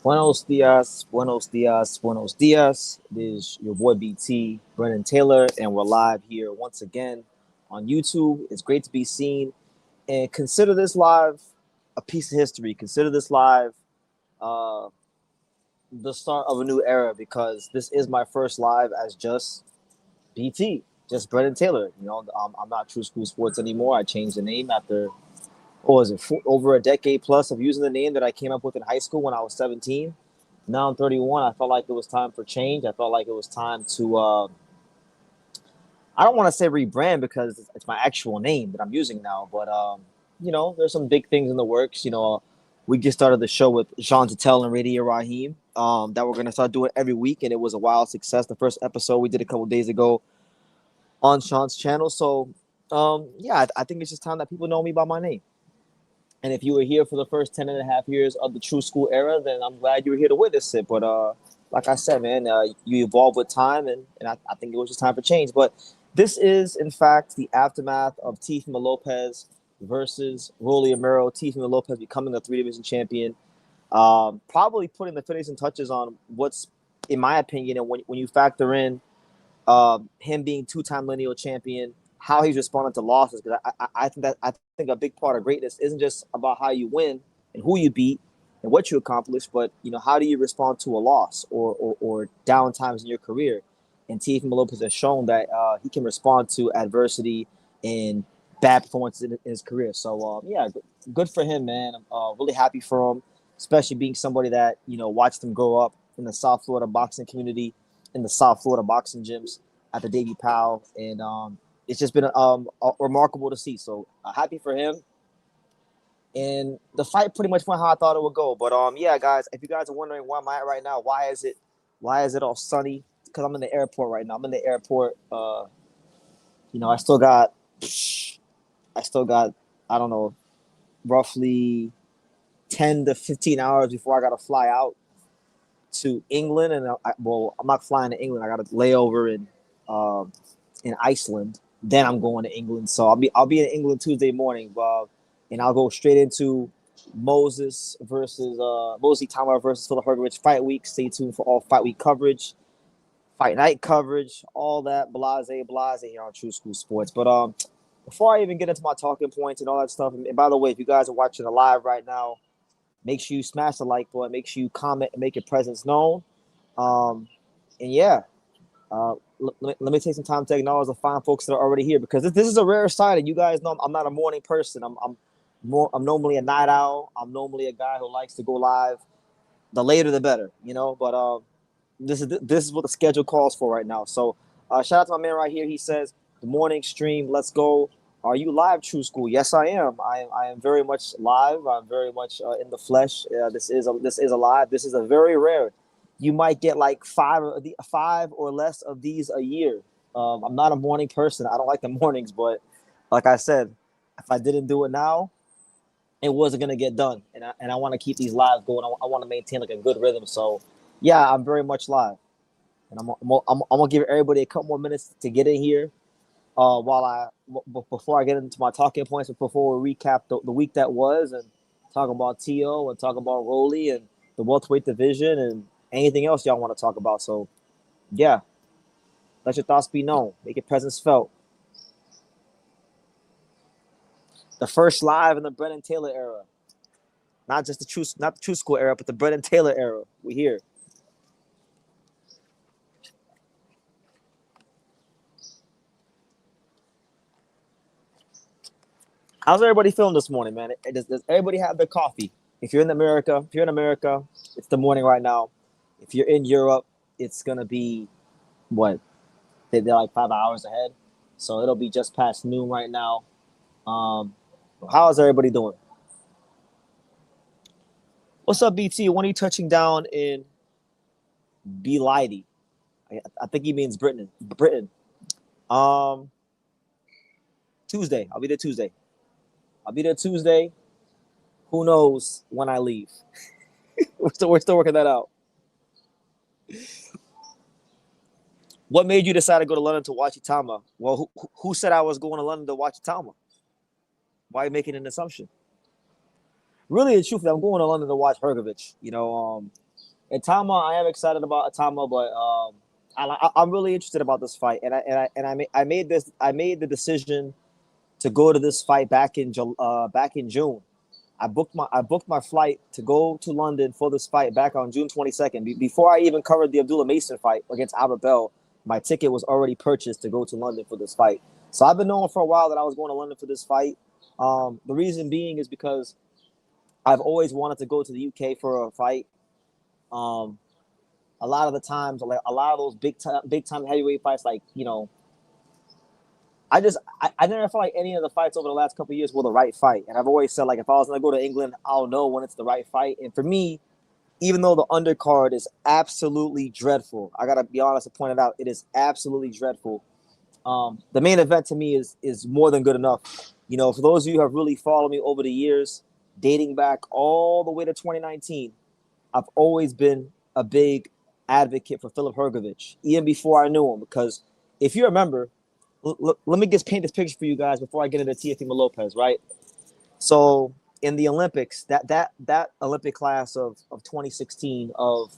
Buenos dias, buenos dias. This is your boy BT, Brennan Taylor, and we're live here once again on YouTube. It's great to be seen. And consider this live a piece of history. Consider this live uh, the start of a new era because this is my first live as just BT, just Brennan Taylor. I'm not True School Sports anymore. I changed the name after, what was it, over a decade plus of using the name that I came up with in high school when I was 17. Now I'm 31. I felt like it was time for change. I felt like it was time to, I don't want to say rebrand because it's my actual name that I'm using now, but, there's some big things in the works. We just started the show with Jean Tatel and Radio Raheem that we're going to start doing every week, and it was a wild success. The first episode we did a couple days ago on Sean's channel. So, I think it's just time that people know me by my name. And if you were here for the first 10 and a half years of the True School era, then I'm glad you were here to witness it. But like I said, man, you evolve with time, and I think it was just time for change. But this is, in fact, the aftermath of Teofimo Lopez versus Romero. Teofimo Lopez becoming a three-division champion. Probably putting the finishing touches on what's, in my opinion, and when you factor in him being two-time lineal champion, how he's responding to losses. Because I think a big part of greatness isn't just about how you win and who you beat and what you accomplish, but how do you respond to a loss or down times in your career? And Teofimo Lopez has shown that he can respond to adversity and bad performances in his career. So good for him, man. I'm really happy for him, especially being somebody that watched him grow up in the South Florida boxing community, in the South Florida boxing gyms at the Davy Powell, and it's just been remarkable to see. So happy for him. And the fight pretty much went how I thought it would go. But guys, if you guys are wondering where I'm at right now, why is it all sunny? Because I'm in the airport right now. I'm in the airport. I still got I don't know, roughly 10 to 15 hours before I got to fly out to England. And I'm not flying to England. I got a layover in Iceland. Then I'm going to England. So I'll be in England Tuesday morning, and I'll go straight into Mosey Tamar versus Philip Hergovich fight week. Stay tuned for all fight week coverage, fight night coverage, all that blase here on True School Sports. But before I even get into my talking points and all that stuff, and by the way, if you guys are watching it live right now, make sure you smash the like button, make sure you comment and make your presence known. Um, and yeah, let me take some time to acknowledge the fine folks that are already here, because this is a rare sight, and you guys know I'm not a morning person. I'm normally a night owl. I'm normally a guy who likes to go live. The later, the better, But this is what the schedule calls for right now. So shout out to my man right here. He says, "The morning stream, let's go. Are you live, True School?" Yes, I am. I am very much live. I'm very much in the flesh. This is a live. This is a very rare. You might get like five or less of these a year. I'm not a morning person. I don't like the mornings, but like I said, if I didn't do it now, it wasn't gonna get done. And I want to keep these lives going. I want to maintain like a good rhythm. So yeah, I'm very much live, and I'm gonna give everybody a couple more minutes to get in here. Before I get into my talking points, before we recap the week that was, and talk about Tio and talk about Rolly and the welterweight division and anything else y'all want to talk about. So yeah, let your thoughts be known. Make your presence felt. The first live in the Brennan Taylor era, not the True School era, but the Brennan Taylor era. We here. How's everybody feeling this morning, man? Does everybody have their coffee? If you're in America, it's the morning right now. If you're in Europe, it's gonna be what? They're like 5 hours ahead, so it'll be just past noon right now. Um, how is everybody doing? What's up, BT? When are you touching down in Belidi? I think he means Britain. Um, Tuesday. I'll be there Tuesday. Who knows when I leave? we're still working that out. What made you decide to go to London to watch Itama? Well, who said I was going to London to watch Itama? Why are you making an assumption? Really and truthfully, I'm going to London to watch Hergovich. Itama, I am excited about Itama, but I'm really interested about this fight, I made the decision to go to this fight back in June. I booked my flight to go to London for this fight back on June 22nd. Before I even covered the Abdullah Mason fight against Albert Bell, my ticket was already purchased to go to London for this fight. So I've been knowing for a while that I was going to London for this fight. The reason being is because I've always wanted to go to the UK for a fight. Um, a lot of the times, like a lot of those big time heavyweight fights, like I never felt like any of the fights over the last couple of years were the right fight. And I've always said, like, if I was gonna go to England, I'll know when it's the right fight. And for me, even though the undercard is absolutely dreadful, I gotta be honest and point it out, it is absolutely dreadful. The main event to me is more than good enough. For those of you who have really followed me over the years, dating back all the way to 2019, I've always been a big advocate for Filip Hrgović, even before I knew him. Because if you remember, let me just paint this picture for you guys before I get into Teofimo Lopez, right? So in the Olympics, that Olympic class of 2016 of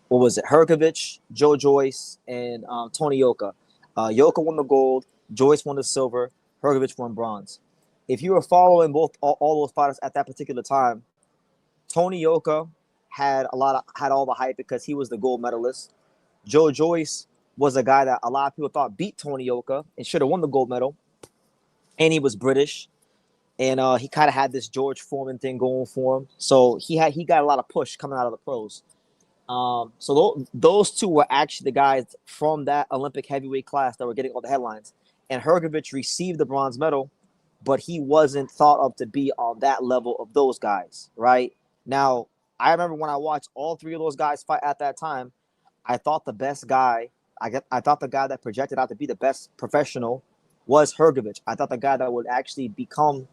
what was it? Hrgović, Joe Joyce, and Tony Yoka. Yoka won the gold, Joyce won the silver, Hrgović won bronze. If you were following all those fighters at that particular time, Tony Yoka had all the hype because he was the gold medalist. Joe Joyce was a guy that a lot of people thought beat Tony Yoka and should have won the gold medal, and he was British, and he kind of had this George Foreman thing going for him. So he got a lot of push coming out of the pros. So those two were actually the guys from that Olympic heavyweight class that were getting all the headlines. And Hrgović received the bronze medal, but he wasn't thought of to be on that level of those guys, right? Now, I remember when I watched all three of those guys fight at that time, I thought the best guy, I thought the guy that projected out to be the best professional was Hrgović. I thought the guy that would actually become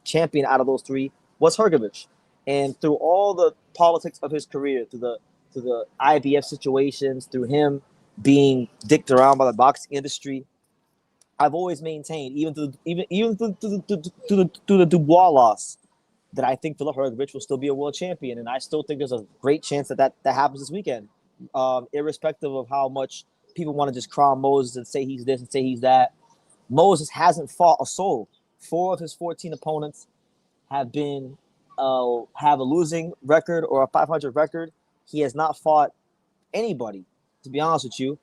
champion out of those three was Hrgović. And through all the politics of his career, through the IBF situations, through him being dicked around by the boxing industry, I've always maintained, even through the Dubois loss, that I think Filip Hrgović will still be a world champion, and I still think there's a great chance that happens this weekend, irrespective of how much people want to just crown Moses and say he's this and say he's that. Moses hasn't fought a soul. 4 of his 14 opponents have have a losing record or a 500 record. He has not fought anybody, to be honest with you.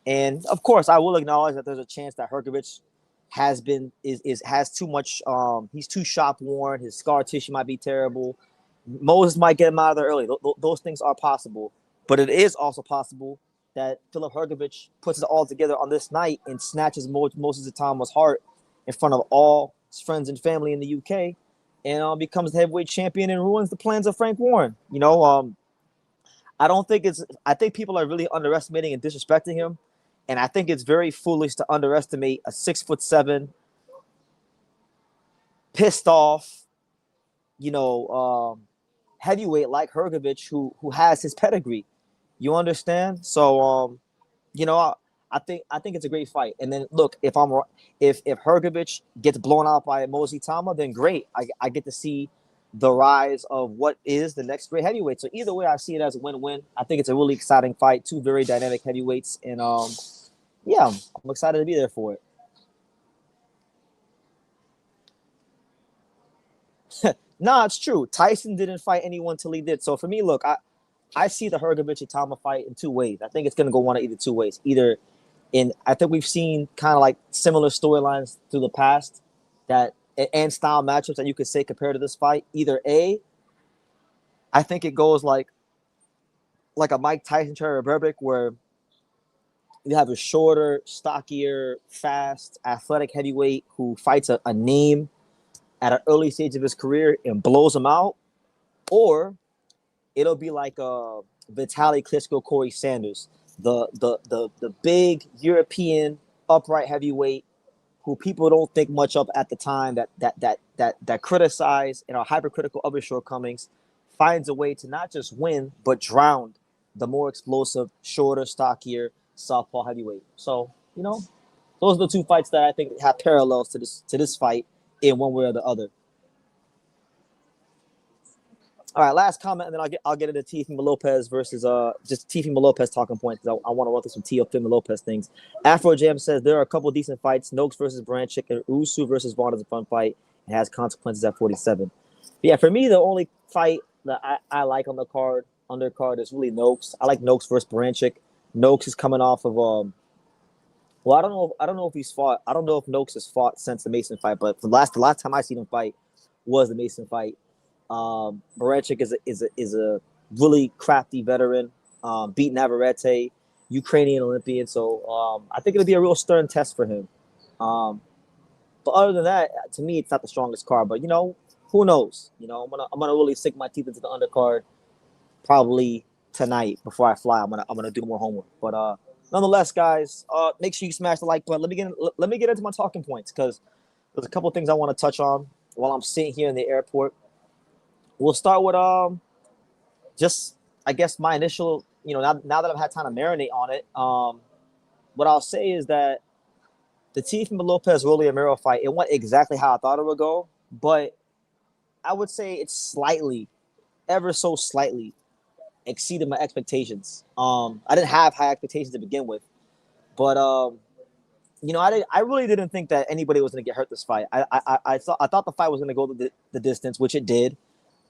And of course, I will acknowledge that there's a chance that Hrgović has too much. He's too shop worn. His scar tissue might be terrible. Moses might get him out of there early. Those things are possible, but it is also possible that Filip Hrgović puts it all together on this night and snatches Moses Itama's heart in front of all his friends and family in the UK, and becomes the heavyweight champion and ruins the plans of Frank Warren. I think people are really underestimating and disrespecting him. And I think it's very foolish to underestimate a 6'7", pissed off, heavyweight like Hrgović who has his pedigree. You understand? So, I think it's a great fight. And then look, if Hrgović gets blown out by Moses Itama, then great. I get to see the rise of what is the next great heavyweight. So either way, I see it as a win-win. I think it's a really exciting fight. 2 very dynamic heavyweights, and yeah, I'm excited to be there for it. Nah, it's true. Tyson didn't fight anyone till he did. So for me, look, I see the Hrgović Itama fight in 2 ways. I think it's going to go one of either 2 ways. I think we've seen kind of like similar storylines through the past and style matchups that you could say compared to this fight. Either A, I think it goes like a Mike Tyson Trevor Berbick, where you have a shorter, stockier, fast, athletic heavyweight who fights a name at an early stage of his career and blows him out, or it'll be like a Vitaly Klitschko, Corey Sanders, the big European upright heavyweight who people don't think much of at the time, that criticize and are hypercritical of his shortcomings, finds a way to not just win but drown the more explosive, shorter, stockier southpaw heavyweight. So those are the 2 fights that I think have parallels to this fight in one way or the other. All right, last comment, and then I'll get into Teofimo Lopez versus just Teofimo Lopez talking points because I want to run through some Teofimo Lopez things. Afro Jam says there are a couple decent fights. Noakes versus Branchik and Usu versus Vaughn is a fun fight. It has consequences at 47. But yeah, for me, the only fight that I like on the undercard is really Noakes. I like Noakes versus Branchik. Noakes is coming off of well, I don't know if he's fought. I don't know if Noakes has fought since the Mason fight, but the last time I seen him fight was the Mason fight. Baranchik is a really crafty veteran, beat Navarrete, Ukrainian Olympian. So I think it'll be a real stern test for him. But other than that, to me, it's not the strongest card. But who knows? I'm gonna really sink my teeth into the undercard probably tonight before I fly. I'm gonna do more homework. But nonetheless, guys, make sure you smash the like button. Let me get into my talking points because there's a couple things I want to touch on while I'm sitting here in the airport. We'll start with just I guess my initial, now that I've had time to marinate on it, what I'll say is that the Teofimo Lopez Rolly Romero fight, it went exactly how I thought it would go, but I would say it's slightly, ever so slightly, exceeded my expectations. I didn't have high expectations to begin with, but I really didn't think that anybody was going to get hurt this fight. I thought the fight was going to go the distance, which it did.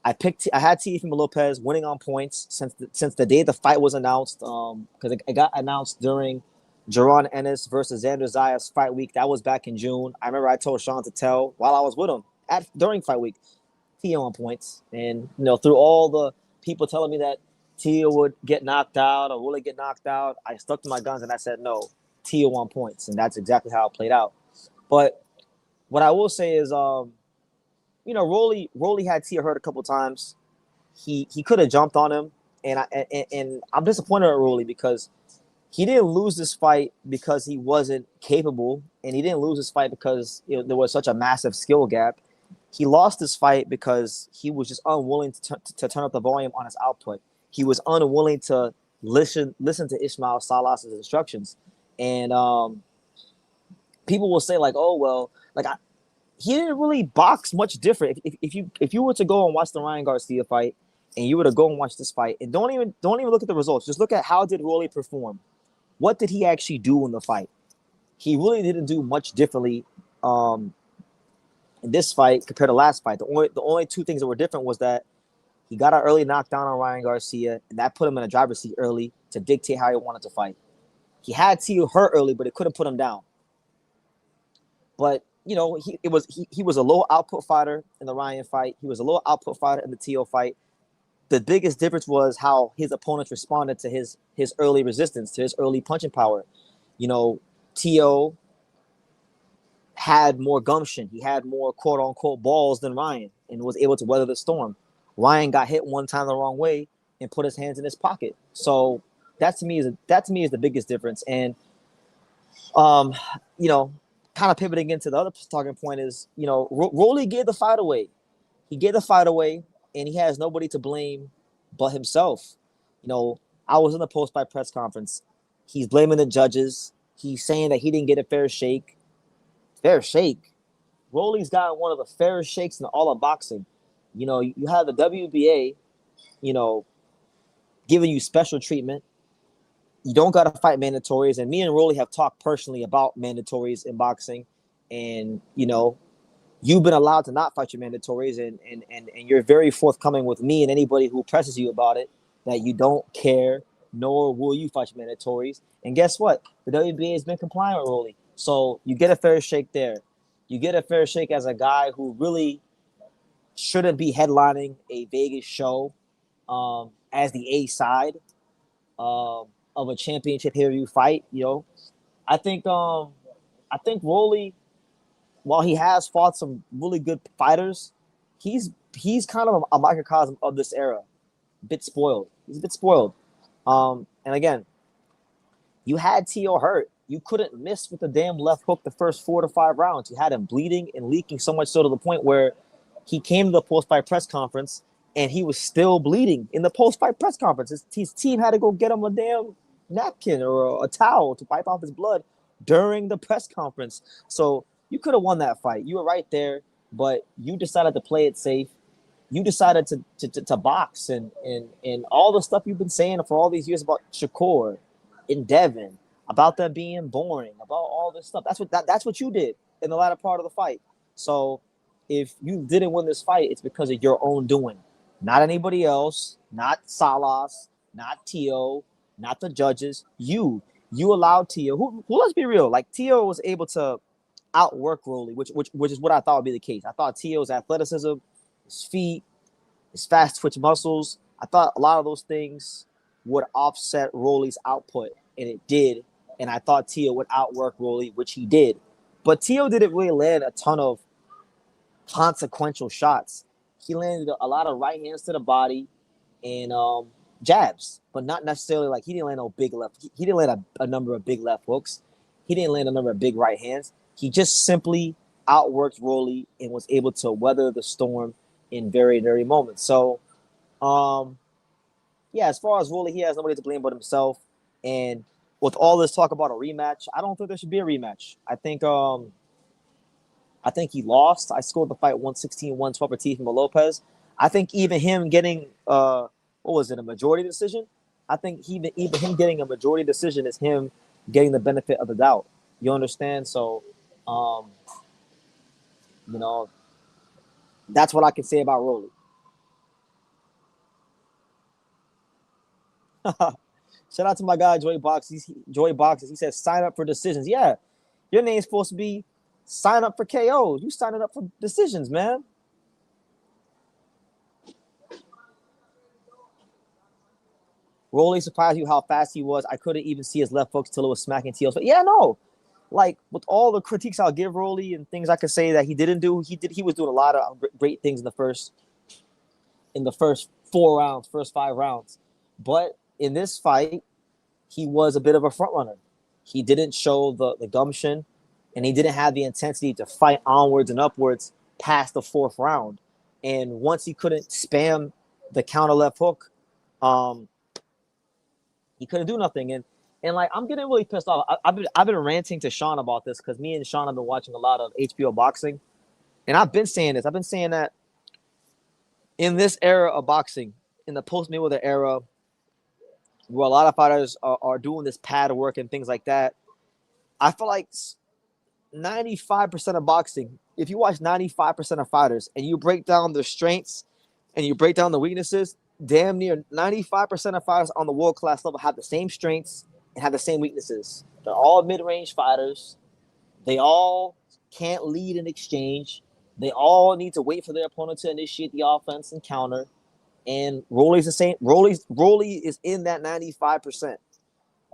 I had Teofimo Lopez winning on points since the day the fight was announced. Because it got announced during Jaron Ennis versus Xander Zayas fight week. That was back in June. I remember I told Sean to tell while I was with him during fight week, Tio on points, and through all the people telling me that Tio would get knocked out or will he get knocked out, I stuck to my guns and I said no, Tio on points, and that's exactly how it played out. But what I will say is, Rolly had Tia hurt a couple times. He could have jumped on him, and I'm disappointed at Rolly because he didn't lose this fight because he wasn't capable, and he didn't lose this fight because there was such a massive skill gap. He lost this fight because he was just unwilling to turn up the volume on his output. He was unwilling to listen to Ismail Salas's instructions, and people will say like, "Oh well, like he didn't really box much different." If you were to go and watch the Ryan Garcia fight, and you were to go and watch this fight, and don't even look at the results, just look at how did Rolly perform. What did he actually do in the fight? He really didn't do much differently in this fight compared to last fight. The only two things that were different was that he got an early knockdown on Ryan Garcia, and that put him in a driver's seat early to dictate how he wanted to fight. He had Tio hurt early, but it couldn't put him down. But he was a low output fighter in the Ryan fight. He was a low output fighter in the Tio fight. The biggest difference was how his opponents responded to his early resistance, to his early punching power. Tio had more gumption. He had more quote unquote balls than Ryan and was able to weather the storm. Ryan got hit one time the wrong way and put his hands in his pocket. So that to me is the biggest difference. And kind of pivoting into the other talking point is, Rolly gave the fight away. He gave the fight away, and he has nobody to blame but himself. I was in the post-fight press conference. He's blaming the judges. He's saying that he didn't get a fair shake. Fair shake? Rolly's got one of the fairest shakes in all of boxing. You have the WBA, giving you special treatment. You don't got to fight mandatories. And me and Rolly have talked personally about mandatories in boxing. And, you've been allowed to not fight your mandatories. And you're very forthcoming with me and anybody who presses you about it, that you don't care, nor will you fight your mandatories. And guess what? The WBA has been compliant with Rolly. So you get a fair shake there. You get a fair shake as a guy who really shouldn't be headlining a Vegas show as the A side of a championship pay-per-view fight. I think Rolly, while he has fought some really good fighters, he's kind of a microcosm of this era. Bit spoiled. He's a bit spoiled. And again, you had Tio hurt. You couldn't miss with the damn left hook the first 4 to 5 rounds. You had him bleeding and leaking so much so to the point where he came to the post-fight press conference and he was still bleeding in the post-fight press conference. His team had to go get him a damn napkin or a towel to wipe off his blood during the press conference. So you could have won that fight. You were right there, but you decided to play it safe. you decided to box and all the stuff you've been saying for all these years about Shakur and Devin, about them being boring, about all this stuff. That's what you did in the latter part of the fight. So if you didn't win this fight, it's because of your own doing, not anybody else, not Salas, not Tio, not the judges. You allowed Tio, who let's be real, like Tio was able to outwork Rolly, which is what I thought would be the case. I thought Tio's athleticism, his feet, his fast twitch muscles, I thought a lot of those things would offset Rolly's output, and it did. And I thought Tio would outwork Rolly, which he did. But Tio didn't really land a ton of consequential shots. He landed a lot of right hands to the body and jabs, but not necessarily like he didn't land no big left. He didn't land a number of big left hooks. He didn't land a number of big right hands. He just simply outworked Rolly and was able to weather the storm in very, very moments. So, yeah, as far as Rolly, he has nobody to blame but himself. And with all this talk about a rematch, I don't think there should be a rematch. I think he lost. I scored the fight 116-112 for Teofimo Lopez. I think even him getting what was it, a majority decision? I think even him getting a majority decision is him getting the benefit of the doubt. You understand? So, you know, that's what I can say about Rolly. Shout out to my guy Joy Boxes. Joy Boxes. He says sign up for decisions. Yeah, your name's supposed to be sign up for KOs. You signing up for decisions, man. Rolly surprised you how fast he was. I couldn't even see his left hooks till it was smacking Teal's. But yeah, no. Like with all the critiques I'll give Rolly and things I could say that he didn't do, he was doing a lot of great things in the first 4 rounds, first 5 rounds. But in this fight, he was a bit of a front runner. He didn't show the gumption, and he didn't have the intensity to fight onwards and upwards past the 4th round. And once he couldn't spam the counter left hook, he couldn't do nothing. And like I'm getting really pissed off. I've been ranting to Sean about this because me and Sean have been watching a lot of HBO boxing, and I've been saying this. I've been saying that in this era of boxing, in the post Mayweather era, where a lot of fighters are doing this pad work and things like that, I feel like 95% of boxing, if you watch 95% of fighters and you break down their strengths and you break down the weaknesses, damn near 95% of fighters on the world-class level have the same strengths and have the same weaknesses. They're all mid-range fighters. They all can't lead an exchange. They all need to wait for their opponent to initiate the offense and counter. And Rolly's the same. Rolly is in that 95%.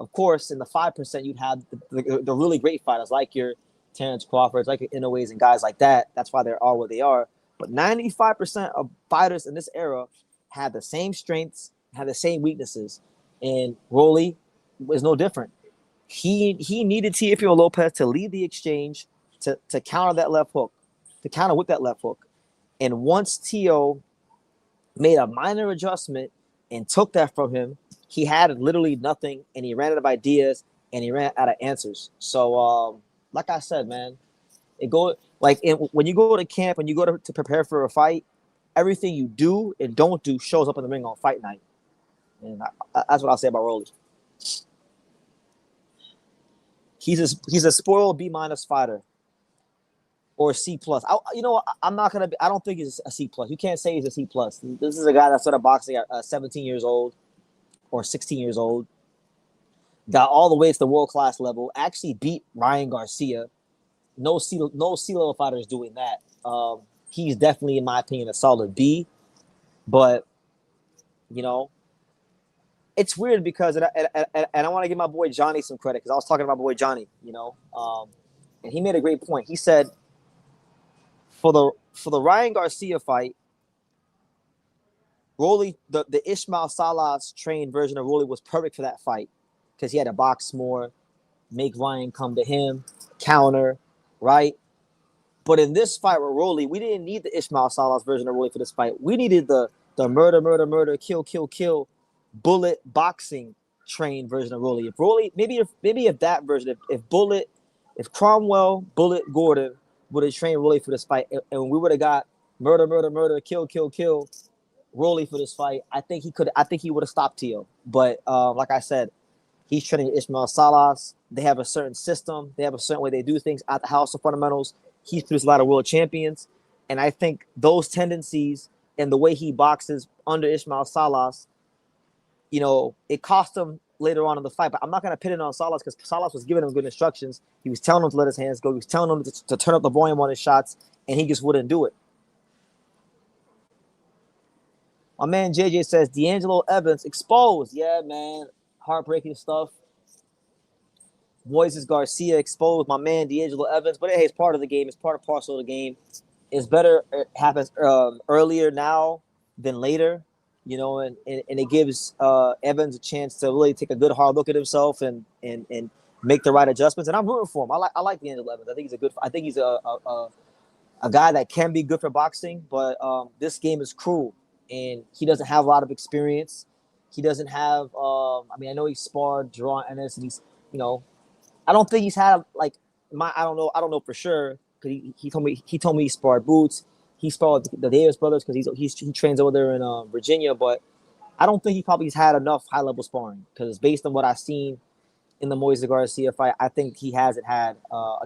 Of course, in the 5%, you'd have the really great fighters like your Terrence Crawfords, like your Inoue's and guys like that. That's why they are where they are. But 95% of fighters in this era have the same strengths, have the same weaknesses. And Rolly was no different. He needed Teofimo Lopez to lead the exchange, to counter that left hook, to counter with that left hook. And once Teo made a minor adjustment and took that from him, he had literally nothing, and he ran out of ideas, and he ran out of answers. So, like I said, man, when you go to camp and you go to prepare for a fight, everything you do and don't do shows up in the ring on fight night. And that's what I'll say about Rolly. He's a spoiled B- fighter or C plus. I'm not gonna. I don't think he's a C plus. You can't say he's a C plus. This is a guy that started boxing at 17 years old or 16 years old. Got all the way to the world class level. Actually beat Ryan Garcia. No C level fighter is doing that. He's definitely, in my opinion, a solid B. But it's weird because and I want to give my boy Johnny some credit because I was talking to my boy Johnny. And he made a great point. He said for the Ryan Garcia fight, Rolly, the Ismail Salas trained version of Rolly was perfect for that fight because he had to box more, make Ryan come to him, counter, right? But in this fight with Rolly, we didn't need the Ismail Salas version of Rolly for this fight. We needed the murder, kill, bullet boxing trained version of Rolly. If Rolly, maybe if that version, if Cromwell, Bullet, Gordon would have trained Rolly for this fight, and we would have got murder, murder, murder, kill, kill, kill Rolly for this fight, I think he could. I think he would have stopped Tio. But like I said, he's training Ismail Salas. They have a certain system. They have a certain way they do things at the House of Fundamentals. He's produced a lot of world champions, and I think those tendencies and the way he boxes under Ismail Salas, it cost him later on in the fight. But I'm not going to pin it on Salas because Salas was giving him good instructions. He was telling him to let his hands go. He was telling him to turn up the volume on his shots, and he just wouldn't do it. My man JJ says D'Angelo Evans exposed. Yeah, man. Heartbreaking stuff. Moises Garcia exposed my man D'Angelo Evans. But hey, it's part of the game. It's part and parcel of the game. It's better it happens earlier now than later, and it gives Evans a chance to really take a good hard look at himself and make the right adjustments. And I'm rooting for him. I like D'Angelo Evans. I think he's a guy that can be good for boxing, but this game is cruel, and he doesn't have a lot of experience. He doesn't have. I know he sparred Jerron Ennis, and I don't think he's had like I don't know for sure because he told me he sparred Boots. He sparred the Davis brothers because he trains over there in Virginia, but I don't think he probably has had enough high level sparring because based on what I've seen in the Moises Garcia fight, I think he hasn't had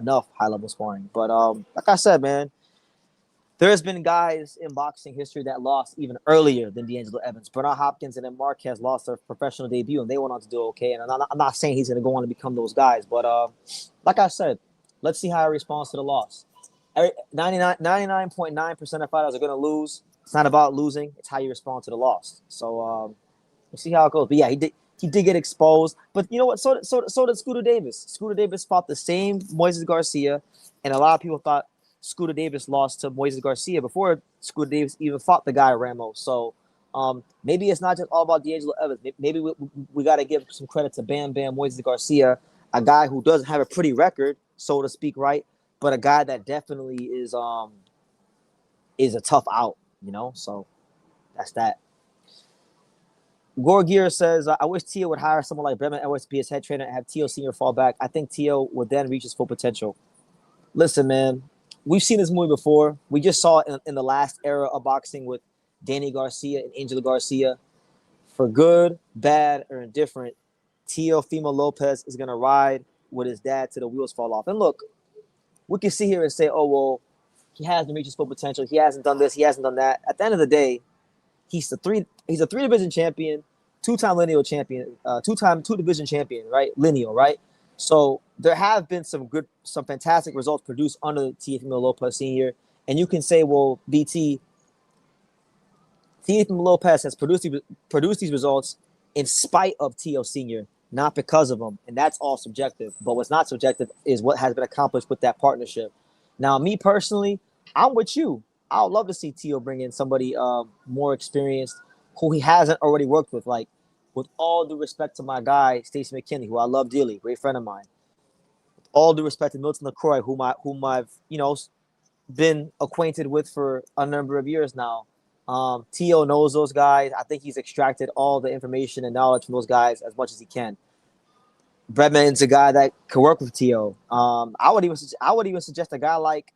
enough high level sparring. But like I said, man, there's been guys in boxing history that lost even earlier than D'Angelo Evans. Bernard Hopkins and then Marquez lost their professional debut, and they went on to do okay. And I'm not saying he's going to go on to become those guys, but like I said, let's see how he responds to the loss. 99.9% of fighters are going to lose. It's not about losing; it's how you respond to the loss. So we'll see how it goes. But yeah, he did get exposed. But you know what? So did Scooter Davis. Scooter Davis fought the same Moises Garcia, and a lot of people thought Scooter Davis lost to Moises Garcia before Scooter Davis even fought the guy Ramos. So maybe it's not just all about D'Angelo Evans. Maybe we got to give some credit to Bam Bam Moises Garcia, a guy who doesn't have a pretty record, so to speak, right? But a guy that definitely is a tough out, So that's that. Gorgier says, I wish Tio would hire someone like Bremen Edwards to be his head trainer and have Tio Sr. fall back. I think Tio would then reach his full potential. Listen, man, we've seen this movie before. We just saw it in the last era of boxing with Danny Garcia and Angelo Garcia. For good, bad, or indifferent, Teofimo Lopez is going to ride with his dad till the wheels fall off. And look, we can sit here and say, oh, well, he hasn't reached his full potential. He hasn't done this. He hasn't done that. At the end of the day, he's a three-division champion, two-time lineal champion, two-time two-division champion, right? Lineal, right? So there have been some fantastic results produced under Teofimo Lopez Sr. And you can say, well, BT, Teofimo Lopez has produced these results in spite of Tio Sr., not because of him. And that's all subjective. But what's not subjective is what has been accomplished with that partnership. Now, me personally, I'm with you. I would love to see Tio bring in somebody more experienced who he hasn't already worked with. Like, with all due respect to my guy, Stacey McKinney, who I love dearly, great friend of mine. With all due respect to Milton LaCroix, whom I've been acquainted with for a number of years now. Tio knows those guys. I think he's extracted all the information and knowledge from those guys as much as he can. Bredman's a guy that could work with Tio. I would even suggest a guy like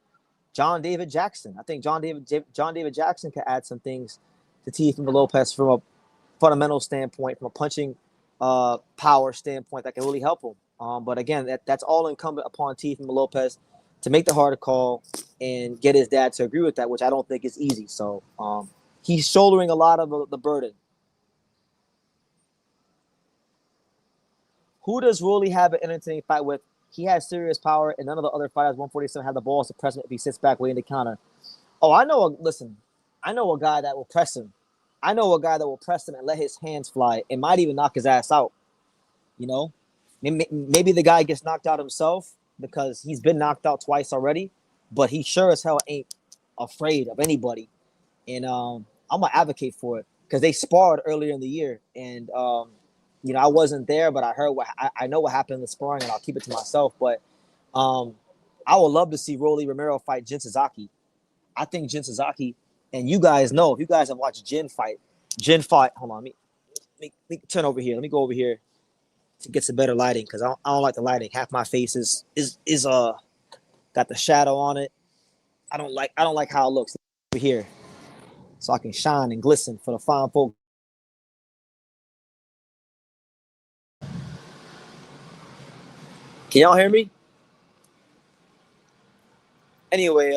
John David Jackson. I think John David Jackson could add some things to Teofimo Lopez from a fundamental standpoint, from a punching power standpoint that can really help him. But again, that's all incumbent upon Teofimo Lopez to make the harder call and get his dad to agree with that, which I don't think is easy. So he's shouldering a lot of the burden. Who does Rolly have an entertaining fight with? He has serious power, and none of the other fighters, 147, have the balls to press him if he sits back waiting to counter. Oh, I know a guy that will press him. I know a guy that will press him and let his hands fly and might even knock his ass out. Maybe the guy gets knocked out himself because he's been knocked out twice already, but he sure as hell ain't afraid of anybody. And I'm going to advocate for it because they sparred earlier in the year. And, I wasn't there, but I know what happened in the sparring, and I'll keep it to myself. But I would love to see Rolly Romero fight Jin Sasaki. I think Jin Sasaki, and you guys know, if you guys have watched Jin fight, hold on, let me turn over here. Let me go over here to get some better lighting because I don't like the lighting. Half my face is got the shadow on it. I don't like how it looks. here so I can shine and glisten for the fine folks. Can y'all hear me? Anyway,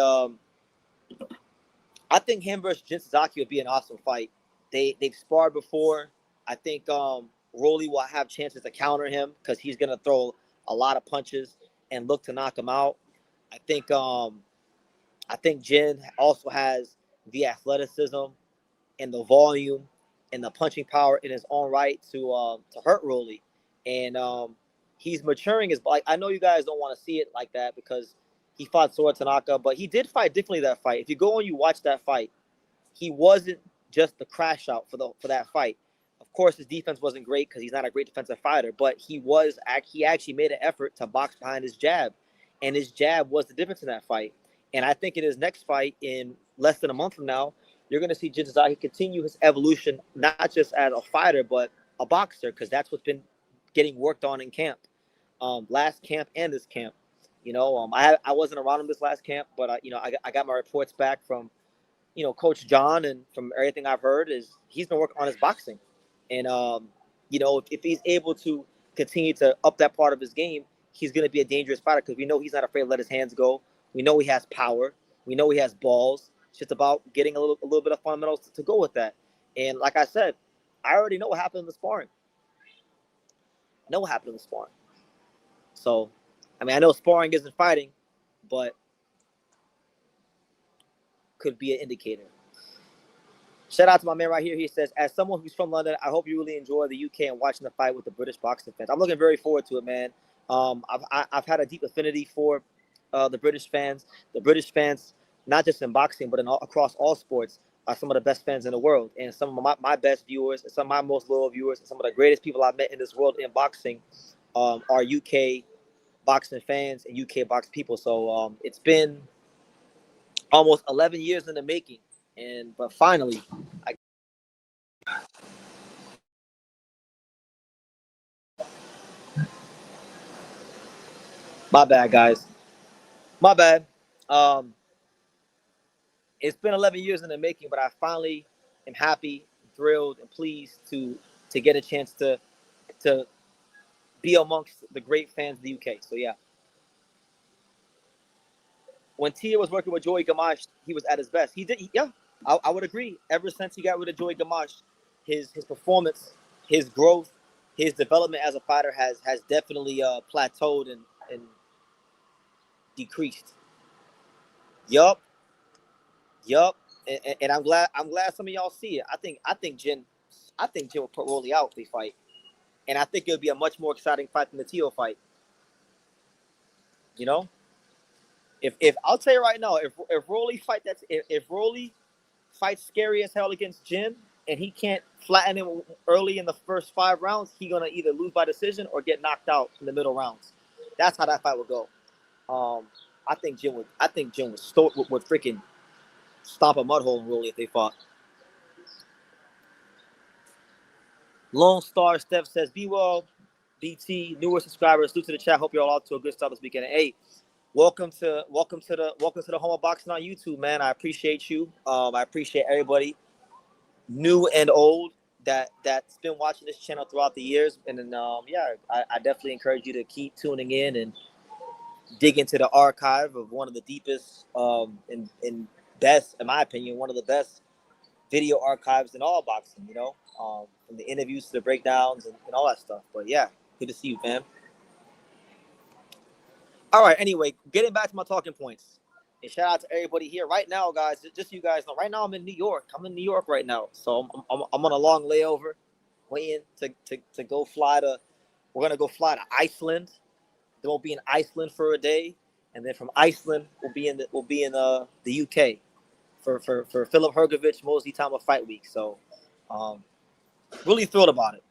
I think him versus Jin Suzuki would be an awesome fight. They've sparred before. I think Rolly will have chances to counter him because he's gonna throw a lot of punches and look to knock him out. I think Jin also has the athleticism and the volume and the punching power in his own right to hurt Rolly, and he's maturing his. Like I know you guys don't want to see it like that because he fought Sora Tanaka, but he did fight differently that fight. If you go and you watch that fight, he wasn't just the crash out for that fight. Of course, his defense wasn't great because he's not a great defensive fighter, but he actually made an effort to box behind his jab, and his jab was the difference in that fight. And I think in his next fight, in less than a month from now, you're going to see Jin Suzuki continue his evolution, not just as a fighter, but a boxer, because that's what's been getting worked on in camp, last camp and this camp. I wasn't around him this last camp, but I got my reports back from Coach John, and from everything I've heard is he's been working on his boxing, and if he's able to continue to up that part of his game, he's going to be a dangerous fighter because we know he's not afraid to let his hands go. We know he has power. We know he has balls. It's just about getting a little bit of fundamentals to go with that. And like I said, I already know what happened in the sparring. I know what happened in the sparring. So, I know sparring isn't fighting, but could be an indicator. Shout out to my man right here. He says, as someone who's from London, I hope you really enjoy the UK and watching the fight with the British boxing fans. I'm looking very forward to it, man. I've had a deep affinity for the British fans. The British fans, not just in boxing, but across all sports, are some of the best fans in the world. And some of my best viewers, and some of my most loyal viewers, and some of the greatest people I've met in this world in boxing are UK boxing fans and UK boxing people. So it's been almost 11 years in the making. But finally, my bad, guys. My bad. Um, it's been 11 years in the making, but I finally am happy, thrilled, and pleased to get a chance to be amongst the great fans of the UK. So yeah, when Tia was working with Joey Gamache, he was at his best. Yeah, I would agree. Ever since he got rid of Joey Gamache, his performance, his growth, his development as a fighter has definitely plateaued and decreased. Yup, yup. And I'm glad some of y'all see it. I think Jin will put Rolly out if they fight, and I think it'll be a much more exciting fight than the Tio fight. You know, if I'll tell you right now, if Rolly if Rolly fights scary as hell against Jin, and he can't flatten him early in the first 5 rounds, he's gonna either lose by decision or get knocked out in the middle rounds. That's how that fight would go. I think Jin would freaking stomp a mud hole in Rolly if they fought. Lone Star Steph says, "Be well, BT, newer subscribers, salute to the chat. Hope you're all out to a good start this weekend. And, hey, welcome to the home of boxing on YouTube, man. I appreciate you. I appreciate everybody, new and old, that's been watching this channel throughout the years. And then I definitely encourage you to keep tuning in and dig into the archive of one of the deepest and best, in my opinion, one of the best video archives in all boxing, from the interviews to the breakdowns and all that stuff. But yeah, good to see you, fam. All right, anyway, getting back to my talking points. And shout out to everybody here right now, guys. Just so you guys know, right now I'm in New York. I'm in New York right now. So I'm on a long layover, waiting to go fly to, we're going to go fly to Iceland. Then we'll be in Iceland for a day. And then from Iceland, we'll be in the UK for Philip Hergovich Mosley Tama Fight Week. So really thrilled about it.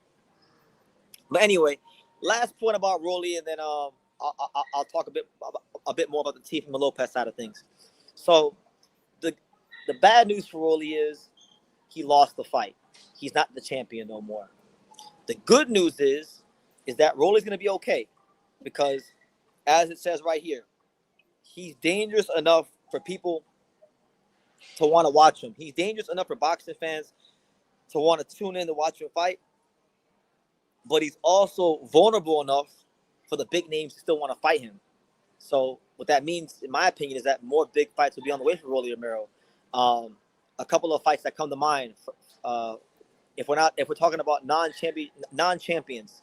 But anyway, last point about Rolly, and then I'll talk a bit more about the Teofimo Lopez side of things. So the bad news for Rolly is he lost the fight. He's not the champion no more. The good news is that Rolly's going to be okay because, as it says right here, he's dangerous enough for people to want to watch him. He's dangerous enough for boxing fans to want to tune in to watch him fight, but he's also vulnerable enough for the big names to still want to fight him. So what that means, in my opinion, is that more big fights will be on the way for Rolly Romero. A couple of fights that come to mind, if we're talking about non-champions,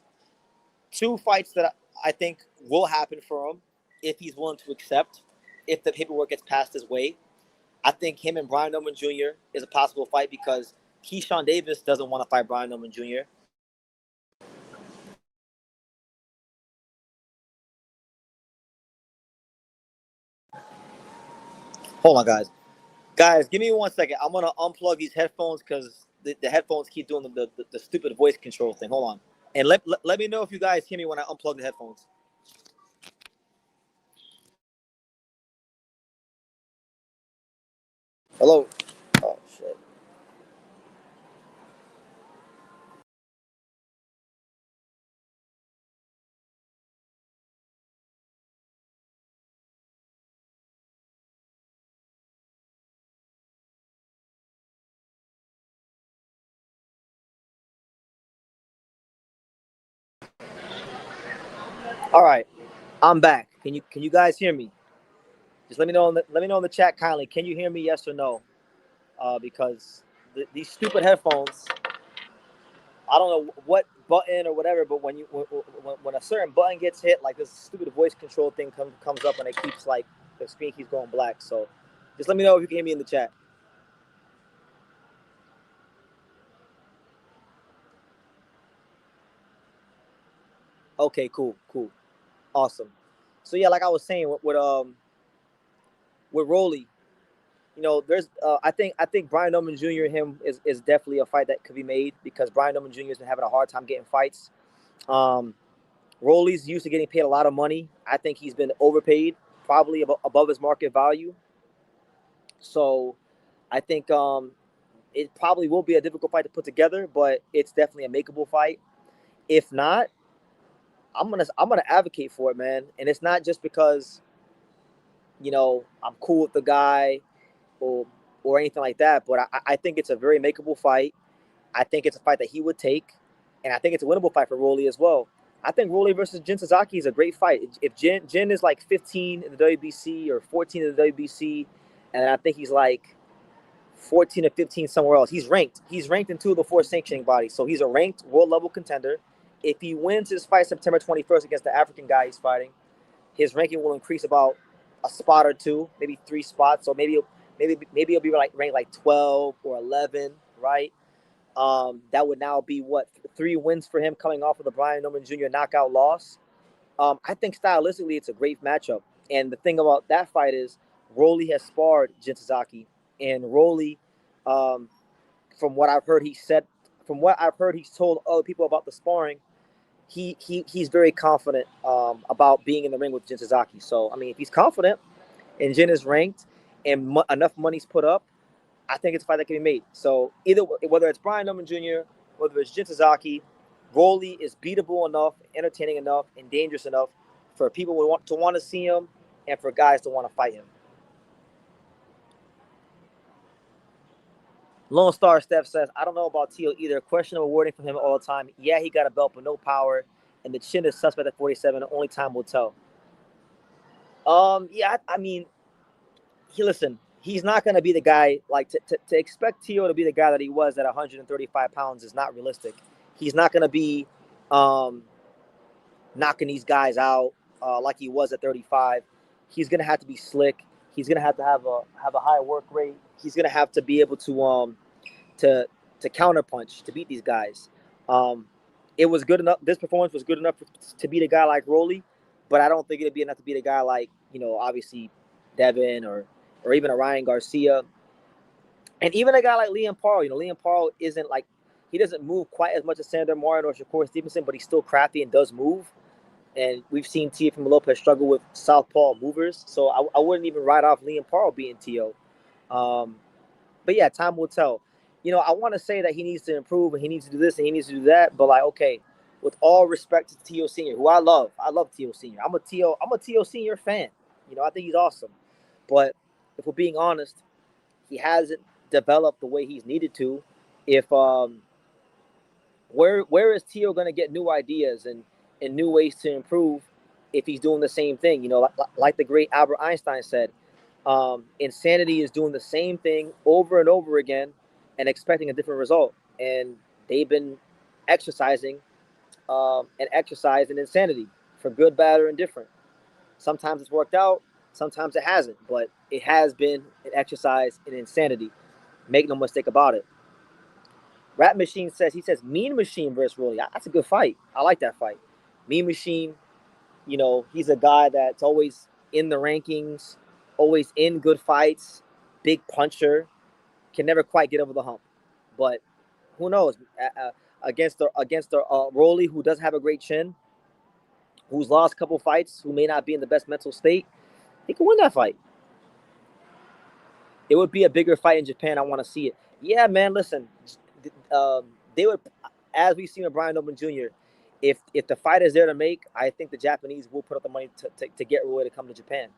two fights that I think will happen for him if he's willing to accept, if the paperwork gets passed his way. I think him and Brian Norman Jr. is a possible fight because Keyshawn Davis doesn't want to fight Brian Norman Jr. Hold on, guys. Guys, give me 1 second. I'm gonna unplug these headphones because the headphones keep doing the stupid voice control thing. Hold on, and let me know if you guys hear me when I unplug the headphones. Hello. Oh shit. All right, I'm back. Can you guys hear me? Just let me know in the chat kindly. Can you hear me? Yes or no? Because these stupid headphones. I don't know what button or whatever, but when a certain button gets hit, like this stupid voice control thing comes up and it keeps like the screen keeps going black. So just let me know if you can hear me in the chat. Okay, cool, awesome. So yeah, like I was saying with Rolly, there's I think Brian Norman Jr. and him is definitely a fight that could be made because Brian Norman Jr. has been having a hard time getting fights. Um, Rolly's used to getting paid a lot of money. I think he's been overpaid, probably above his market value. So I think it probably will be a difficult fight to put together, but it's definitely a makeable fight. If not, I'm gonna advocate for it, man. And it's not just because I'm cool with the guy or or anything like that, but I think it's a very makeable fight. I think it's a fight that he would take, and I think it's a winnable fight for Rolly as well. I think Rolly versus Jin Sasaki is a great fight. If Jin is like 15 in the WBC or 14 in the WBC, and I think he's like 14 or 15 somewhere else. He's ranked. He's ranked in two of the four sanctioning bodies. So he's a ranked world level contender. If he wins his fight September 21st against the African guy he's fighting, his ranking will increase about a spot or two, maybe three spots. So maybe he'll be like ranked like 12 or 11, right? That would now be what, three wins for him coming off of the Brian Norman Jr. knockout loss. I think stylistically it's a great matchup. And the thing about that fight is Rolly has sparred Jin Sasaki, and Rolly, um, from what I've heard, he's told other people about the sparring. He's very confident about being in the ring with Jin Sasaki. So I mean, if he's confident and Jin is ranked and enough money's put up, I think it's a fight that can be made. So either whether it's Brian Norman Jr., whether it's Jin Sasaki, Rolly is beatable enough, entertaining enough, and dangerous enough for people to want to see him and for guys to want to fight him. Lone Star Steph says, I don't know about Teal either. Questionable wording from him all the time. Yeah, he got a belt, but no power. And the chin is suspect at 47. Only time will tell. Yeah, I mean, listen, he's not going to be the guy, like, to expect Teal to be the guy that he was at 135 pounds is not realistic. He's not going to be knocking these guys out like he was at 35. He's going to have to be slick. He's going to have have a high work rate. He's going to have to be able to counterpunch to beat these guys. Um, it was good enough. This performance was good enough to beat a guy like Rolly, but I don't think it'd be enough to beat a guy like obviously Devin or even a Ryan Garcia, and even a guy like Liam Paul. Liam Paul isn't like he doesn't move quite as much as Sandor Martin or Shakur Stevenson, but he's still crafty and does move. And we've seen Teofimo Lopez struggle with southpaw movers, so I wouldn't even write off Liam Paul being Teo. Um, but yeah, time will tell. I want to say that he needs to improve and he needs to do this and he needs to do that. But like, okay, with all respect to Teo Senior, who I love Teo Senior. I'm a Teo Senior fan. I think he's awesome. But if we're being honest, he hasn't developed the way he's needed to. If where is Tio going to get new ideas and new ways to improve if he's doing the same thing? Like the great Albert Einstein said, insanity is doing the same thing over and over again and expecting a different result. And they've been exercising and exercise in insanity for good, bad, or indifferent. Sometimes it's worked out, sometimes it hasn't, but it has been an exercise in insanity. Make no mistake about it. Rap Machine says Mean Machine versus Rolly. That's a good fight. I like that fight. Mean Machine, he's a guy that's always in the rankings, always in good fights, big puncher, can never quite get over the hump. But who knows? Against the Rolly, who doesn't have a great chin, who's lost a couple fights, who may not be in the best mental state, he could win that fight. It would be a bigger fight in Japan. I want to see it. Yeah, man. Listen, they would, as we've seen with Brian Noble Jr. If the fight is there to make, I think the Japanese will put up the money to get Roy to come to Japan.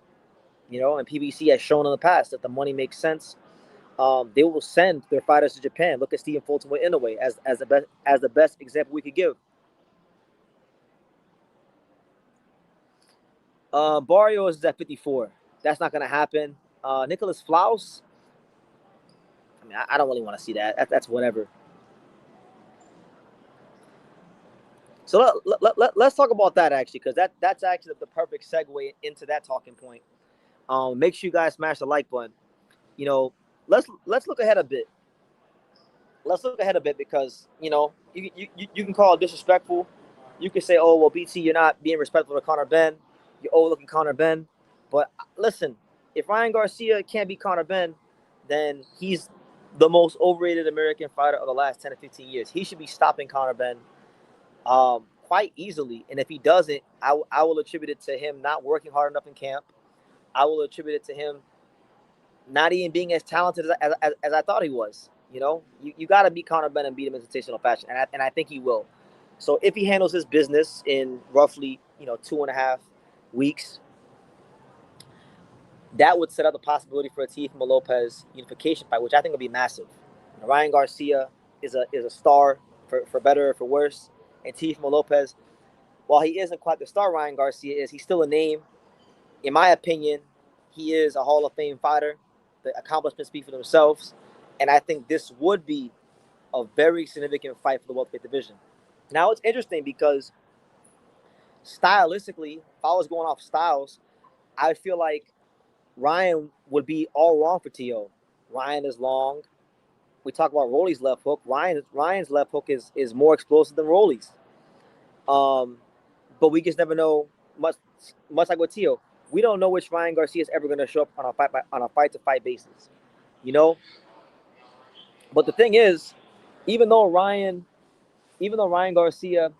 And PBC has shown in the past that the money makes sense. They will send their fighters to Japan. Look at Stephen Fulton with Inoue as the best example we could give. Barrios is at 54. That's not going to happen. Nicholas Flaus, I mean, I don't really want to see that. That's whatever. So let's talk about that, actually, because that's actually the perfect segue into that talking point. Make sure you guys smash the like button. Let's look ahead a bit. Let's look ahead a bit because, you can call it disrespectful. You can say, oh, well, BT, you're not being respectful to Conor Benn. You're overlooking Conor Benn. But listen, if Ryan Garcia can't beat Conor Benn, then he's the most overrated American fighter of the last 10 to 15 years. He should be stopping Conor Benn quite easily. And if he doesn't, I will attribute it to him not working hard enough in camp. I will attribute it to him not even being as talented as I thought he was. You got to beat Conor Benn and beat him in sensational fashion, and I think he will. So if he handles his business in roughly 2.5 weeks, that would set up the possibility for a Teofimo Lopez unification fight, which I think would be massive. Ryan Garcia is a star for better or for worse, and Teofimo Lopez, while he isn't quite the star Ryan Garcia is, he's still a name. In my opinion, he is a Hall of Fame fighter. The accomplishments speak for themselves. And I think this would be a very significant fight for the welterweight division. Now, it's interesting because stylistically, if I was going off styles, I feel like Ryan would be all wrong for T.O. Ryan is long. We talk about Rolly's left hook. Ryan's left hook is more explosive than Rolly's. But we just never know, much like with T.O. We don't know which Ryan Garcia is ever going to show up on a fight-to-fight basis. But the thing is, even though Ryan Garcia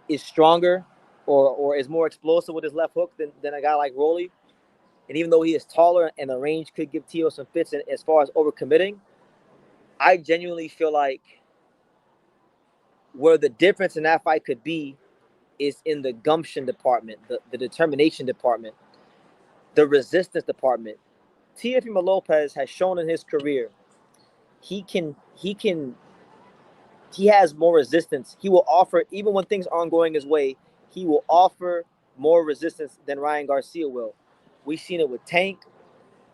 is stronger or is more explosive with his left hook than a guy like Rolly, and even though he is taller and the range could give Tio some fits as far as overcommitting, I genuinely feel like where the difference in that fight could be is in the gumption department, the determination department, the resistance department. Teofimo Lopez has shown in his career he has more resistance. He will offer, even when things aren't going his way, he will offer more resistance than Ryan Garcia will. We've seen it with Tank,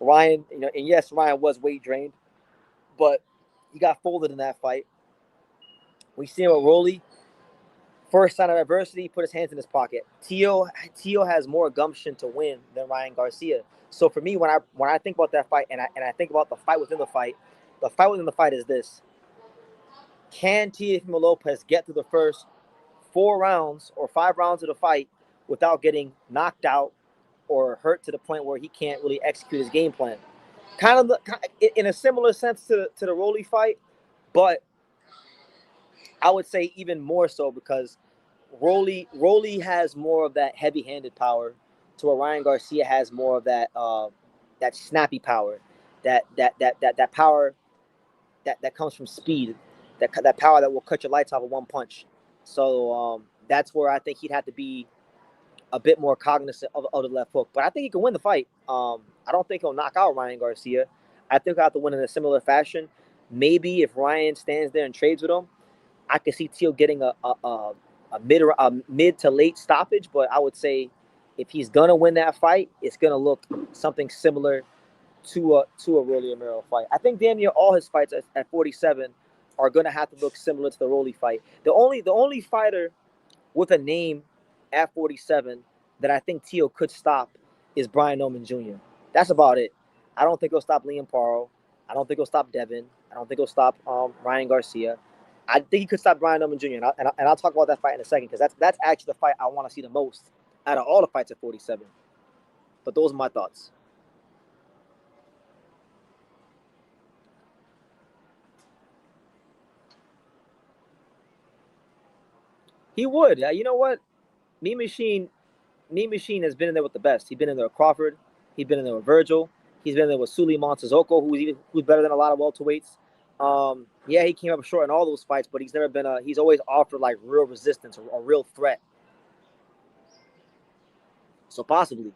Ryan, and yes, Ryan was weight drained, but he got folded in that fight. We've seen it with Rolly. First sign of adversity, he put his hands in his pocket. Tio has more gumption to win than Ryan Garcia. So for me, when I think about that fight and I think about the fight within the fight is this. Can Teofimo Lopez get through the first 4 rounds or 5 rounds of the fight without getting knocked out or hurt to the point where he can't really execute his game plan? Kind of in a similar sense to the Rolly fight, but I would say even more so because Rolly has more of that heavy-handed power, to where Ryan Garcia has more of that that snappy power, that power that comes from speed, that power that will cut your lights off with one punch. So that's where I think he'd have to be a bit more cognizant of the left hook. But I think he can win the fight. I don't think he'll knock out Ryan Garcia. I think he'll have to win in a similar fashion. Maybe if Ryan stands there and trades with him, I could see Teal getting a mid to late stoppage. But I would say if he's gonna win that fight, it's gonna look something similar to a Rolly Romero fight. I think damn near all his fights at 47 are gonna have to look similar to the Rolly fight. The only fighter with a name at 47 that I think Teo could stop is Brian Norman Jr. That's about it. I don't think he'll stop Liam Paro. I don't think he'll stop Devin. I don't think he'll stop Ryan Garcia. I think he could stop Brian Norman Jr. And I'll talk about that fight in a second because that's actually the fight I want to see the most out of all the fights at 47. But those are my thoughts. He would. You know what? Mean Machine Mean Machine has been in there with the best. He's been in there with Crawford. He's been in there with Virgil. He's been in there with Suleiman Sissoko, who's better than a lot of welterweights. Yeah, he came up short in all those fights, but he's never been he's always offered like real resistance or a real threat. So possibly.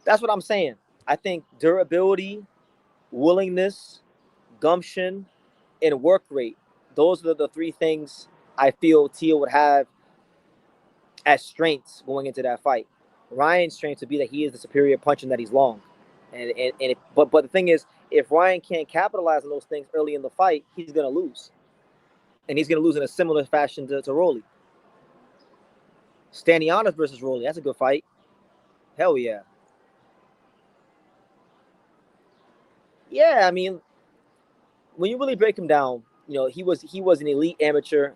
That's what I'm saying. I think durability, willingness, gumption, and work rate. Those are the three things I feel Tia would have as strengths going into that fight. Ryan's strength would be that he is the superior puncher and that he's long. But the thing is, if Ryan can't capitalize on those things early in the fight, he's gonna lose, and he's gonna lose in a similar fashion to Rolly. Stanianos versus Rolly, that's a good fight. Hell yeah. Yeah, I mean, when you really break him down, he was an elite amateur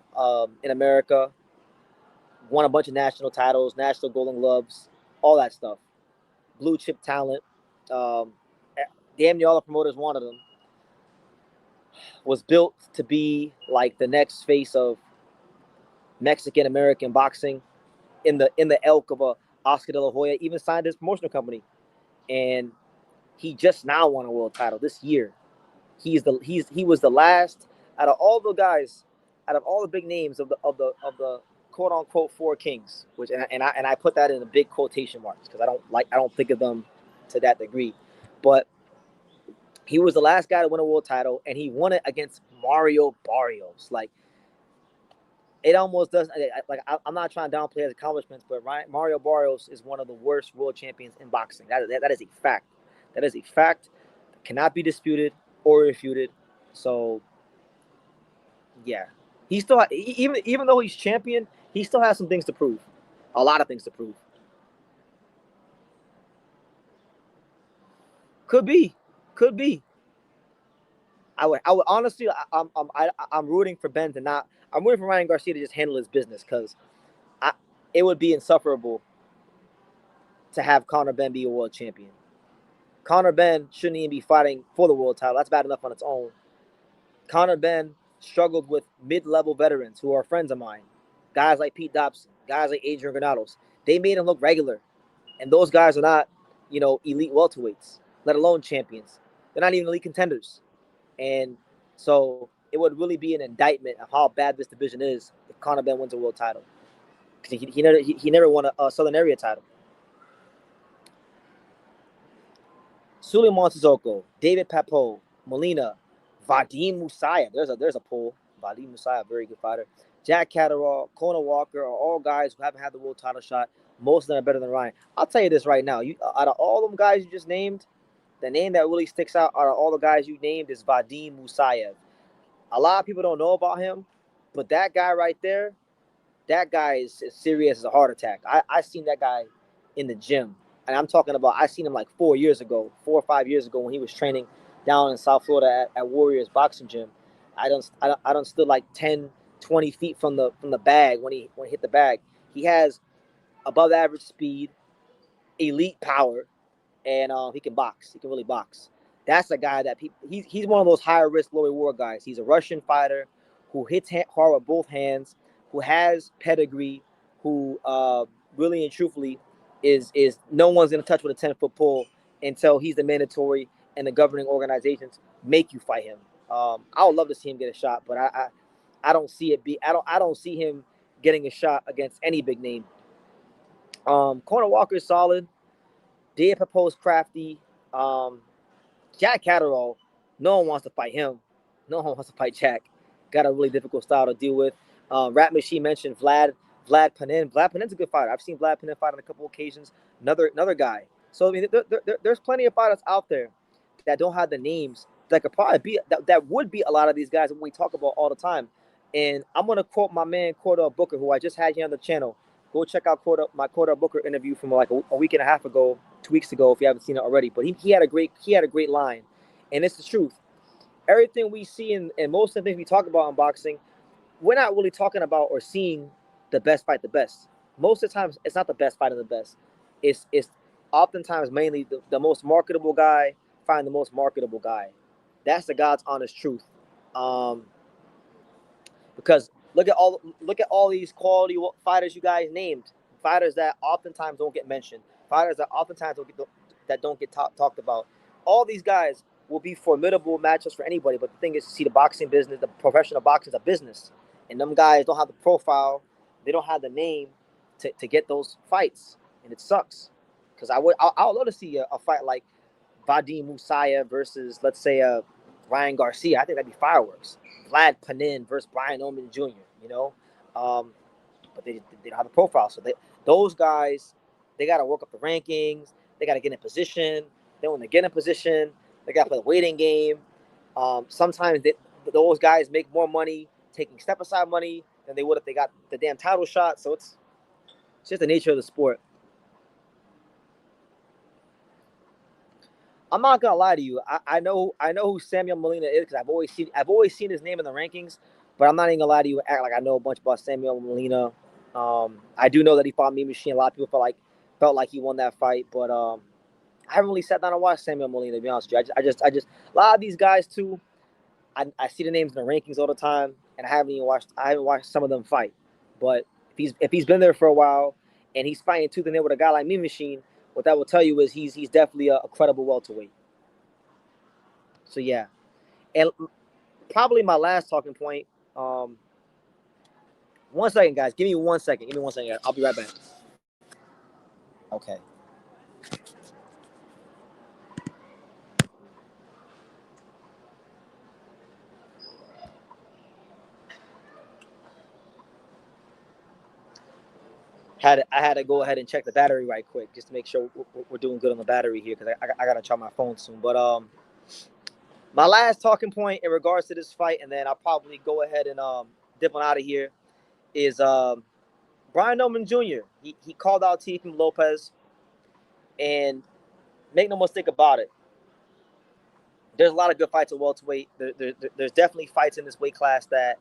in America, won a bunch of national titles, national Golden Gloves, all that stuff. Blue chip talent. Um, Damn near all the promoters wanted him. Was built to be like the next face of Mexican American boxing in the elk of a Oscar De La Hoya. Even signed his promotional company, and he just now won a world title this year. He was the last out of all the guys, out of all the big names of the quote unquote four kings, which and I put that in the big quotation marks because I don't think of them to that degree, but he was the last guy to win a world title, and he won it against Mario Barrios. Like it almost does. Like I'm not trying to downplay his accomplishments, but Mario Barrios is one of the worst world champions in boxing. That is a fact. That is a fact. Cannot be disputed or refuted. So yeah, he still even though he's champion, he still has some things to prove. A lot of things to prove. Could be, could be. I would honestly, I'm rooting for Ben to not. I'm rooting for Ryan Garcia to just handle his business because it would be insufferable to have Conor Benn be a world champion. Conor Benn shouldn't even be fighting for the world title. That's bad enough on its own. Conor Benn struggled with mid-level veterans who are friends of mine, guys like Pete Dobson, guys like Adrian Granados. They made him look regular, and those guys are not, elite welterweights, let alone champions. They're not even elite contenders. And so it would really be an indictment of how bad this division is if Conor Benn wins a world title. Because he never won a Southern Area title. Suleiman Sissoko, David Papo, Molina, Vadim Musayev. There's a poll. Vadim Musayev, very good fighter. Jack Catterall, Conor Walker are all guys who haven't had the world title shot. Most of them are better than Ryan. I'll tell you this right now. Out of all them guys you just named, the name that really sticks out out of all the guys you named is Vadim Musayev. A lot of people don't know about him, but that guy right there, that guy is as serious as a heart attack. I seen that guy in the gym, and I'm talking about I seen him like 4 or 5 years ago when he was training down in South Florida at Warriors Boxing Gym. I don't stood like 10, 20 feet from the bag when he hit the bag. He has above average speed, elite power, and he can box. He can really box. That's a guy that he's one of those higher risk, low reward guys. He's a Russian fighter who hits hard with both hands, who has pedigree, who really and truthfully is no one's gonna touch with a 10-foot pole until he's the mandatory and the governing organizations make you fight him. I would love to see him get a shot, but I don't see it be I don't see him getting a shot against any big name. Corner Walker is solid. Dave Papo's crafty. Um, Jack Catterall, no one wants to fight him. No one wants to fight Jack. Got a really difficult style to deal with. Rat Machine mentioned Vlad Panin. Vlad Panin's a good fighter. I've seen Vlad Panin fight on a couple occasions. Another guy. So I mean, there's plenty of fighters out there that don't have the names that could probably be that would be a lot of these guys that we talk about all the time. And I'm gonna quote my man Cordell Booker, who I just had here on the channel. Go check out my Cordell Booker interview from like a week and a half ago, 2 weeks ago, if you haven't seen it already. But he had a great line, and it's the truth. Everything we see and most of the things we talk about in boxing, we're not really talking about or seeing the best fight the best. Most of the times, it's not the best fight of the best. It's oftentimes mainly the most marketable guy find the most marketable guy. That's the God's honest truth. Um, because look at all these quality fighters you guys named, fighters that oftentimes don't get mentioned, fighters that oftentimes don't get talked about. All these guys will be formidable matchups for anybody. But the thing is, to see the boxing business, the professional boxing is a business, and them guys don't have the profile, they don't have the name to get those fights, and it sucks. Because I would love to see a fight like Vadim Musaya versus, let's say, Ryan Garcia. I think that'd be fireworks. Vlad Panin versus Brian Oman Jr. You know, but they don't have the profile. So those guys, they got to work up the rankings. They got to get in position. Then when they get in position, they got to play the waiting game. Sometimes those guys make more money taking step aside money than they would if they got the damn title shot. So it's just the nature of the sport. I'm not gonna lie to you. I know who Samuel Molina is because I've always seen his name in the rankings, but I'm not even gonna lie to you and act like I know a bunch about Samuel Molina. I do know that he fought Mean Machine. A lot of people felt like he won that fight, but I haven't really sat down and watched Samuel Molina, to be honest with you. I just a lot of these guys too. I see the names in the rankings all the time, and I haven't watched some of them fight. But if he's been there for a while and he's fighting tooth and nail with a guy like Mean Machine, what that will tell you is he's definitely a credible welterweight. So yeah, and probably my last talking point. 1 second, guys. Give me 1 second. Give me 1 second. Guys. I'll be right back. Okay. I had to go ahead and check the battery right quick just to make sure we're doing good on the battery here because I got to charge my phone soon. But my last talking point in regards to this fight, and then I'll probably go ahead and dip on out of here, is Brian Oman Jr. He called out Teofimo Lopez, and make no mistake about it, there's a lot of good fights at welterweight. There's definitely fights in this weight class that,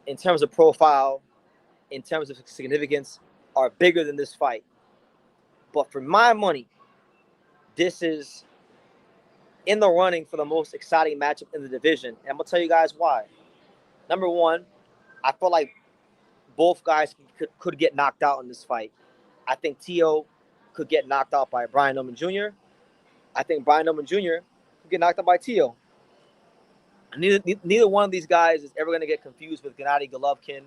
in terms of profile, in terms of significance, are bigger than this fight. But for my money, this is in the running for the most exciting matchup in the division. And I'm going to tell you guys why. Number one, I feel like both guys could get knocked out in this fight. I think Teo could get knocked out by Brian Oman Jr. I think Brian Oman Jr. could get knocked out by Teo. Neither one of these guys is ever going to get confused with Gennady Golovkin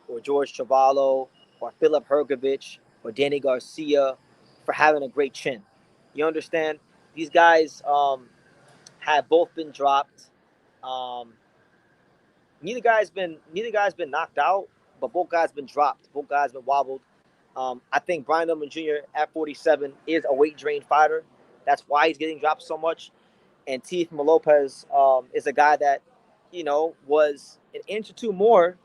or George Chuvalo or Philip Hergovich or Danny Garcia for having a great chin. You understand? These guys have both been dropped. Neither guy's been knocked out, but both guys been dropped. Both guys been wobbled. I think Brian Oman Jr. at 47 is a weight drained fighter. That's why he's getting dropped so much. And Teofimo Lopez is a guy that, was an inch or two more.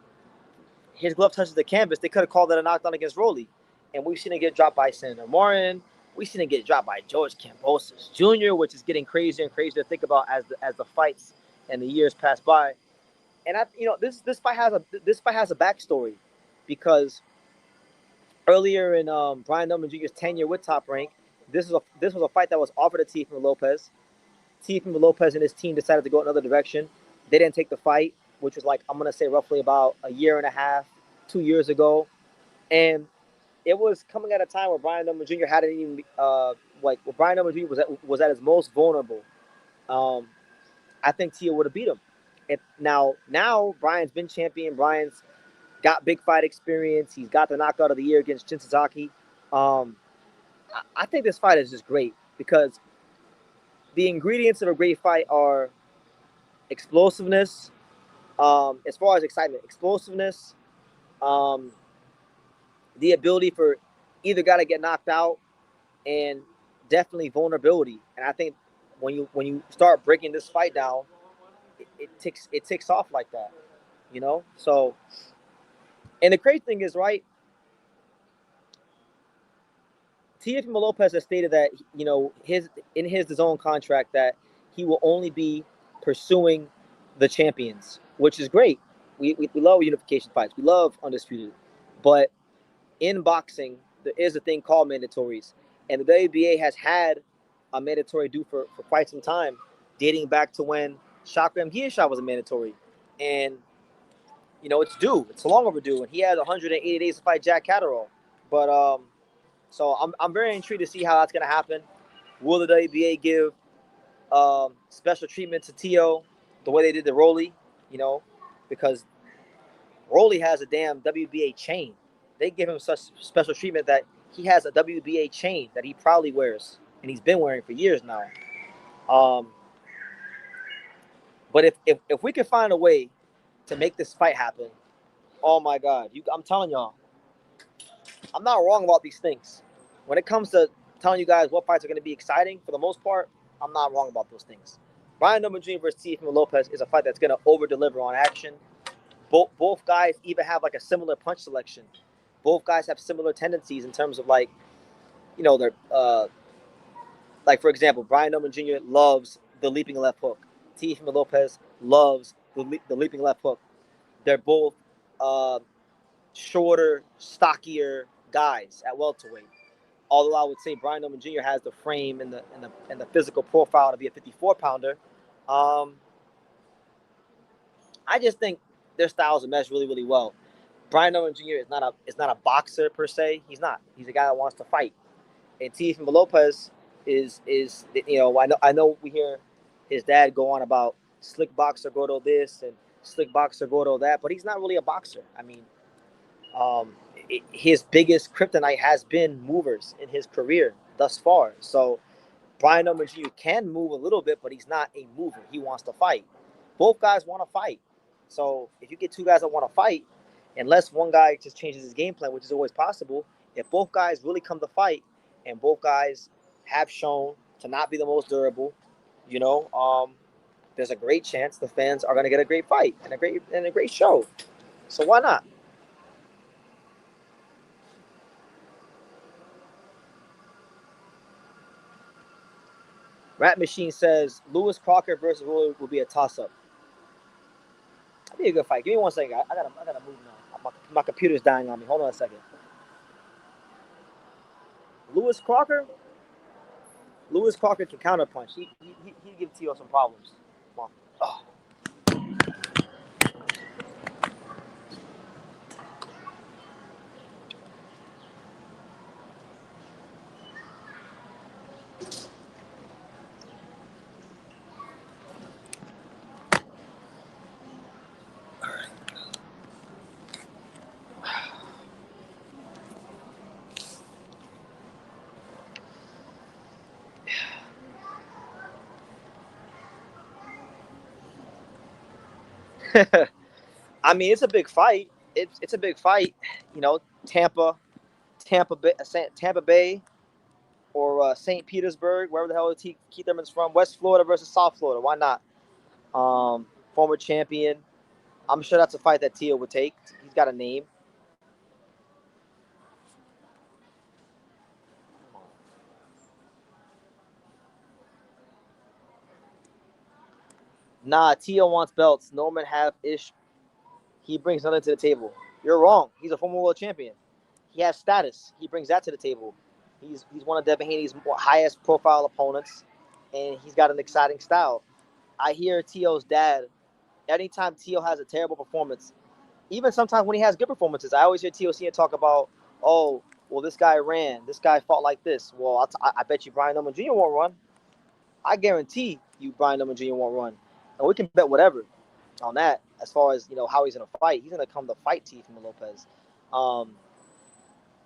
His glove touches the canvas. They could have called it a knockdown against Rolly. And we've seen it get dropped by Senator Morin. We've seen it get dropped by George Kambosos Jr., which is getting crazier and crazier to think about as the fights and the years pass by. And this fight has a backstory, because earlier in Brian Oman Jr.'s tenure with Top Rank, this was a fight that was offered to Teofimo Lopez. Teofimo Lopez and his team decided to go another direction. They didn't take the fight, which was like, I'm gonna say, roughly about a year and a half, 2 years ago, and it was coming at a time where Brian Oman Jr. hadn't even where Brian Oman Jr. was at his most vulnerable. I think Teo would have beat him. Now Brian's been champion. Brian's got big fight experience. He's got the knockout of the year against Shin Sasaki. Um, I think this fight is just great because the ingredients of a great fight are explosiveness, as far as excitement, explosiveness, um, the ability for either guy to get knocked out, and definitely vulnerability. And I think when you start breaking this fight down, it ticks off like that, you know. So, and the crazy thing is, right? Teofimo Lopez has stated that his own contract that he will only be pursuing the champions, which is great. We love unification fights. We love undisputed, but in boxing there is a thing called mandatories, and the WBA has had a mandatory due for quite some time, dating back to when Shakram Giashai was a mandatory, and it's due. It's long overdue, and he has 180 days to fight Jack Catterall, but so I'm very intrigued to see how that's going to happen. Will the WBA give special treatment to Tio the way they did the Rolly? You know, because Rolly has a damn WBA chain. They give him such special treatment that he has a WBA chain that he probably wears, and he's been wearing for years now. Um, but if we can find a way to make this fight happen, oh my God, I'm telling y'all, I'm not wrong about these things. When it comes to telling you guys what fights are going to be exciting, for the most part, I'm not wrong about those things. Brian Norman Jr. versus Teofimo Lopez is a fight that's going to over deliver on action. Both guys even have like a similar punch selection. Both guys have similar tendencies in terms of their like, for example, Brian Norman Jr. loves the leaping left hook. Teofimo Lopez loves the leaping left hook. They're both uh, shorter, stockier guys at welterweight. Although I would say Brian Norman Jr. has the frame and the physical profile to be a 54-pounder, um, I just think their styles mesh really, really well. Brian Norman Jr. is not a boxer per se. He's not. He's a guy that wants to fight. And Teofimo Lopez I know we hear his dad go on about slick boxer Gordo this and slick boxer Gordo that, but he's not really a boxer. I mean, his biggest kryptonite has been movers in his career thus far. So Brian Norman Jr. can move a little bit, but he's not a mover. He wants to fight. Both guys want to fight. So if you get two guys that want to fight, unless one guy just changes his game plan, which is always possible, if both guys really come to fight and both guys have shown to not be the most durable, there's a great chance the fans are going to get a great fight and a great show. So why not? Rat Machine says Lewis Crocker versus Roy will be a toss-up. That'd be a good fight. Give me 1 second. I gotta move now. My computer's dying on me. Hold on a second. Lewis Crocker. Lewis Crocker can counterpunch. He'd give Tio some problems. Come on. Oh. I mean, it's a big fight. It's a big fight. You know, Tampa Bay, or St. Petersburg, wherever the hell Keith Thurman's from. West Florida versus South Florida. Why not? Former champion. I'm sure that's a fight that Tio would take. He's got a name. Nah, Tio wants belts. Norman have ish. He brings nothing to the table. You're wrong. He's a former world champion. He has status. He brings that to the table. He's one of Devin Haney's highest profile opponents, and he's got an exciting style. I hear Tio's dad. Anytime Tio has a terrible performance, even sometimes when he has good performances, I always hear TOC talk about, oh, well, this guy ran. This guy fought like this. Well, I bet you Brian Norman Jr. won't run. I guarantee you Brian Norman Jr. won't run. And we can bet whatever on that as far as, how he's going to fight. He's going to come to fight Teofimo Lopez.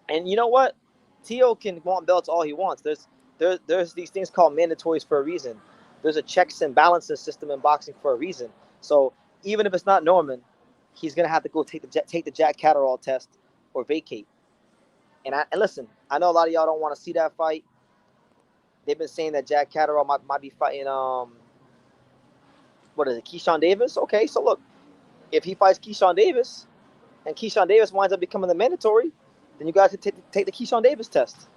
And you know what? Tio can want belts all he wants. There's these things called mandatories for a reason. There's a checks and balances system in boxing for a reason. So even if it's not Norman, he's gonna have to go take the Jack Catterall test or vacate. And listen, I know a lot of y'all don't want to see that fight. They've been saying that Jack Catterall might be fighting what is it, Keyshawn Davis? Okay, so look, if he fights Keyshawn Davis and Keyshawn Davis winds up becoming the mandatory, then you guys can take the Keyshawn Davis test.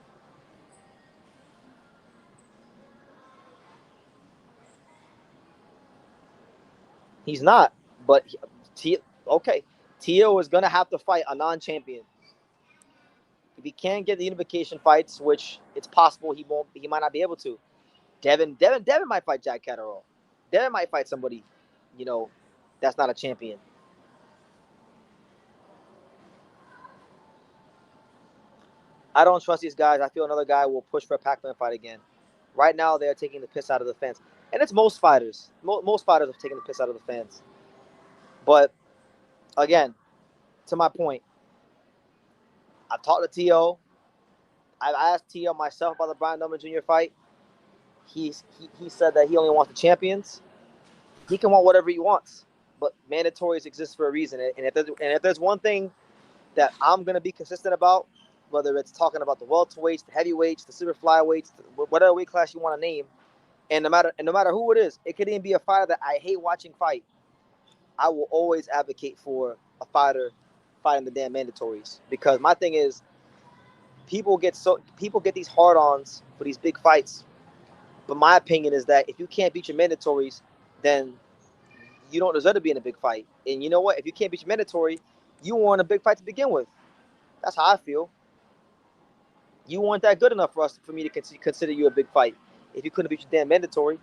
He's not, but okay, Tio is gonna have to fight a non-champion. If he can't get the unification fights, which it's possible he might not be able to. Devin might fight Jack Catterall. Devin might fight somebody, you know, that's not a champion. I don't trust these guys. I feel another guy will push for a Pac-Man fight again. Right now, they're taking the piss out of the fans, and it's most fighters. Most fighters are taking the piss out of the fans. But again, to my point, I talked to T.O. I asked T.O. myself about the Brian Norman Jr. fight. He said that he only wants the champions. He can want whatever he wants, but mandatories exist for a reason. And if there's one thing that I'm gonna be consistent about, whether it's talking about the welterweights, the heavyweights, the super flyweights, whatever weight class you want to name, and no matter who it is, it could even be a fighter that I hate watching fight. I will always advocate for a fighter fighting the damn mandatories, because my thing is people get these hard-ons for these big fights. But my opinion is that if you can't beat your mandatories, then you don't deserve to be in a big fight. And you know what? If you can't beat your mandatory, you weren't a big fight to begin with. That's how I feel. You weren't that good enough for me to consider you a big fight. If you couldn't beat your damn mandatory.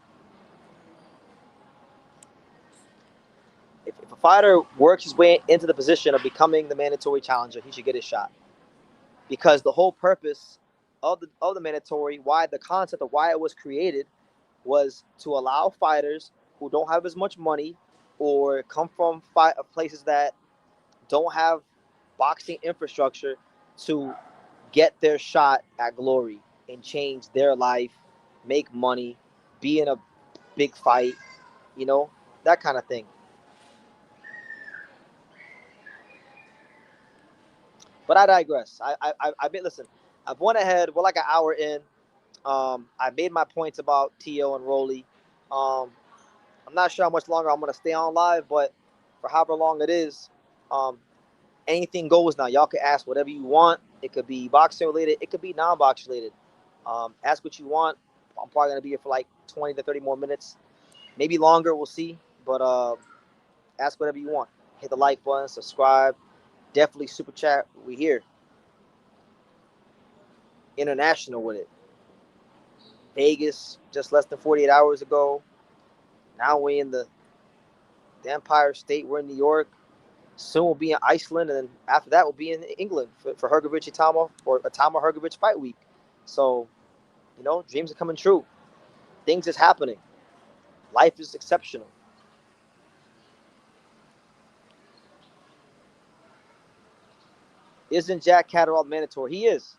If a fighter works his way into the position of becoming the mandatory challenger, he should get his shot. Because the whole purpose of the mandatory, why the concept of why it was created, was to allow fighters who don't have as much money or come from places that don't have boxing infrastructure to get their shot at glory and change their life, make money, be in a big fight, that kind of thing. But I digress. I've been listen. I've went ahead. We're like an hour in. I made my points about To and Rolly. Um, I'm not sure how much longer I'm gonna stay on live, but for however long it is, um, anything goes now. Y'all can ask whatever you want. It could be boxing related. It could be non-box related. Ask what you want. I'm probably gonna be here for like 20 to 30 more minutes, maybe longer. We'll see. But ask whatever you want. Hit the like button, subscribe. Definitely super chat. We here. International with it. Vegas just less than 48 hours ago. Now we're in the Empire State. We're in New York. Soon we'll be in Iceland, and then after that we'll be in England for Hrgovic Itama or Itama Hrgovic fight week. So, dreams are coming true. Things is happening. Life is exceptional. Isn't Jack Catterall mandatory? He is.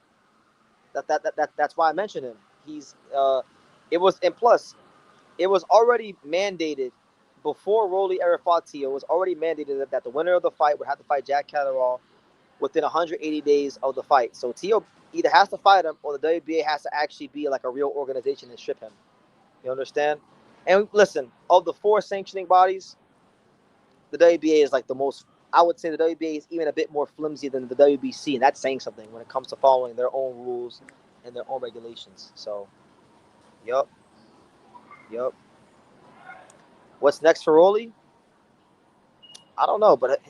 That's why I mentioned him. He's it was, and plus it was already mandated before Rolly ever fought Tio. It was already mandated that the winner of the fight would have to fight Jack Catterall within 180 days of the fight. So Tio either has to fight him, or the WBA has to actually be like a real organization and strip him. You understand? And listen, of the four sanctioning bodies, the WBA is like the most. I would say the WBA is even a bit more flimsy than the WBC, and that's saying something when it comes to following their own rules and their own regulations. So, yup. What's next for Rolly? I don't know, but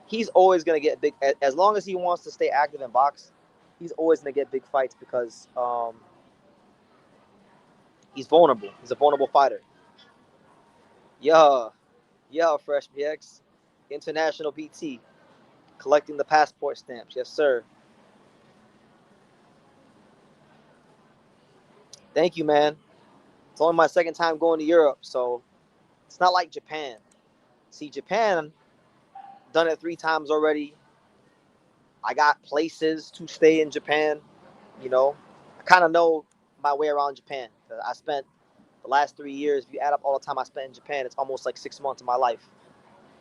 he's always gonna get big. As long as he wants to stay active in box, he's always gonna get big fights because he's vulnerable. He's a vulnerable fighter. Yeah, Fresh PX, International BT, collecting the passport stamps. Yes, sir. Thank you, man. It's only my second time going to Europe, so it's not like Japan. See, Japan, done it 3 times already. I got places to stay in Japan. You know, I kind of know my way around Japan. I spent the last 3 years. If you add up all the time I spent in Japan, it's almost like 6 months of my life.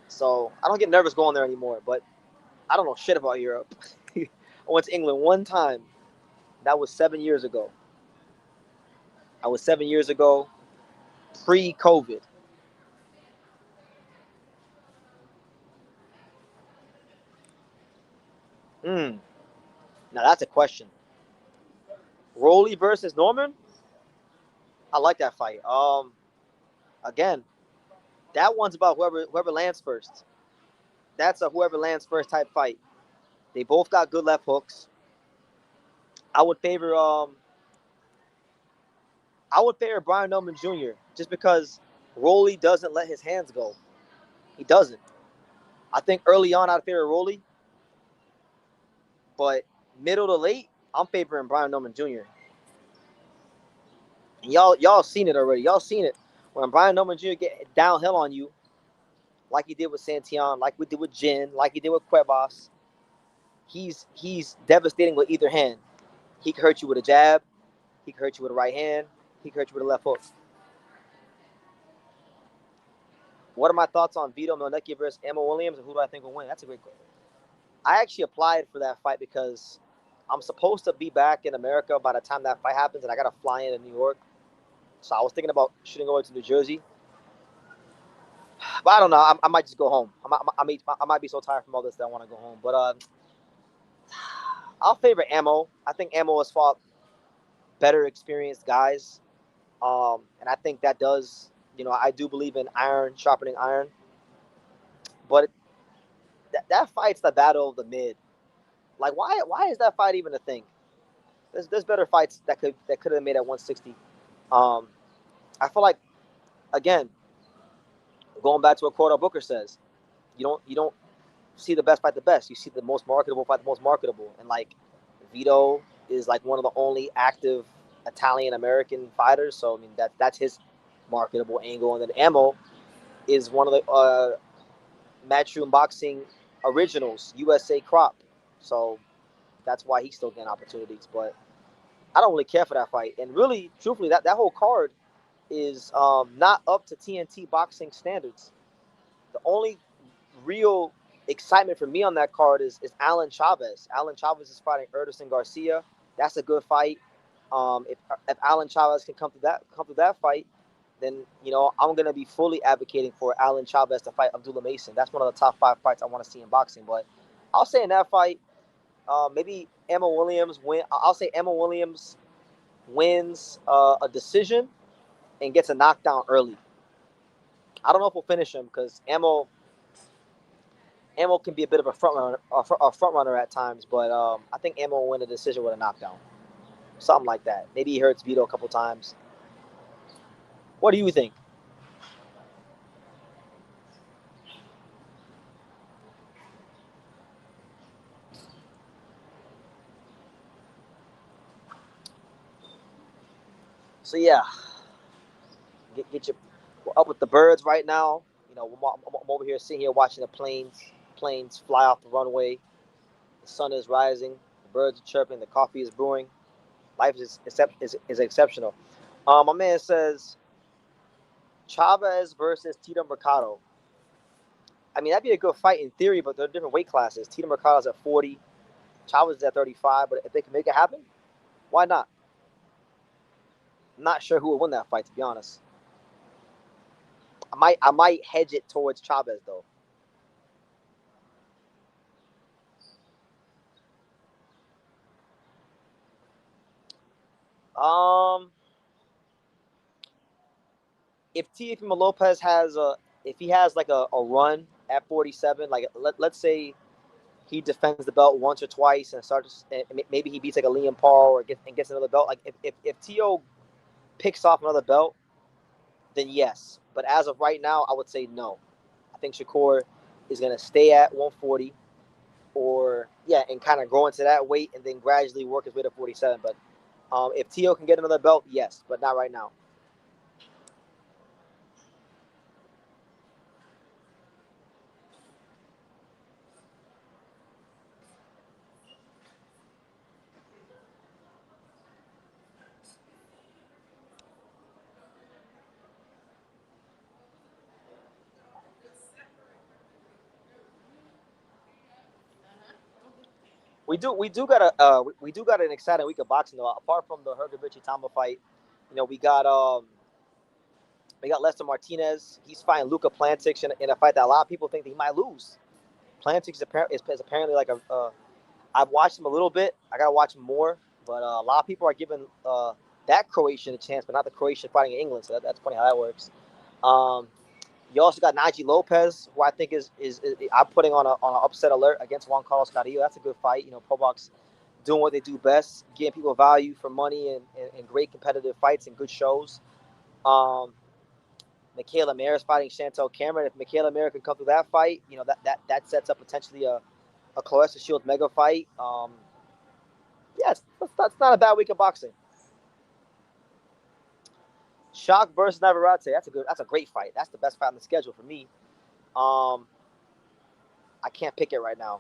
So I don't get nervous going there anymore. But I don't know shit about Europe. I went to England one time. That was 7 years ago. I was 7 years ago, pre-COVID. Mm, now that's a question. Rolly versus Norman. I like that fight. Again, that one's about whoever lands first. That's a whoever lands first type fight. They both got good left hooks. I would favor I would favor Brian Norman Jr. just because Rolly doesn't let his hands go. He doesn't. I think early on I'd favor Rolly, but middle to late, I'm favoring Brian Norman Jr. And y'all seen it already. Y'all seen it when Brian Norman Jr. get downhill on you, like he did with Santillan, like we did with Jin, like he did with Cuevas. He's devastating with either hand. He can hurt you with a jab. He can hurt you with a right hand. He can hurt you with a left hook. What are my thoughts on Vito Mielnicki versus Emma Williams, and who do I think will win? That's a great question. I actually applied for that fight because I'm supposed to be back in America by the time that fight happens, and I got to fly into New York. So I was thinking about shooting over to New Jersey. But I don't know. I might just go home. I might be so tired from all this that I want to go home. But I'll favor Ammo. I think Ammo has fought better experienced guys. And I think that does, I do believe in iron, sharpening iron. But that fight's the battle of the mid. Like, why is that fight even a thing? There's better fights that could have made at 160. Um, I feel like, again, going back to what Cordell Booker says, you don't see the best fight the best. You see the most marketable fight the most marketable. And like Vito is like one of the only active Italian American fighters. So I mean that's his marketable angle. And then Ammo is one of the Matchroom Boxing originals, USA crop. So that's why he's still getting opportunities. But I don't really care for that fight. And really, truthfully, that whole card is not up to TNT boxing standards. The only real excitement for me on that card is Alan Chavez. Alan Chavez is fighting Erderson Garcia. That's a good fight. If Alan Chavez can come through that fight, then I'm gonna be fully advocating for Alan Chavez to fight Abdullah Mason. That's one of the top 5 fights I want to see in boxing. But I'll say in that fight, maybe Emma Williams win. I'll say Emma Williams wins a decision and gets a knockdown early. I don't know if we'll finish him because Ammo can be a bit of a front runner at times, but I think Ammo will win a decision with a knockdown, something like that. Maybe he hurts Vito a couple times. What do you think? So yeah, get your we're up with the birds right now. I'm over here sitting here watching the planes fly off the runway. The sun is rising, the birds are chirping, the coffee is brewing. Life is exceptional. My man says Chavez versus Tito Mercado. I mean, that'd be a good fight in theory, but they're different weight classes. Tito Mercado's at 40, Chavez is at 35, but if they can make it happen, why not? I'm not sure who would win that fight, to be honest. I might hedge it towards Chavez though. Um, if Teofimo Lopez if he has like a run at 47, like let's say he defends the belt once or twice and starts, and maybe he beats like a Liam Paul and gets another belt. Like if Tio picks off another belt, then yes. But as of right now, I would say no. I think Shakur is going to stay at 140 or, yeah, and kind of grow into that weight and then gradually work his way to 47. But if Tio can get another belt, yes, but not right now. we do got an exciting week of boxing though. Apart from the Hergovich Itama fight, we got Lester Martinez. He's fighting Luka Plantic in a fight that a lot of people think that he might lose. Plantic is apparently like a. I've watched him a little bit. I gotta watch him more, but a lot of people are giving that Croatian a chance, but not the Croatian fighting in England. So that's funny how that works. Um, you also got Najee Lopez, who I think is I'm putting on an upset alert against Juan Carlos Carrillo. That's a good fight. Pro Box doing what they do best, giving people value for money and great competitive fights and good shows. Um, Michaela Mayer is fighting Chantel Cameron. If Michaela Mayer can come through that fight, that sets up potentially a Claressa Shields mega fight. Yeah, that's not a bad week of boxing. Shock versus Navarrete. That's a great fight. That's the best fight on the schedule for me. I can't pick it right now.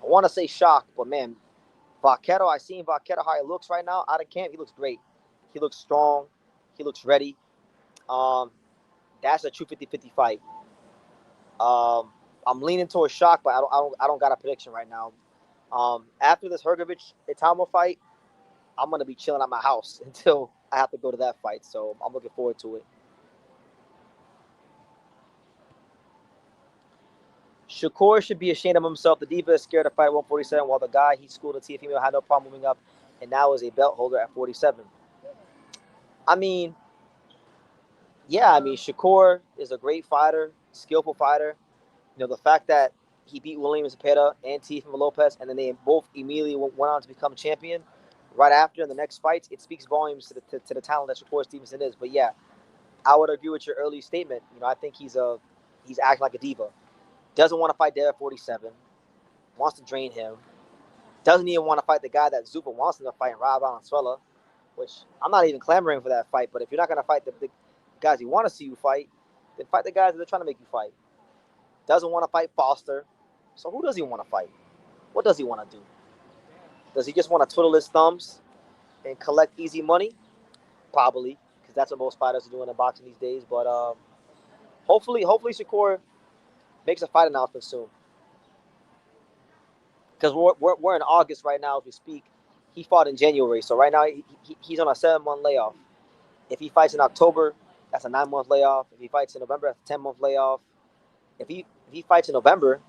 I want to say Shock, but man, Vaquero. I seen Vaquero how he looks right now out of camp. He looks great. He looks strong. He looks ready. That's a true 50-50 fight. I'm leaning towards Shock, but I don't got a prediction right now. After this Hergovich Itama fight, I'm gonna be chilling at my house until I have to go to that fight. So I'm looking forward to it. Shakur should be ashamed of himself. The diva is scared to fight 147, while the guy he schooled at Teofimo had no problem moving up, and now is a belt holder at 47. I mean, yeah, Shakur is a great fighter, skillful fighter. The fact that he beat William Zepeda and Teofimo Lopez, and then they both immediately went on to become champion right after in the next fights, it speaks volumes to the talent that Shakur Stevenson is. But yeah, I would agree with your early statement. I think he's acting like a diva. Doesn't want to fight Dev at 47. Wants to drain him. Doesn't even want to fight the guy that Zupa wants him to fight, Rob Valenzuela, which I'm not even clamoring for that fight. But if you're not going to fight the guys you want to see you fight, then fight the guys that they're trying to make you fight. Doesn't want to fight Foster. So who does he want to fight? What does he want to do? Does he just want to twiddle his thumbs and collect easy money? Probably, because that's what most fighters are doing in boxing these days. But hopefully Shakur makes a fight announcement soon. Because we're in August right now as we speak. He fought in January, so right now he's on a 7-month layoff. If he fights in October, that's a 9-month layoff. If he fights in November, that's a 10-month layoff. If he fights in November,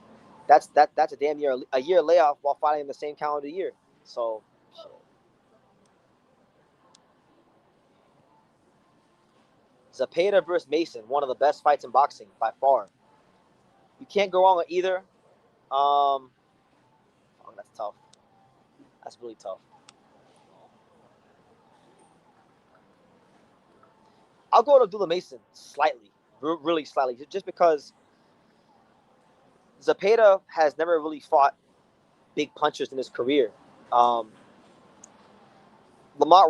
that's a damn year layoff while fighting in the same calendar year. So, shit. Zepeda versus Mason, one of the best fights in boxing by far. You can't go wrong with either. That's tough. That's really tough. I'll go to Abdullah Mason slightly, really slightly, just because Zepeda has never really fought big punchers in his career. Lamont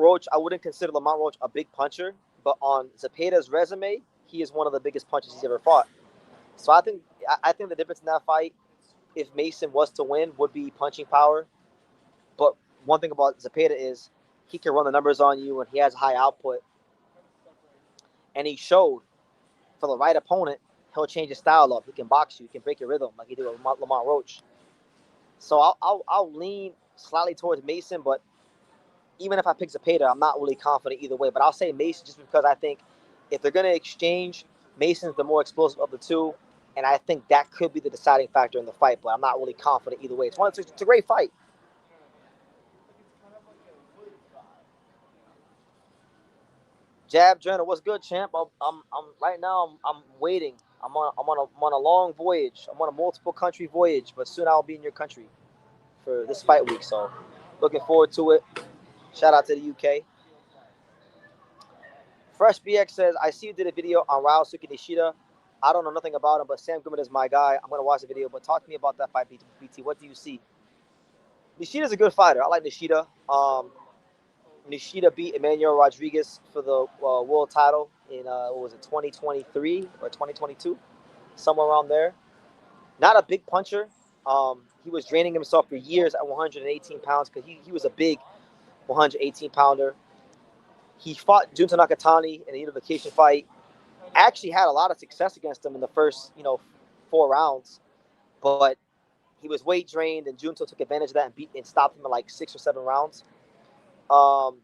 Roach, I wouldn't consider Lamont Roach a big puncher, but on Zepeda's resume, he is one of the biggest punchers he's ever fought. So I think the difference in that fight, if Mason was to win, would be punching power. But one thing about Zepeda is he can run the numbers on you and he has high output. And he showed for the right opponent, he'll change his style up. He can box you. He can break your rhythm like he did with Lamont Roach. So I'll lean slightly towards Mason, but even if I pick Zepeda, I'm not really confident either way. But I'll say Mason just because I think if they're going to exchange, Mason's the more explosive of the two. And I think that could be the deciding factor in the fight. But I'm not really confident either way. It's a great fight. Jab Journal, what's good, champ? I'm right now. I'm waiting. I'm on a long voyage. I'm on a multiple country voyage, but soon I'll be in your country for this fight week. So, looking forward to it. Shout out to the UK. Fresh BX says, I see you did a video on Ryosuke Nishida. I don't know nothing about him, but Sam Goodman is my guy. I'm gonna watch the video, but talk to me about that fight, BT. What do you see? Nishida's a good fighter. I like Nishida. Nishida beat Emmanuel Rodriguez for the world title in, 2023 or 2022? Somewhere around there. Not a big puncher. He was draining himself for years at 118 pounds because he was a big 118-pounder. He fought Junta Nakatani in a unification fight. Actually had a lot of success against him in the first, 4 rounds. But he was weight drained, and Junto took advantage of that and beat and stopped him in like 6 or 7 rounds. Um,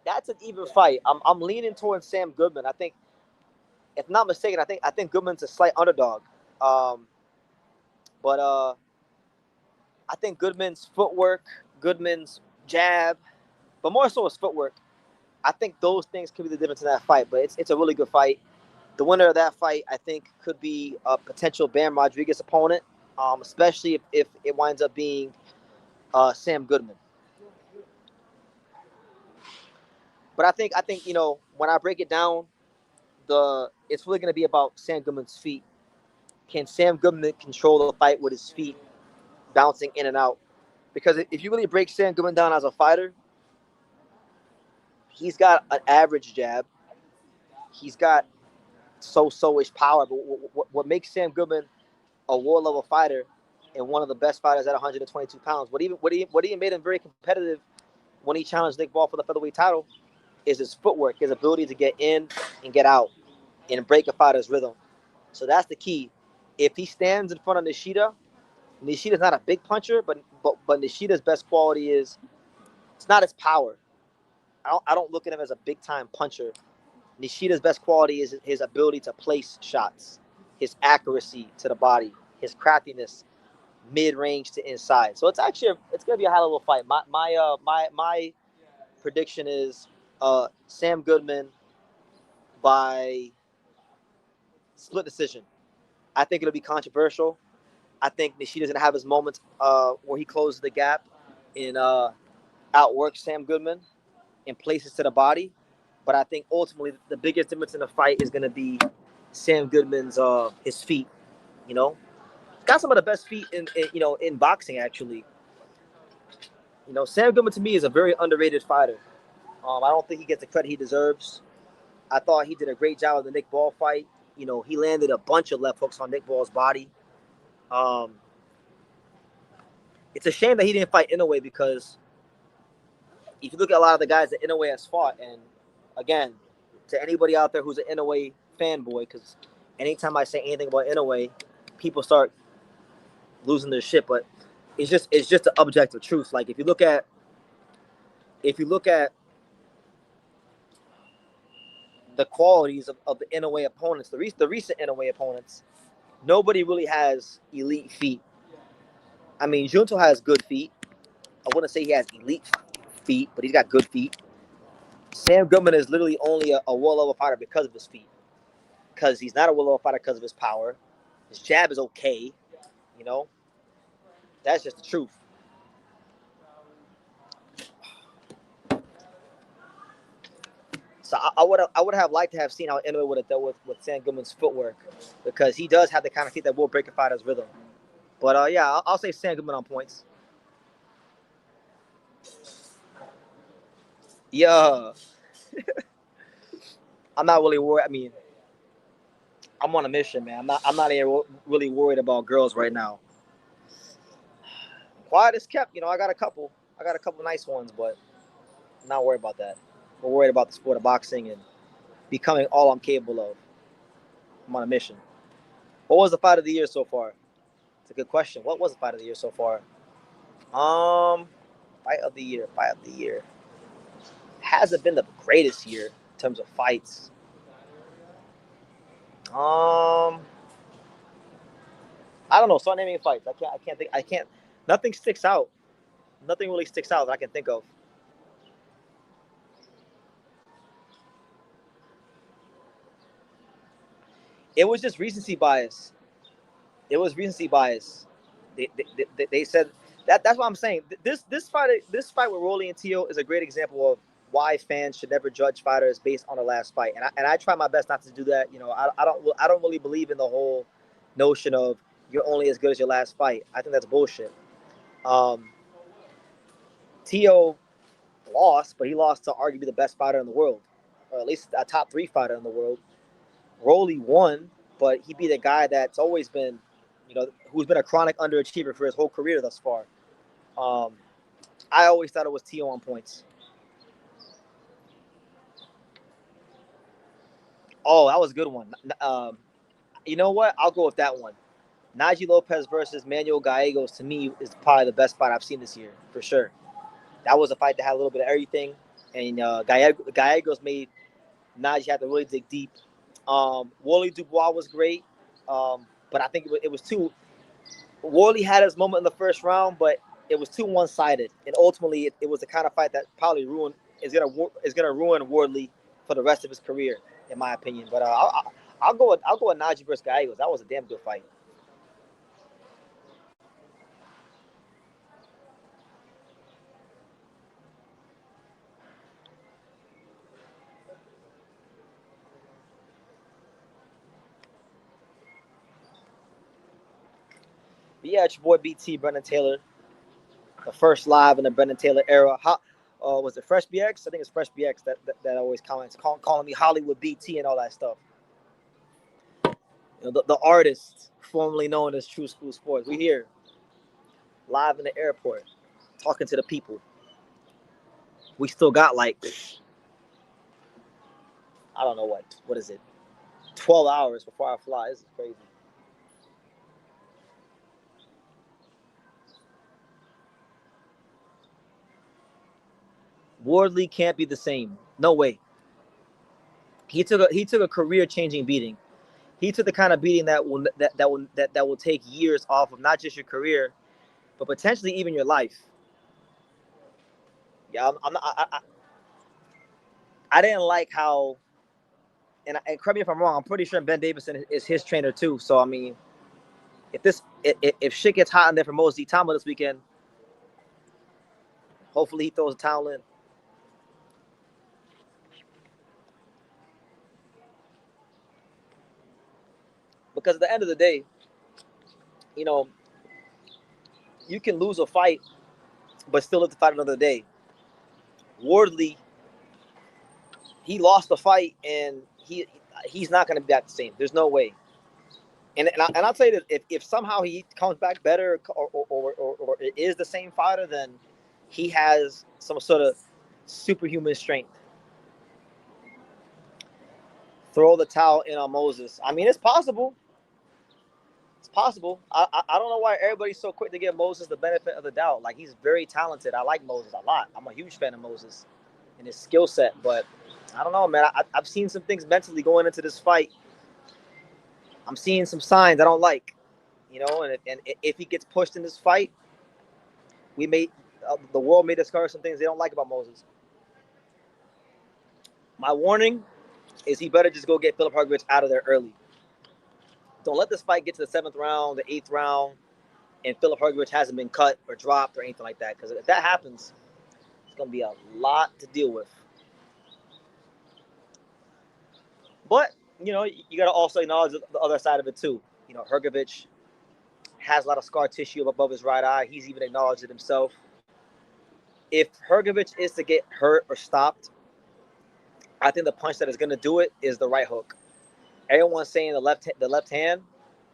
that's an even fight. I'm leaning towards Sam Goodman. I think, if not mistaken, I think Goodman's a slight underdog. Um, but I think Goodman's footwork, Goodman's jab, but more so his footwork. I think those things could be the difference in that fight. But it's a really good fight. The winner of that fight, I think, could be a potential Bam Rodriguez opponent, especially if it winds up being Sam Goodman. But I think when I break it down, it's really going to be about Sam Goodman's feet. Can Sam Goodman control the fight with his feet bouncing in and out? Because if you really break Sam Goodman down as a fighter, he's got an average jab. He's got so-ish power. But what makes Sam Goodman a war level fighter and one of the best fighters at 122 pounds? What made him very competitive when he challenged Nick Ball for the featherweight title is his footwork, his ability to get in and get out and break a fighter's rhythm. So that's the key. If he stands in front of Nishida, Nishida's not a big puncher, but Nishida's best quality is it's not his power. I don't look at him as a big time puncher. Nishida's best quality is his ability to place shots, his accuracy to the body, his craftiness, mid range to inside. So it's gonna be a high level fight. My prediction is Sam Goodman by split decision. I think it'll be controversial. I think Nishida's gonna have his moments where he closes the gap and outworks Sam Goodman and places to the body. But I think ultimately the biggest difference in the fight is gonna be Sam Goodman's his feet. You know, he's got some of the best feet in boxing actually. Sam Goodman to me is a very underrated fighter. I don't think he gets the credit he deserves. I thought he did a great job with the Nick Ball fight. He landed a bunch of left hooks on Nick Ball's body. Um, it's a shame that he didn't fight Inoue because if you look at a lot of the guys that Inoue has fought, and again, to anybody out there who's an Inoue fanboy, because anytime I say anything about Inoue, people start losing their shit. But it's just the objective truth. Like if you look at the qualities of the Inoue opponents, the recent Inoue opponents, nobody really has elite feet. I mean, Junto has good feet. I wouldn't say he has elite feet, but he's got good feet. Sam Goodman is literally only a world level fighter because of his feet. Because he's not a world level fighter because of his power. His jab is okay. You know, that's just the truth. So I would have liked to have seen how Inoue would have dealt with Sam Goodman's footwork because he does have the kind of feet that will break a fighter's rhythm. But yeah, I'll say Sam Goodman on points. Yeah, I'm not really worried. I mean, I'm on a mission, man. I'm not even really worried about girls right now. Quiet is kept. I got a couple. I got a couple nice ones, but I'm not worried about that. We're worried about the sport of boxing and becoming all I'm capable of. I'm on a mission. What was the fight of the year so far? It's a good question. What was the fight of the year so far? Fight of the year. Fight of the year. Hasn't been the greatest year in terms of fights. I don't know. Start naming fights. I can't. I can't think. I can't. Nothing sticks out. Nothing really sticks out that I can think of. It was just recency bias. It was recency bias. They said that's what I'm saying. This fight with Rolly and Tio is a great example of why fans should never judge fighters based on the last fight. And I try my best not to do that. I don't really believe in the whole notion of you're only as good as your last fight. I think that's bullshit. Um, Tio lost, but he lost to arguably the best fighter in the world, or at least a top three fighter in the world. Rolly won, but he beat a guy that's always been, who's been a chronic underachiever for his whole career thus far. Um, I always thought it was Tio on points. Oh, that was a good one. You know what? I'll go with that one. Najee Lopez versus Manuel Gallegos, to me, is probably the best fight I've seen this year, for sure. That was a fight that had a little bit of everything. And Gallegos made Najee have to really dig deep. Wally Dubois was great. But I think it was too. Wally had his moment in the first round, but it was too one-sided. And ultimately, it was the kind of fight that probably is gonna ruin Wardley for the rest of his career, in my opinion. But I'll go with Najee versus Gallegos. That was a damn good fight. But yeah, it's your boy BT Brendan Taylor, the first live in the Brendan Taylor era. Was it Fresh BX? I think it's Fresh BX that always comments, calling me Hollywood BT and all that stuff. The artist formerly known as True School Sports. We here live in the airport, talking to the people. We still got like, I don't know what is it, 12 hours before I fly. This is crazy. Wardley can't be the same. No way. He took a career changing beating. He took the kind of beating that will take years off of not just your career, but potentially even your life. Yeah, I'm not, I didn't like how, and correct me if I'm wrong. I'm pretty sure Ben Davison is his trainer too. So I mean, if shit gets hot in there for Mosey Tama this weekend, hopefully he throws a towel in. Because at the end of the day, you know, you can lose a fight, but still live to fight another day. Wardley, he lost the fight, and he's not going to be back the same. There's no way. And I'll tell you that if somehow he comes back better or is the same fighter, then he has some sort of superhuman strength. Throw the towel in on Moses. I mean, it's possible. It's possible. I don't know why everybody's so quick to give Moses the benefit of the doubt. Like, he's very talented. I like Moses a lot. I'm a huge fan of Moses and his skill set. But I don't know, man. I've seen some things mentally going into this fight. I'm seeing some signs I don't like. And if he gets pushed in this fight, the world may discover some things they don't like about Moses. My warning is he better just go get Philip Hrgovic out of there early. Don't let this fight get to the 7th round, the 8th round, and Philip Hrgovic hasn't been cut or dropped or anything like that. Because if that happens, it's going to be a lot to deal with. But, you got to also acknowledge the other side of it too. Hrgovic has a lot of scar tissue above his right eye. He's even acknowledged it himself. If Hrgovic is to get hurt or stopped, I think the punch that is going to do it is the right hook. Everyone's saying the left hand.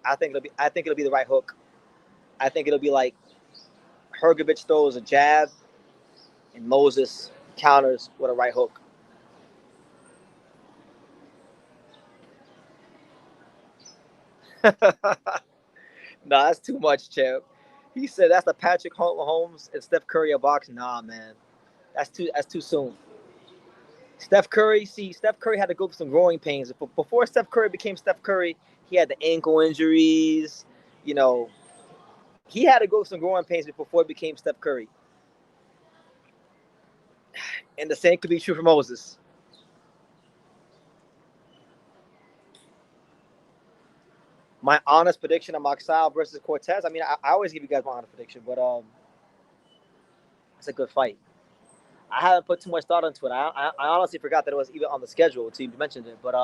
I think it'll be the right hook. I think it'll be like Hrgovic throws a jab, and Moses counters with a right hook. Nah, that's too much, champ. He said that's the Patrick Mahomes and Steph Curry of boxing. Nah, man, that's too soon. Steph Curry had to go through some growing pains. Before Steph Curry became Steph Curry, he had the ankle injuries. You know, he had to go through some growing pains before he became Steph Curry. And the same could be true for Moses. My honest prediction of Maxal versus Cortez. I mean, I always give you guys my honest prediction, but it's a good fight. I haven't put too much thought into it. I honestly forgot that it was even on the schedule until you mentioned it. But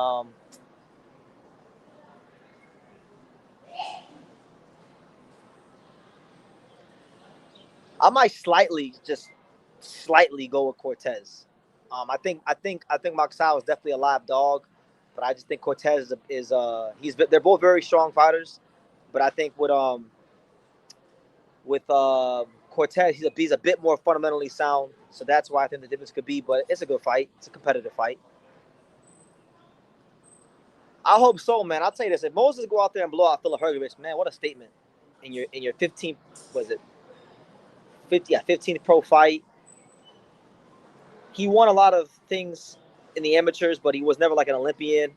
I might just slightly go with Cortez. I think Maxal is definitely a live dog, but I just think Cortez they're both very strong fighters, but I think with Cortez he's a bit more fundamentally sound, so that's why I think the difference could be. But it's a good fight. It's a competitive fight. I hope so, man. I'll tell you this: if Moses go out there and blow out Philip Hergovich, man, what a statement! In your 15th, was it 50? Yeah, 15th pro fight. He won a lot of things in the amateurs, but he was never like an Olympian.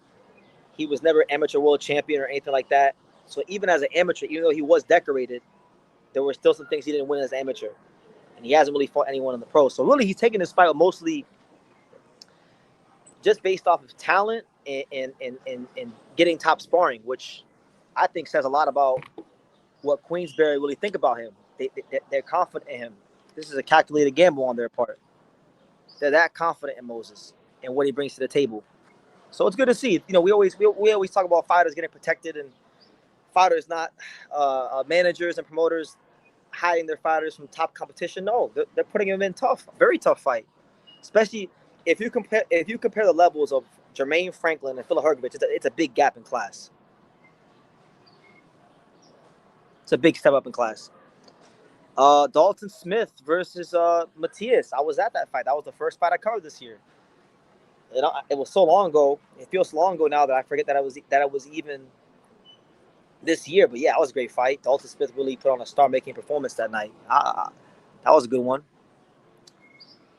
He was never amateur world champion or anything like that. So even as an amateur, even though he was decorated, there were still some things he didn't win as an amateur, and he hasn't really fought anyone in the pros. So really, he's taking this fight mostly just based off of talent and getting top sparring, which I think says a lot about what Queensberry really think about him. They're confident in him. This is a calculated gamble on their part. They're that confident in Moses and what he brings to the table. So it's good to see. We always talk about fighters getting protected and fighters not managers and promoters hiding their fighters from top competition. No, they're putting them in tough, very tough fight. Especially if you compare the levels of Jermaine Franklin and Philip Hergovich, it's a big gap in class. It's a big step up in class. Dalton Smith versus Matias. I was at that fight. That was the first fight I covered this year. It was so long ago. It feels so long ago now that I forget that it was even this year. But yeah, it was a great fight. Dalton Smith really put on a star-making performance that night. That was a good one.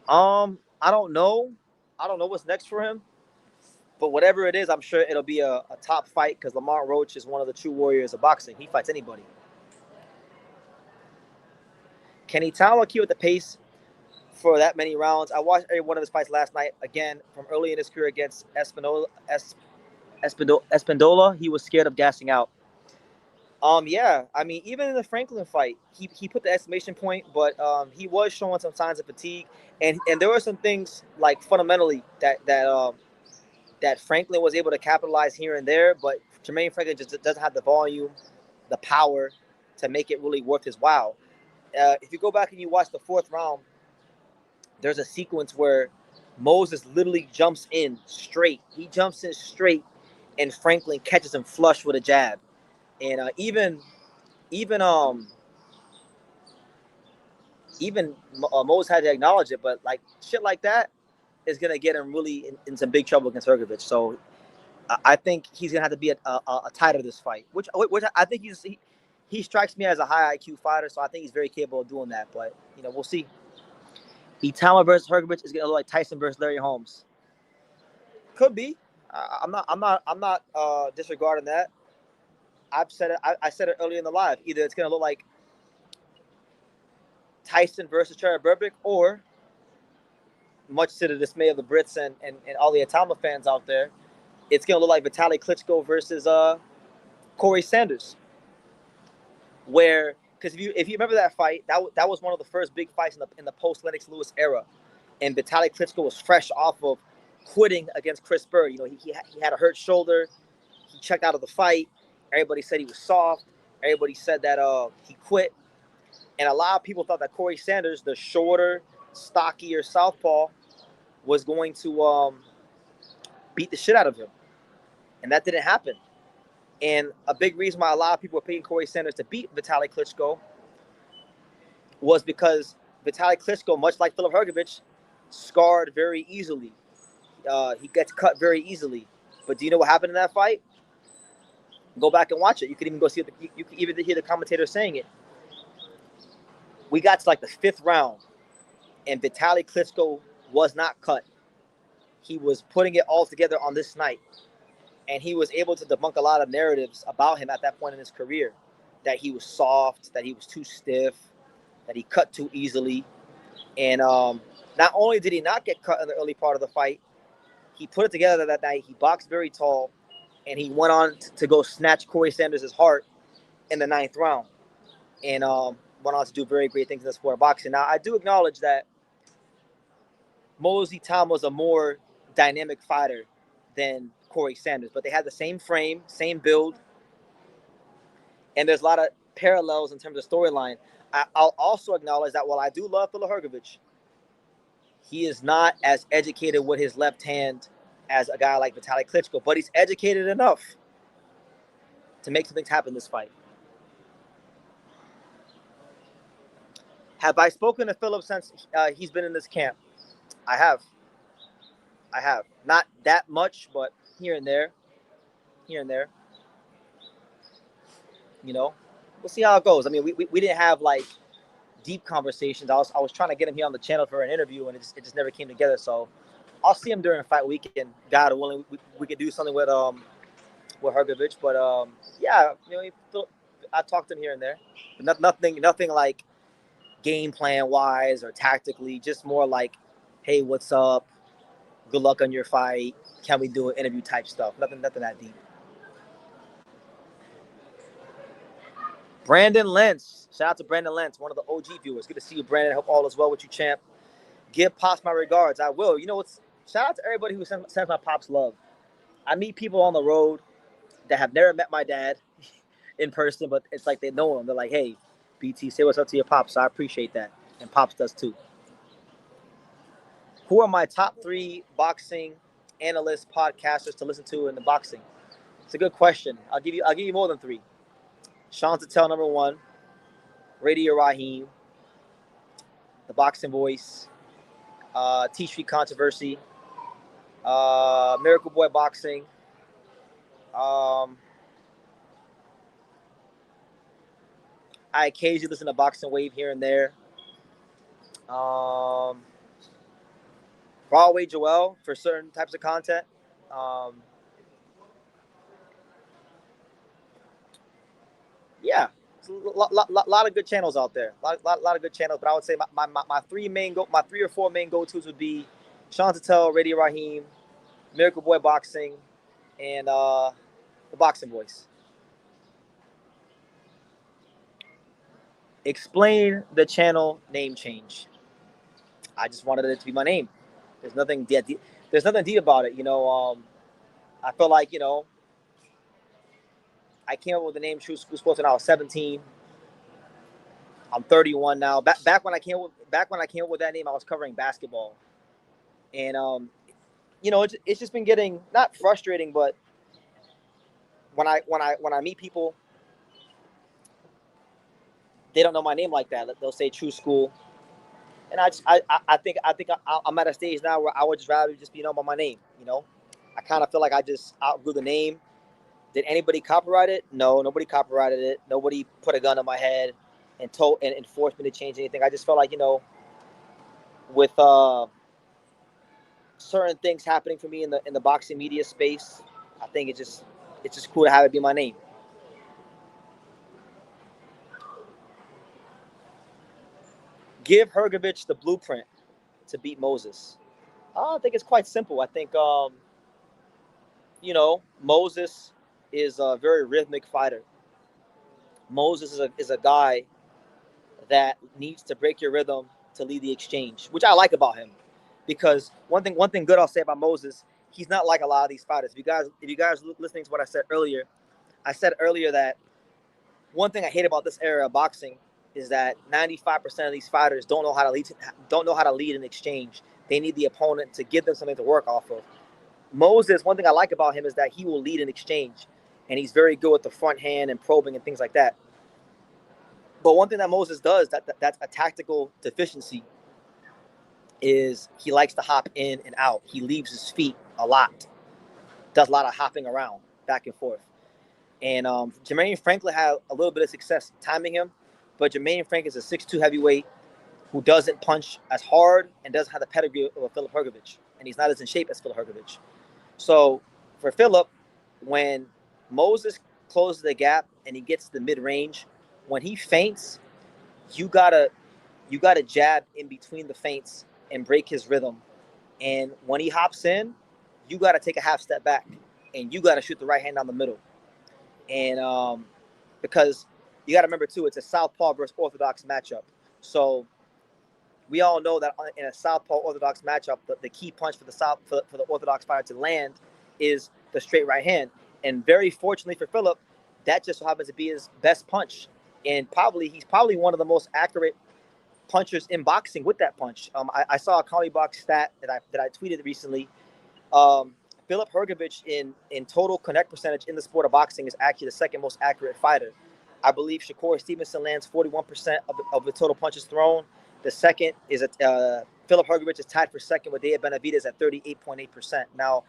I don't know. I don't know what's next for him. But whatever it is, I'm sure it'll be a top fight because Lamont Roach is one of the true warriors of boxing. He fights anybody. Can he keep at the pace for that many rounds? I watched every one of his fights last night. Again, from early in his career against Espandola, he was scared of gassing out. Yeah, I mean, even in the Franklin fight, he put the exclamation point, but he was showing some signs of fatigue, and there were some things like fundamentally that Franklin was able to capitalize here and there, but Jermaine Franklin just doesn't have the volume, the power to make it really worth his while. If you go back and you watch the fourth round, there's a sequence where Moses literally jumps in straight. He jumps in straight, and Franklin catches him flush with a jab. And even Moses had to acknowledge it, but like shit like that is gonna get him really in some big trouble against Hergovich. So I think he's gonna have to be a tighter this fight, which I think he strikes me as a high IQ fighter, so I think he's very capable of doing that. But we'll see. Itama versus Hergovich is gonna look like Tyson versus Larry Holmes. Could be. I'm not disregarding that. I've said it. I said it earlier in the live. Either it's gonna look like Tyson versus Trevor Burbick, or much to the dismay of the Brits and all the Itama fans out there, it's gonna look like Vitaly Klitschko versus Corey Sanders. Where, because if you remember that fight, that was one of the first big fights in the post Lennox Lewis era, and Vitaly Klitschko was fresh off of quitting against Chris Bird. He had a hurt shoulder. He checked out of the fight. Everybody said he was soft. Everybody said that he quit, and a lot of people thought that Corey Sanders, the shorter, stockier southpaw, was going to beat the shit out of him, and that didn't happen. And a big reason why a lot of people were picking Corey Sanders to beat Vitaly Klitschko was because Vitaly Klitschko, much like Philip Hergovich, scarred very easily. He gets cut very easily. But do you know what happened in that fight? Go back and watch it. You can even go see you can even hear the commentator saying it. We got to like the fifth round, and Vitaly Klitschko was not cut. He was putting it all together on this night. And he was able to debunk a lot of narratives about him at that point in his career, that he was soft, that he was too stiff, that he cut too easily. And not only did he not get cut in the early part of the fight, he put it together that night. He boxed very tall, and he went on to go snatch Corey Sanders' heart in the ninth round, and went on to do very great things in the sport of boxing. Now, I do acknowledge that Mosey Tom was a more dynamic fighter than Corey Sanders, but they had the same frame, same build, and there's a lot of parallels in terms of storyline. I'll also acknowledge that while I do love Philip Hergovich, he is not as educated with his left hand as a guy like Vitaly Klitschko, but he's educated enough to make some things happen in this fight. Have I spoken to Philip since he's been in this camp? I have. Not that much, but here and there. here and there. You know, we'll see how it goes. I mean, we didn't have like deep conversations. I was trying to get him here on the channel for an interview, and it just never came together. So I'll see him during fight weekend. God willing, we could do something with Hergovich. But yeah, you know, I talked to him here and there, but nothing like game plan wise or tactically. Just more like, hey, what's up? Good luck on your fight. Can we do an interview type stuff? Nothing that deep. Brandon Lentz. Shout out to Brandon Lentz, one of the OG viewers. Good to see you, Brandon. I hope all is well with you, champ. Give Pops my regards. I will. You know what's shout out to everybody who sends my Pops love. I meet people on the road that have never met my dad in person, but it's like they know him. They're like, hey, BT, say what's up to your Pops. So I appreciate that. And Pops does too. Who are my top 3 boxing analysts, podcasters to listen to in the boxing? It's a good question. I'll give you more than 3. Sean Tatel, number 1. Radio Raheem, The Boxing Voice, T Street Controversy, Miracle Boy Boxing. I occasionally listen to Boxing Wave here and there. Broadway Joel for certain types of content. Yeah, a lot of good channels out there. Lot of good channels, but I would say my 3 or 4 main go-tos would be Sean Tatel, Radio Raheem, Miracle Boy Boxing, and The Boxing Voice. Explain the channel name change. I just wanted it to be my name. There's nothing deep. There's nothing deep about it. You know, I feel like, you know, I came up with the name True School Sports when I was 17. I'm 31 now. Back when I came up with that name, I was covering basketball, and you know, it's just been getting not frustrating, but when I meet people, they don't know my name like that. They'll say True School, and I think I'm at a stage now where I would just rather just be known by my name. You know, I kind of feel like I just outgrew the name. Did anybody copyright it? No, nobody copyrighted it. Nobody put a gun on my head and forced me to change anything. I just felt like, you know, with certain things happening for me in the boxing media space, I think it's just cool to have it be my name. Give Hergovich the blueprint to beat Moses. I think it's quite simple. I think you know, Moses is a very rhythmic fighter. Moses is a guy that needs to break your rhythm to lead the exchange, which I like about him. Because one thing good I'll say about Moses, he's not like a lot of these fighters. If you guys listening to what I said earlier that one thing I hate about this era of boxing is that 95% of these fighters don't know how to lead an exchange. They need the opponent to give them something to work off of. Moses, one thing I like about him is that he will lead an exchange, and he's very good with the front hand and probing and things like that. But one thing that Moses does that's a tactical deficiency is he likes to hop in and out. He leaves his feet a lot, does a lot of hopping around back and forth. And Jermaine Franklin had a little bit of success timing him, but Jermaine Franklin is a 6'2" heavyweight who doesn't punch as hard and doesn't have the pedigree of Filip Hergovich, and he's not as in shape as Filip Hergovich. So for Filip, when Moses closes the gap and he gets the mid-range, when he feints, you gotta jab in between the feints and break his rhythm. And when he hops in, you gotta take a half step back and you gotta shoot the right hand down the middle. And because you gotta remember too, it's a southpaw versus orthodox matchup. So we all know that in a southpaw orthodox matchup, the key punch for the orthodox fighter to land is the straight right hand. And very fortunately for Filip, that just so happens to be his best punch. And he's probably one of the most accurate punchers in boxing with that punch. I saw a Comedy Box stat that I tweeted recently. Filip Hergovich in total connect percentage in the sport of boxing is actually the second most accurate fighter. I believe Shakur Stevenson lands 41% of the total punches thrown. The second is Filip Hergovich is tied for second with Dave Benavidez at 38.8%. Now,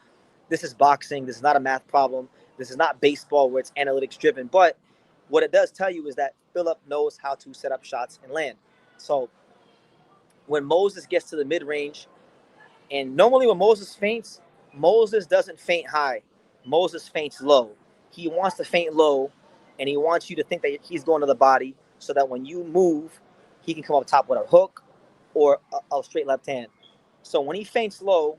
this is boxing. This is not a math problem. This is not baseball where it's analytics driven. But what it does tell you is that Philip knows how to set up shots and land. So when Moses gets to the mid range, and normally when Moses feints, Moses doesn't feint high. Moses feints low. He wants to feint low, and he wants you to think that he's going to the body so that when you move, he can come up top with a hook or a straight left hand. So when he feints low,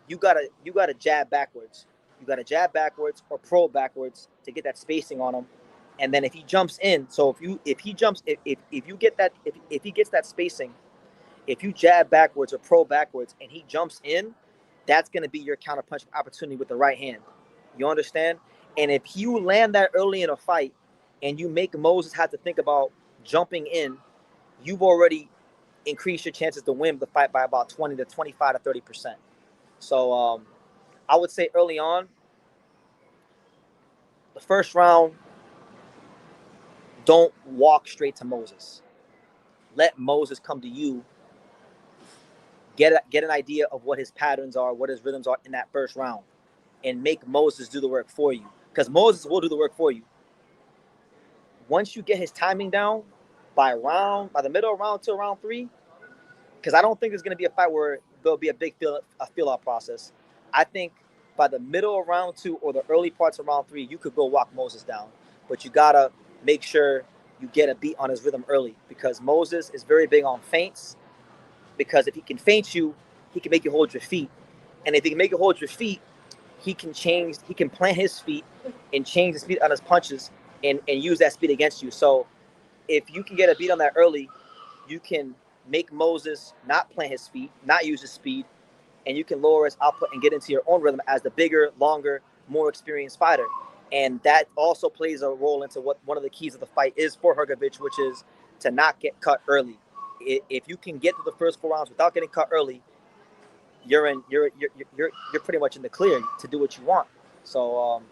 you gotta jab backwards. You gotta jab backwards or probe backwards to get that spacing on him. And then if he jumps in, so if you get that if he gets that spacing, if you jab backwards or probe backwards and he jumps in, that's going to be your counterpunch opportunity with the right hand. You understand? And if you land that early in a fight and you make Moses have to think about jumping in, you've already increased your chances to win the fight by about 20 to 25 to 30%. So I would say early on, the first round, don't walk straight to Moses. Let Moses come to you. Get an idea of what his patterns are, what his rhythms are in that first round, and make Moses do the work for you. Because Moses will do the work for you. Once you get his timing down by the middle of round 2, round 3, because I don't think there's going to be a fight where there'll be a big feel-out process. I think by the middle of round 2 or the early parts of round 3, you could go walk Moses down. But you got to make sure you get a beat on his rhythm early, because Moses is very big on feints. Because if he can feint you, he can make you hold your feet. And if he can make you hold your feet, he can plant his feet and change the speed on his punches and use that speed against you. So if you can get a beat on that early, you can make Moses not plant his feet, not use his speed, and you can lower his output and get into your own rhythm as the bigger, longer, more experienced fighter. And that also plays a role into what one of the keys of the fight is for Hrgovic, which is to not get cut early. If you can get through the first 4 rounds without getting cut early, you're pretty much in the clear to do what you want. So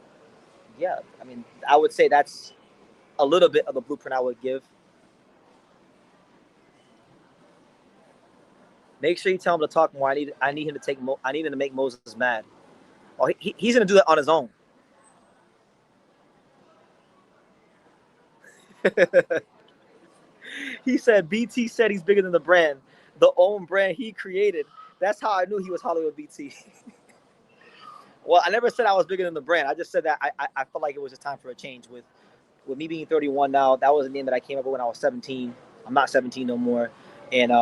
yeah, I mean, I would say that's a little bit of the blueprint I would give. Make sure you tell him to talk more. I need him to make Moses mad. Oh, he's gonna do that on his own. He said BT said he's bigger than the brand, the own brand he created. That's how I knew he was Hollywood BT. Well, I never said I was bigger than the brand. I just said that I felt like it was a time for a change. With me being 31 now, that was a name that I came up with when I was 17. I'm not 17 no more. And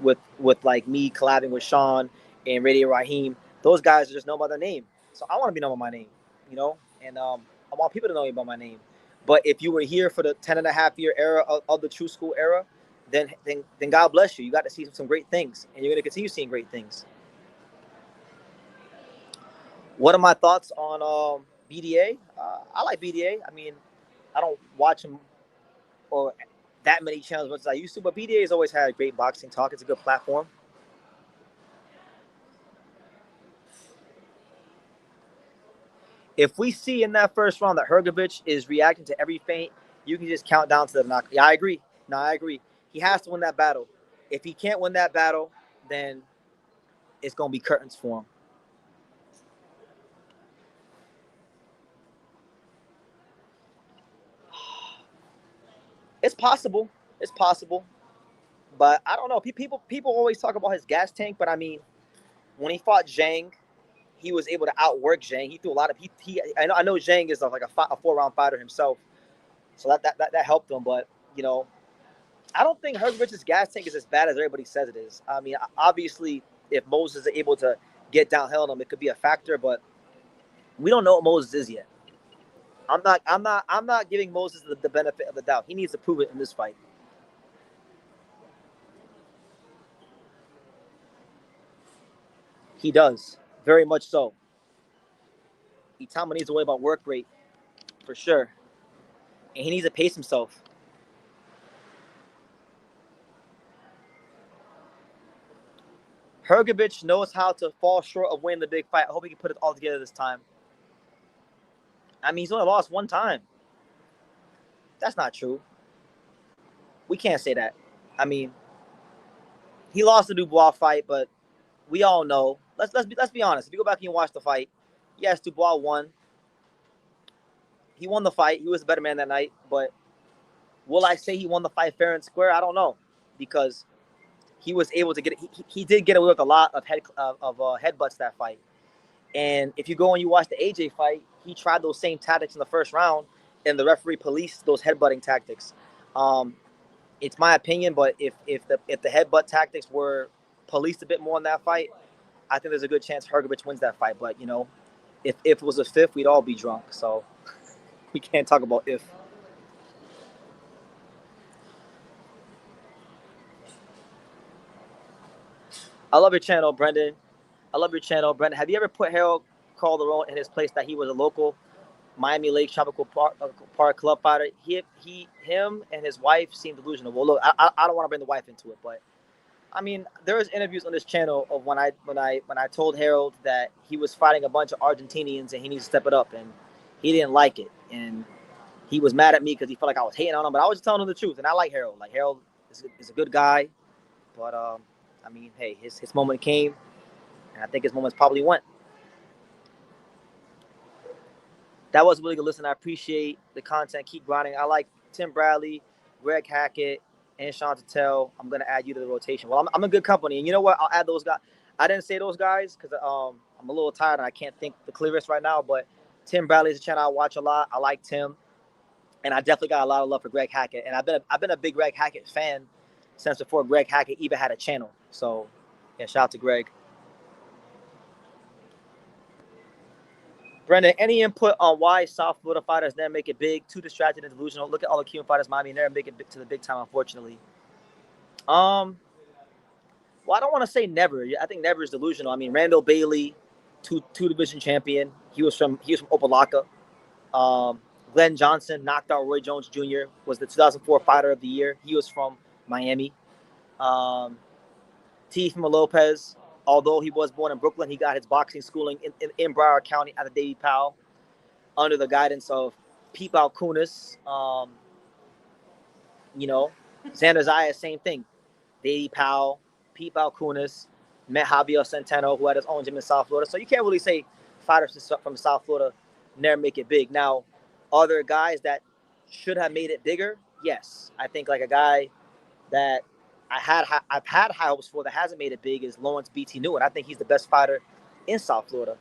with like me collabing with Sean and Radio Raheem, those guys are just known by their name. So I want to be known by my name, you know? And I want people to know me by my name. But if you were here for the 10.5-year era of the True School era, then God bless you. You got to see some great things, and you're going to continue seeing great things. What are my thoughts on BDA? I like BDA. I mean, I don't watch him or that many channels as much as I used to, but BDA has always had great boxing talk. It's a good platform. If we see in that first round that Hrgovic is reacting to every feint, you can just count down to the knock. Yeah, I agree. No, I agree. He has to win that battle. If he can't win that battle, then it's going to be curtains for him. It's possible. It's possible. But I don't know. People always talk about his gas tank, but I mean, when he fought Zhang, he was able to outwork Zhang. He threw a lot of I know Zhang is like a 4-round fighter himself, so that helped him. But you know, I don't think Hrgovic's gas tank is as bad as everybody says it is. I mean, obviously, if Moses is able to get downhill on him, it could be a factor. But we don't know what Moses is yet. I'm not giving Moses the benefit of the doubt. He needs to prove it in this fight. He does, very much so. Itama needs to worry about work rate for sure, and he needs to pace himself. Hrgovic knows how to fall short of winning the big fight. I hope he can put it all together this time. I mean, he's only lost one time. That's not true. We can't say that. I mean, he lost the Dubois fight, but we all know. Let's be honest. If you go back and you watch the fight, yes, Dubois won, he won the fight. He was the better man that night. But will I say he won the fight fair and square? I don't know, because he was able to get it. He did get away with a lot of headbutts that fight. And if you go and you watch the AJ fight, he tried those same tactics in the first round, and the referee policed those headbutting tactics. It's my opinion, but if the headbutt tactics were policed a bit more in that fight, I think there's a good chance Hrgovic wins that fight. But if it was a fifth, we'd all be drunk. So we can't talk about if. I love your channel, Brendan. Have you ever put Harold Calderon in his place that he was a local Miami Lakes Tropical Park club fighter? Him and his wife seem delusional. Well, look, I don't want to bring the wife into it, but I mean, there was interviews on this channel of when I told Harold that he was fighting a bunch of Argentinians and he needs to step it up, and he didn't like it, and he was mad at me because he felt like I was hating on him, but I was just telling him the truth, and I like Harold. Like, Harold is a good guy, but I mean, hey, his moment came, and I think his moment's probably went. That was a really good listen. I appreciate the content. Keep grinding. I like Tim Bradley, Greg Hackett, and Sean Tatel. I'm going to add you to the rotation. Well, I'm in good company. And you know what? I'll add those guys. I didn't say those guys because I'm a little tired and I can't think the clearest right now. But Tim Bradley is a channel I watch a lot. I like Tim. And I definitely got a lot of love for Greg Hackett. And I've been a big Greg Hackett fan since before Greg Hackett even had a channel. So, yeah, shout out to Greg. Brendan, any input on why South Florida fighters never make it big? Too distracted and delusional. Look at all the Cuban fighters, Miami, never make it to the big time, unfortunately. Well, I don't want to say never. I think never is delusional. I mean, Randall Bailey, two division champion. He was from Opelika. Glenn Johnson knocked out Roy Jones Jr. Was the 2004 Fighter of the Year. He was from Miami. Teofimo Lopez. Although he was born in Brooklyn, he got his boxing schooling in Broward County at the Davy Powell under the guidance of Pete Balkunis. Xander Zayas, same thing. Davy Powell, Pete Balkunis, met Javier Centeno, who had his own gym in South Florida. So you can't really say fighters from South Florida never make it big. Now, are there guys that should have made it bigger? Yes. I think like a guy that I've had high hopes for that hasn't made it big is Lawrence BT Newman. I think he's the best fighter in South Florida,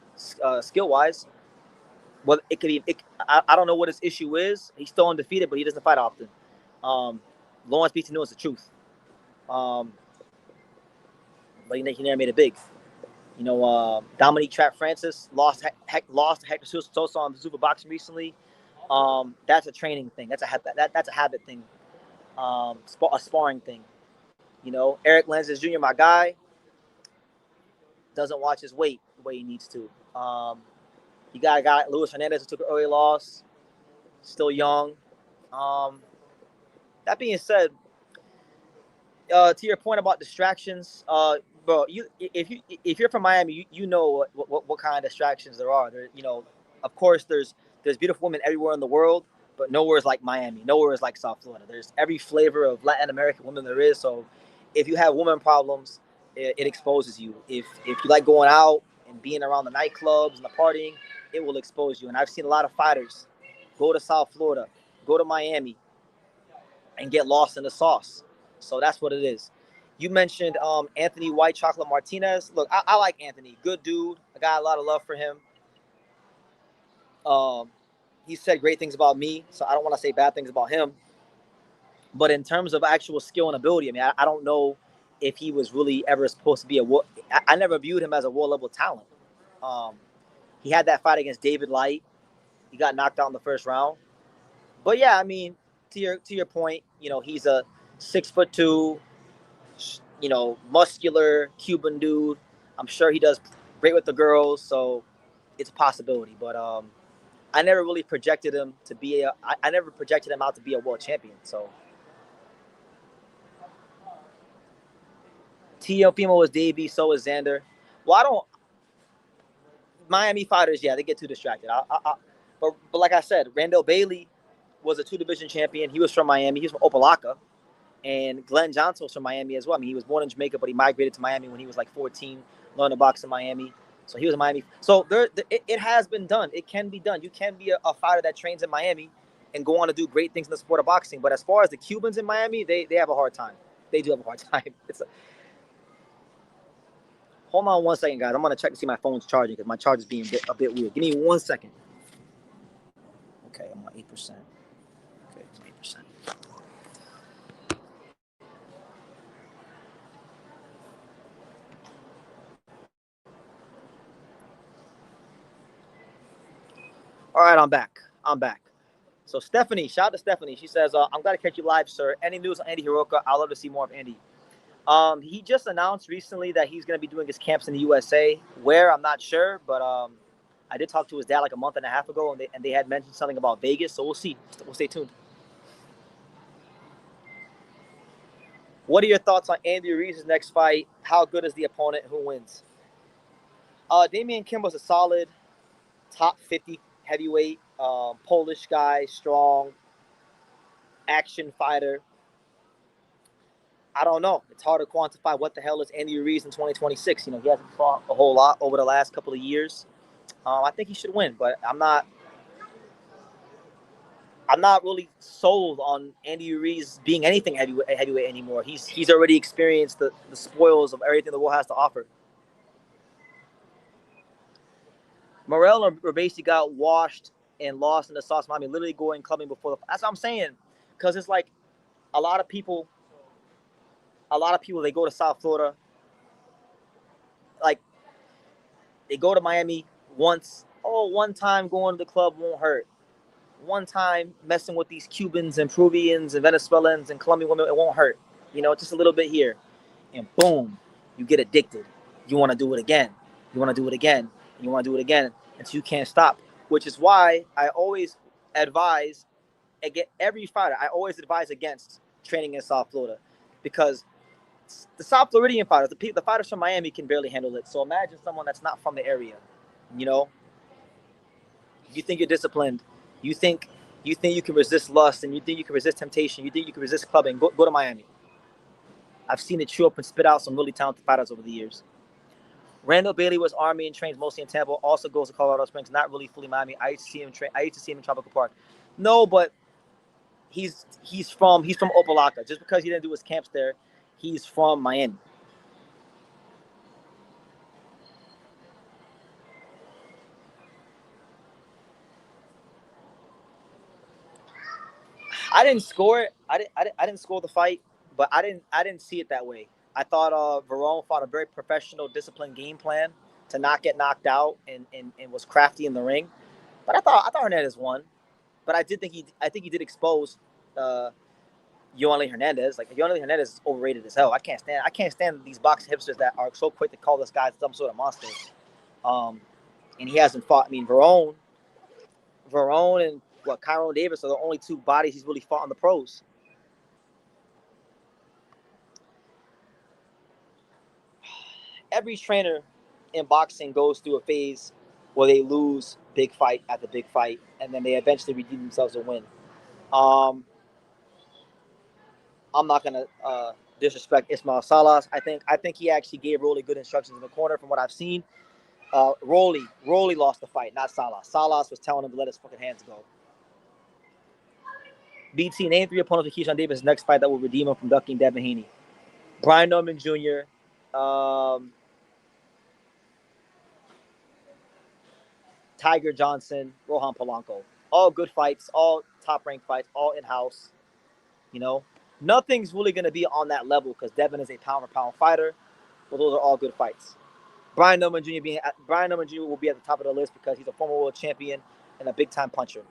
skill wise. Well, it could be. I don't know what his issue is. He's still undefeated, but he doesn't fight often. Lawrence BT Newman is the truth. But he never made it big. Dominique Trap Francis lost to Hector Sosa on the Super Boxing recently. That's a training thing. That's a habit thing. A sparring thing. Eric Lenses Jr., my guy, doesn't watch his weight the way he needs to. You got a guy, Luis Hernandez, who took an early loss, still young. That being said, to your point about distractions, bro, if you're from Miami, you know what kind of distractions there are. Of course, there's beautiful women everywhere in the world, but nowhere is like Miami. Nowhere is like South Florida. There's every flavor of Latin American women there is. So if you have woman problems, it exposes you. If you like going out and being around the nightclubs and the partying, it will expose you. And I've seen a lot of fighters go to South Florida, go to Miami, and get lost in the sauce. So that's what it is. You mentioned Anthony White Chocolate Martinez. Look, I like Anthony. Good dude. I got a lot of love for him. He said great things about me, so I don't want to say bad things about him. But in terms of actual skill and ability, I mean, I don't know if he was really ever supposed to be I never viewed him as a world-level talent. He had that fight against David Light. He got knocked out in the first round. But, yeah, I mean, to your point, he's a 6'2", muscular Cuban dude. I'm sure he does great with the girls, so it's a possibility. But I never really projected him to be I never projected him out to be a world champion. So Teofimo is Davey, so is Xander. Well, Miami fighters, yeah, they get too distracted. But like I said, Randall Bailey was a 2-division champion. He was from Miami. He was from Opelika. And Glenn Johnson was from Miami as well. I mean, he was born in Jamaica, but he migrated to Miami when he was like 14, learned to box in Miami. So he was in Miami. So it has been done. It can be done. You can be a fighter that trains in Miami and go on to do great things in the sport of boxing. But as far as the Cubans in Miami, they have a hard time. They do have a hard time. Hold on 1 second, guys. I'm gonna check to see my phone's charging because my charge is being a bit weird. Give me 1 second. Okay, I'm on 8%. Okay, 8%. All right, I'm back. I'm back. So Stephanie, shout out to Stephanie. She says, "I'm glad to catch you live, sir. Any news on Andy Hiroka? I'd love to see more of Andy." He just announced recently that he's going to be doing his camps in the USA. Where, I'm not sure, but I did talk to his dad like a month and a half ago, and they had mentioned something about Vegas. So we'll see. We'll stay tuned. What are your thoughts on Andy Ruiz's next fight? How good is the opponent? Who wins? Damian Kimbo's a solid top 50 heavyweight, Polish guy, strong, action fighter. I don't know. It's hard to quantify what the hell is Andy Ruiz in 2026. He hasn't fought a whole lot over the last couple of years. I think he should win, but I'm not really sold on Andy Ruiz being anything heavyweight anymore. He's already experienced the spoils of everything the world has to offer. Morel basically got washed and lost in the sauce. I mean, literally going clubbing before the. That's what I'm saying, because it's like a lot of people. They go to South Florida, like they go to Miami once. Oh, one time going to the club won't hurt. One time messing with these Cubans and Peruvians and Venezuelans and Colombian women, it won't hurt. Just a little bit here, and boom, you get addicted. You want to do it again. You want to do it again. You want to do it again until you can't stop. Which is why I always advise every fighter. I always advise against training in South Florida, because the South Floridian fighters, the fighters from Miami, can barely handle it. So imagine someone that's not from the area. You know, you think you're disciplined. You think you can resist lust, and you think you can resist temptation. You think you can resist clubbing. Go to Miami. I've seen it chew up and spit out some really talented fighters over the years. Randall Bailey was Army and trains mostly in Tampa. Also goes to Colorado Springs. Not really fully Miami. I used to see him train. I used to see him in Tropical Park. No, but he's from Opelika. Just because he didn't do his camps there, he's from Miami. I didn't score it. I didn't score the fight, but I didn't see it that way. I thought Verone fought a very professional, disciplined game plan to not get knocked out, and was crafty in the ring. But I thought Hernandez won. But I think he did expose Yoeli Hernandez. Like, Yoeli Hernandez is overrated as hell. I can't stand these boxing hipsters that are so quick to call this guy some sort of monster. And he hasn't fought. I mean, Verone and Kyron Davis are the only two bodies he's really fought in the pros. Every trainer in boxing goes through a phase where they lose big fight after big fight, and then they eventually redeem themselves and win. I'm not gonna disrespect Ismail Salas. I think he actually gave Rolly good instructions in the corner from what I've seen. Rolly lost the fight, not Salas. Salas was telling him to let his fucking hands go. BT, name 3 opponents for Keyshawn Davis' next fight that will redeem him from ducking Devin Haney. Brian Norman Jr., Tiger Johnson, Rohan Polanco. All good fights, all top-ranked fights, all in-house. Nothing's really going to be on that level because Devin is a pound-for-pound fighter, but those are all good fights. Brian Norman Jr. will be at the top of the list because he's a former world champion and a big-time puncher.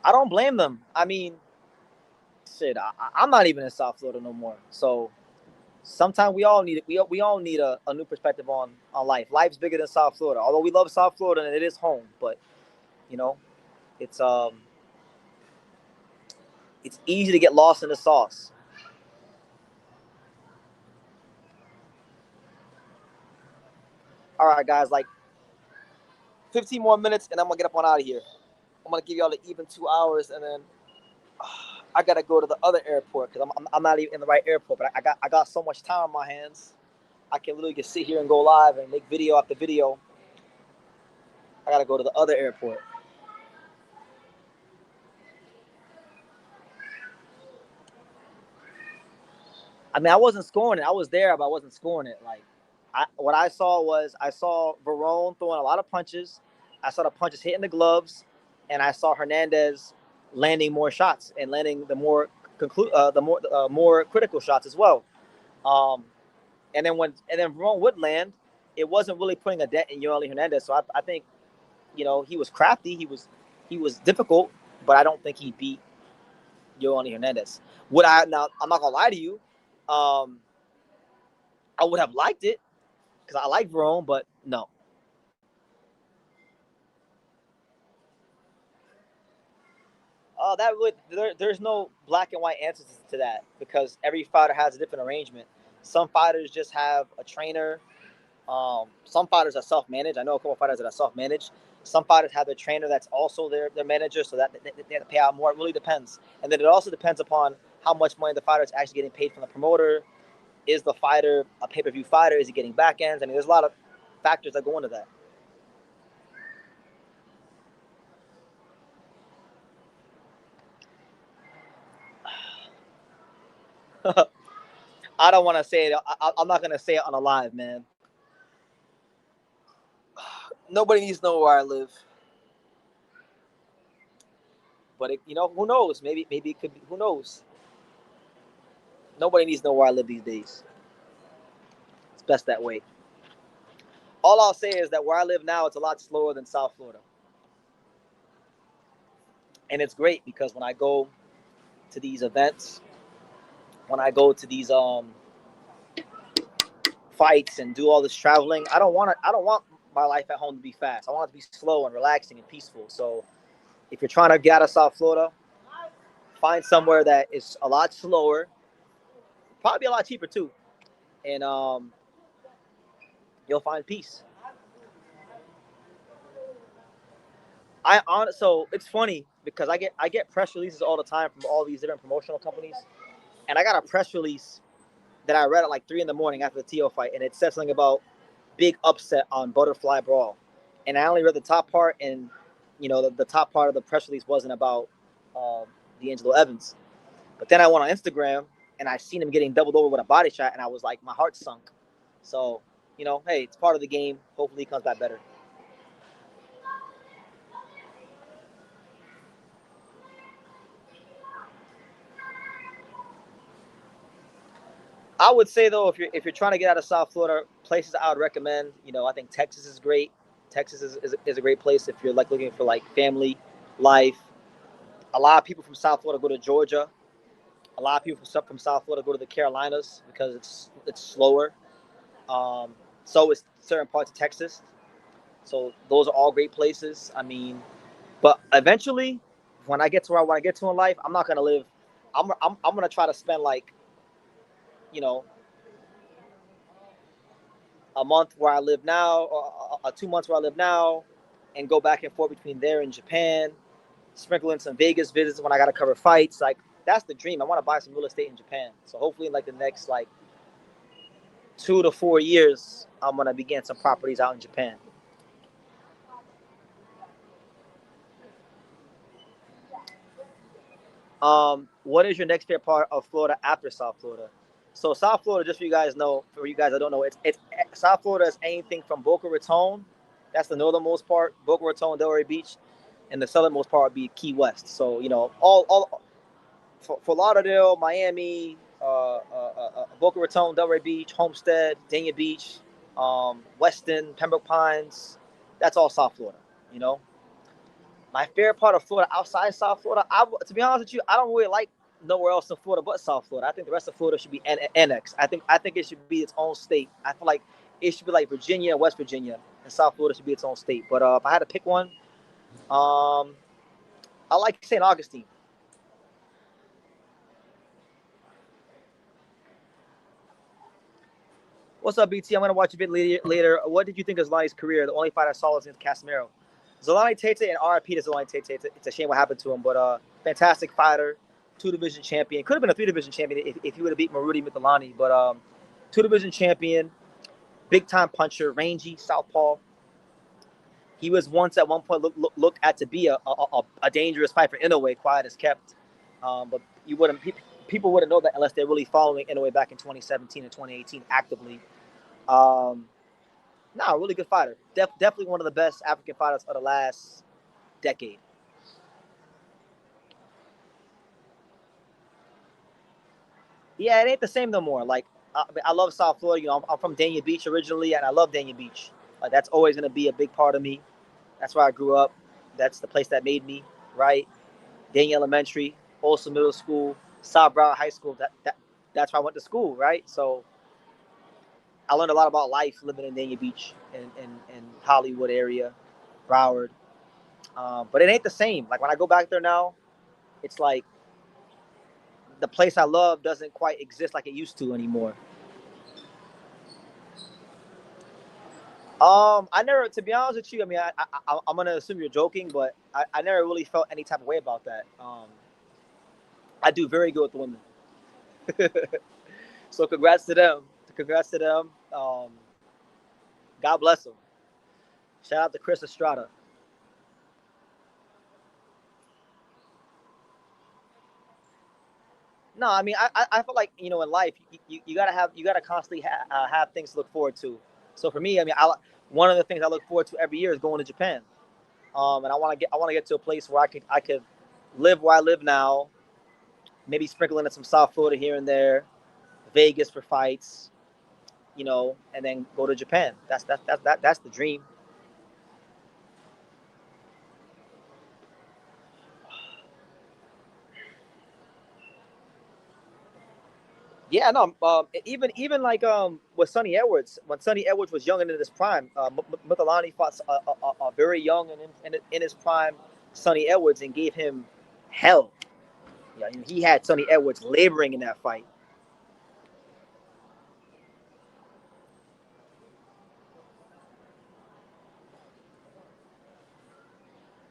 I don't blame them. I mean, shit, I'm not even in South Florida no more. So sometimes we all need a new perspective on life. Life's bigger than South Florida. Although we love South Florida and it is home, but it's it's easy to get lost in the sauce. All right, guys, like 15 more minutes, and I'm gonna get up on out of here. I'm gonna give y'all the even 2 hours, and then I gotta go to the other airport because I'm not even in the right airport. But I got so much time on my hands. I can literally just sit here and go live and make video after video. I gotta go to the other airport. I mean, I wasn't scoring it. I was there, but I wasn't scoring it. Like, what I saw was I saw Verone throwing a lot of punches. I saw the punches hitting the gloves, and I saw Hernandez landing more shots and landing the more critical shots as well. Um, and then Verone would land, it wasn't really putting a dent in Yoeli Hernandez. So I think he was crafty. He was difficult, but I don't think he beat Yoeli Hernandez. Would I now? I'm not gonna lie to you. Um, I would have liked it because I like Verone, but no. There's no black and white answers to that because every fighter has a different arrangement. Some fighters just have a trainer. Some fighters are self-managed. I know a couple of fighters that are self-managed. Some fighters have their trainer that's also their manager, so that they have to pay out more. It really depends, and then it also depends upon how much money the fighter is actually getting paid from the promoter. Is the fighter a pay-per-view fighter? Is he getting back ends? I mean, there's a lot of factors that go into that. I don't want to say it. I'm not gonna say it on a live, man. Nobody needs to know where I live, but who knows? Maybe it could be. Who knows? Nobody needs to know where I live these days. It's best that way. All I'll say is that where I live now, it's a lot slower than South Florida, and it's great because when I go to these events, when I go to these fights and do all this traveling, I don't want my life at home to be fast. I want it to be slow and relaxing and peaceful. So if you're trying to get out of South Florida, find somewhere that is a lot slower, probably a lot cheaper too, and you'll find peace. So it's funny because I get press releases all the time from all these different promotional companies, and I got a press release that I read at like 3 in the morning after the Tio fight, and it said something about big upset on Butterfly Brawl, and I only read the top part, and the top part of the press release wasn't about um, D'Angelo Evans, but then I went on Instagram and I seen him getting doubled over with a body shot, and I was like, my heart sunk. So hey, it's part of the game. Hopefully, he comes back better. I would say though, if you're trying to get out of South Florida, places I would recommend, I think Texas is great. Texas is a great place if you're like looking for like family life. A lot of people from South Florida go to Georgia. A lot of people from South Florida go to the Carolinas because it's slower. So is certain parts of Texas. So those are all great places. I mean, but eventually, when I get to where I want to get to in life, I'm not gonna live. I'm gonna try to spend like you know a month where I live now, or 2 months where I live now, and go back and forth between there and Japan. Sprinkle in some Vegas visits when I got to cover fights. Like that's the dream. I want to buy some real estate in Japan. So hopefully, in like the next like 2 to 4 years, I'm gonna be getting some properties out in Japan. What is your next favorite part of Florida after South Florida? So South Florida, just for you guys that don't know, it's South Florida is anything from Boca Raton, that's the northernmost part, Boca Raton, Delray Beach, and the southernmost part would be Key West. So all for Lauderdale, Miami, Boca Raton, Delray Beach, Homestead, Dania Beach, Weston, Pembroke Pines, that's all South Florida. You know, my favorite part of Florida outside South Florida, to be honest with you, I don't really like nowhere else in Florida but South Florida. I think the rest of Florida should be annexed. I think it should be its own state. I feel like it should be like Virginia, West Virginia, and South Florida should be its own state. But if I had to pick one, um, I like St. Augustine. What's up, BT? I'm gonna watch a bit later. What did you think of Zolani's career? The only fight I saw was against Casemiro. Zolani Tate and RIP to Zolani Tate. It's a shame what happened to him, but fantastic fighter, 2 division champion. Could have been a 3 division champion if he would have beat Marudi Mithalani, but 2 division champion, big time puncher, rangy, southpaw. He was once at one point looked at to be a dangerous fighter for Inoue, quiet as kept. But you wouldn't people wouldn't know that unless they're really following Inoue back in 2017 and 2018 actively. No, really good fighter. Definitely one of the best African fighters of the last decade. Yeah, it ain't the same no more. Like, I love South Florida. You know, I'm from Dania Beach originally, and I love Dania Beach. Like, that's always going to be a big part of me. That's where I grew up. That's the place that made me, right? Dania Elementary, Olson Middle School, South Broward High School. That's where I went to school, right? So I learned a lot about life living in Dania Beach and Hollywood area, Broward. But it ain't the same. Like, when I go back there now, it's like the place I love doesn't quite exist like it used to anymore. I never, to be honest with you, I mean, I'm gonna assume you're joking, but I never really felt any type of way about that. I do very good with the women, so congrats to them. Congrats to them. God bless them. Shout out to Chris Estrada. No, I mean, I feel like, you know, in life you gotta constantly have things to look forward to. So for me, I mean, one of the things I look forward to every year is going to Japan. And I want to get to a place where I could live where I live now, maybe sprinkle in some South Florida here and there, Vegas for fights, you know, and then go to Japan. That's the dream. Yeah, no. Even like with Sonny Edwards, when Sonny Edwards was young and in his prime, Muthalani fought a very young and in his prime Sonny Edwards and gave him hell. Yeah, I mean, he had Sonny Edwards laboring in that fight.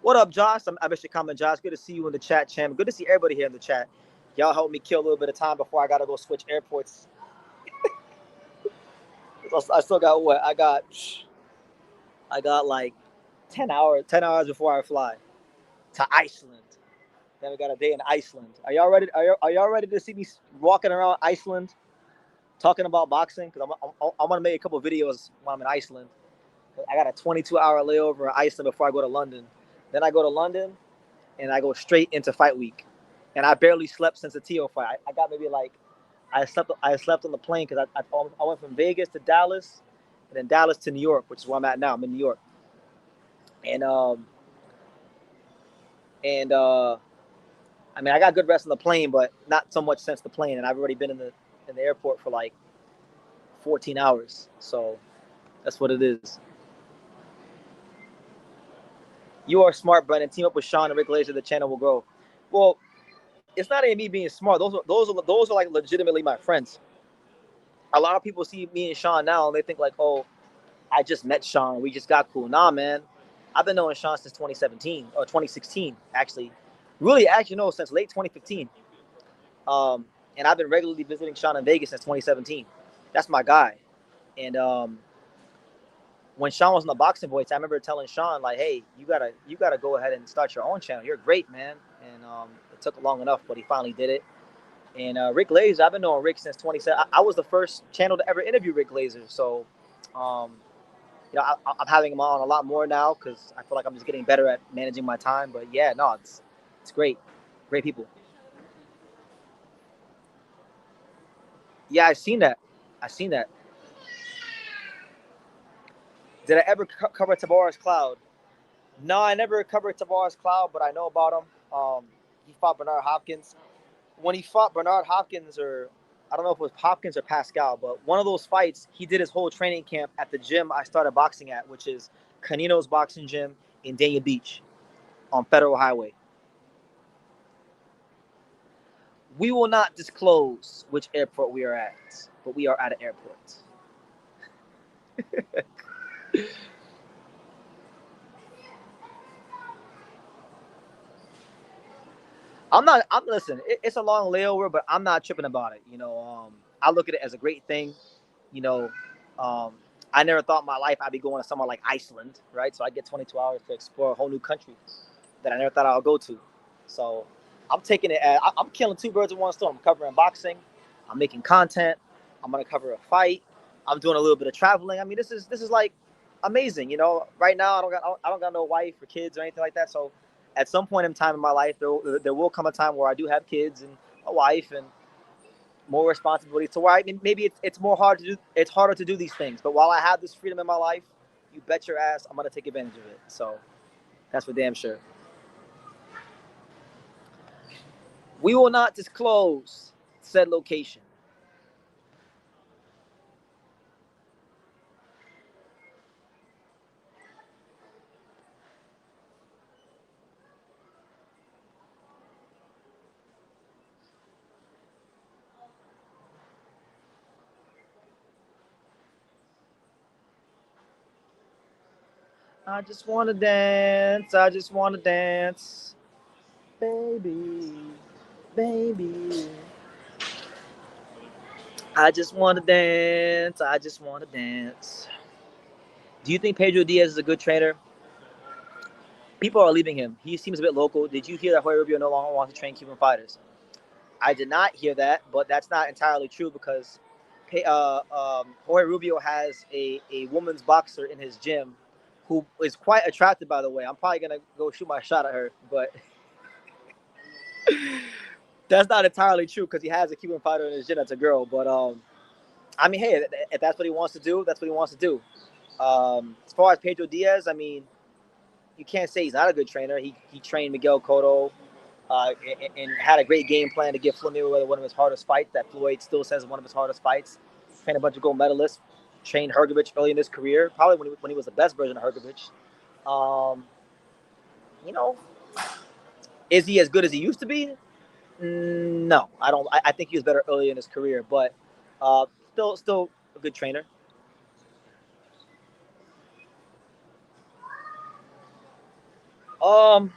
What up, Josh? I missed your comment, Josh. Good to see you in the chat, champ. Good to see everybody here in the chat. Y'all help me kill a little bit of time before I gotta go switch airports. I still got what? I got like 10 hours before I fly to Iceland. Then we got a day in Iceland. Are y'all ready? Are y'all ready to see me walking around Iceland talking about boxing? Because I'm gonna make a couple videos when I'm in Iceland. I got a 22-hour layover in Iceland before I go to London. Then I go to London and I go straight into fight week. And I barely slept since the Teo fight. I got maybe like I slept on the plane because I went from Vegas to Dallas, and then Dallas to New York, which is where I'm at now. I'm in New York, and and I mean, I got good rest on the plane, but not so much since the plane. And I've already been in the airport for like 14 hours, so that's what it is. You are smart, Brennan. Team up with Sean and Rick Glaser. The channel will grow. Well, it's not me being smart. Those are like legitimately my friends. A lot of people see me and Sean now and they think like, oh, I just met Sean. We just got cool. Nah, man. I've been knowing Sean since 2017 or 2016, actually. Really, actually, no, since late 2015. And I've been regularly visiting Sean in Vegas since 2017. That's my guy. And when Sean was in the boxing voice, I remember telling Sean like, "Hey, you gotta go ahead and start your own channel. You're great, man." And it took long enough, but he finally did it. And Rick Glazer, I've been knowing Rick since 2017. I was the first channel to ever interview Rick Glazer, so um, you know, I'm having him on a lot more now because I feel like I'm just getting better at managing my time. But yeah, no, it's great, great people. Yeah, I've seen that. I've seen that. Did I ever cover Tavares Cloud? No, I never covered Tavares Cloud, but I know about him. He fought Bernard Hopkins. When he fought Bernard Hopkins, or I don't know if it was Hopkins or Pascal, but one of those fights, he did his whole training camp at the gym I started boxing at, which is Canino's Boxing Gym in Dania Beach on Federal Highway. We will not disclose which airport we are at, but we are at an airport. I'm not. I'm listen. It's a long layover, but I'm not tripping about it. I look at it as a great thing. You know, um, I never thought in my life I'd be going to somewhere like Iceland, right? So I get 22 hours to explore a whole new country that I never thought I'll go to. So I'm taking it. I'm killing two birds with one stone. I'm covering boxing. I'm making content. I'm gonna cover a fight. I'm doing a little bit of traveling. I mean, this is like amazing. Right now I don't got no wife or kids or anything like that. So at some point in time in my life, there will come a time where I do have kids and a wife and more responsibility. So where maybe it's more hard to do. It's harder to do these things. But while I have this freedom in my life, you bet your ass I'm gonna take advantage of it. So that's for damn sure. We will not disclose said location. I just wanna dance. I just wanna dance, baby, baby. I just wanna dance. I just wanna dance. Do you think Pedro Diaz is a good trainer? People are leaving him. He seems a bit local. Did you hear that Jorge Rubio no longer wants to train Cuban fighters? I did not hear that, but that's not entirely true because Jorge Rubio has a woman's boxer in his gym who is quite attractive, by the way. I'm probably going to go shoot my shot at her, but that's not entirely true because he has a Cuban fighter in his gym that's a girl. But, I mean, hey, if that's what he wants to do, that's what he wants to do. As far as Pedro Diaz, I mean, you can't say he's not a good trainer. He trained Miguel Cotto and had a great game plan to give Floyd Mayweather one of his hardest fights. That Floyd still says is one of his hardest fights. Trained a bunch of gold medalists. Trained Hergovich early in his career, probably when he was the best version of Hergovich. Um, you know, is he as good as he used to be? No, I don't. I think he was better early in his career, but still a good trainer. Um,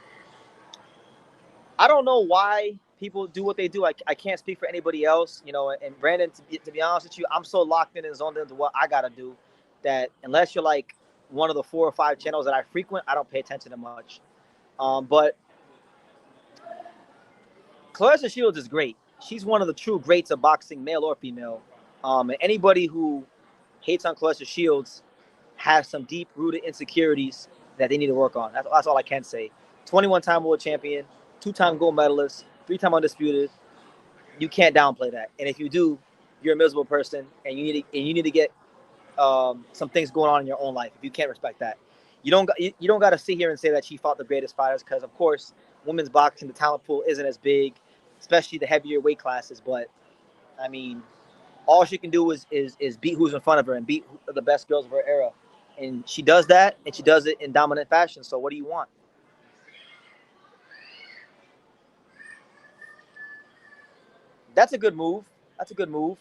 I don't know why people do what they do. I can't speak for anybody else, And Brandon, to be honest with you, I'm so locked in and zoned into what I gotta do that unless you're like one of the 4 or 5 channels that I frequent, I don't pay attention to much. But Clarissa Shields is great. She's one of the true greats of boxing, male or female. And anybody who hates on Clarissa Shields has some deep rooted insecurities that they need to work on. That's all I can say. 21-time world champion, 2-time gold medalist, 3-time undisputed. You can't downplay that. And if you do, you're a miserable person, and you need to get some things going on in your own life. If you can't respect that, you don't got to sit here and say that she fought the greatest fighters because, of course, women's boxing, the talent pool isn't as big, especially the heavier weight classes. But I mean, all she can do is beat who's in front of her and beat the best girls of her era, and she does that, and she does it in dominant fashion. So what do you want? That's a good move. That's a good move.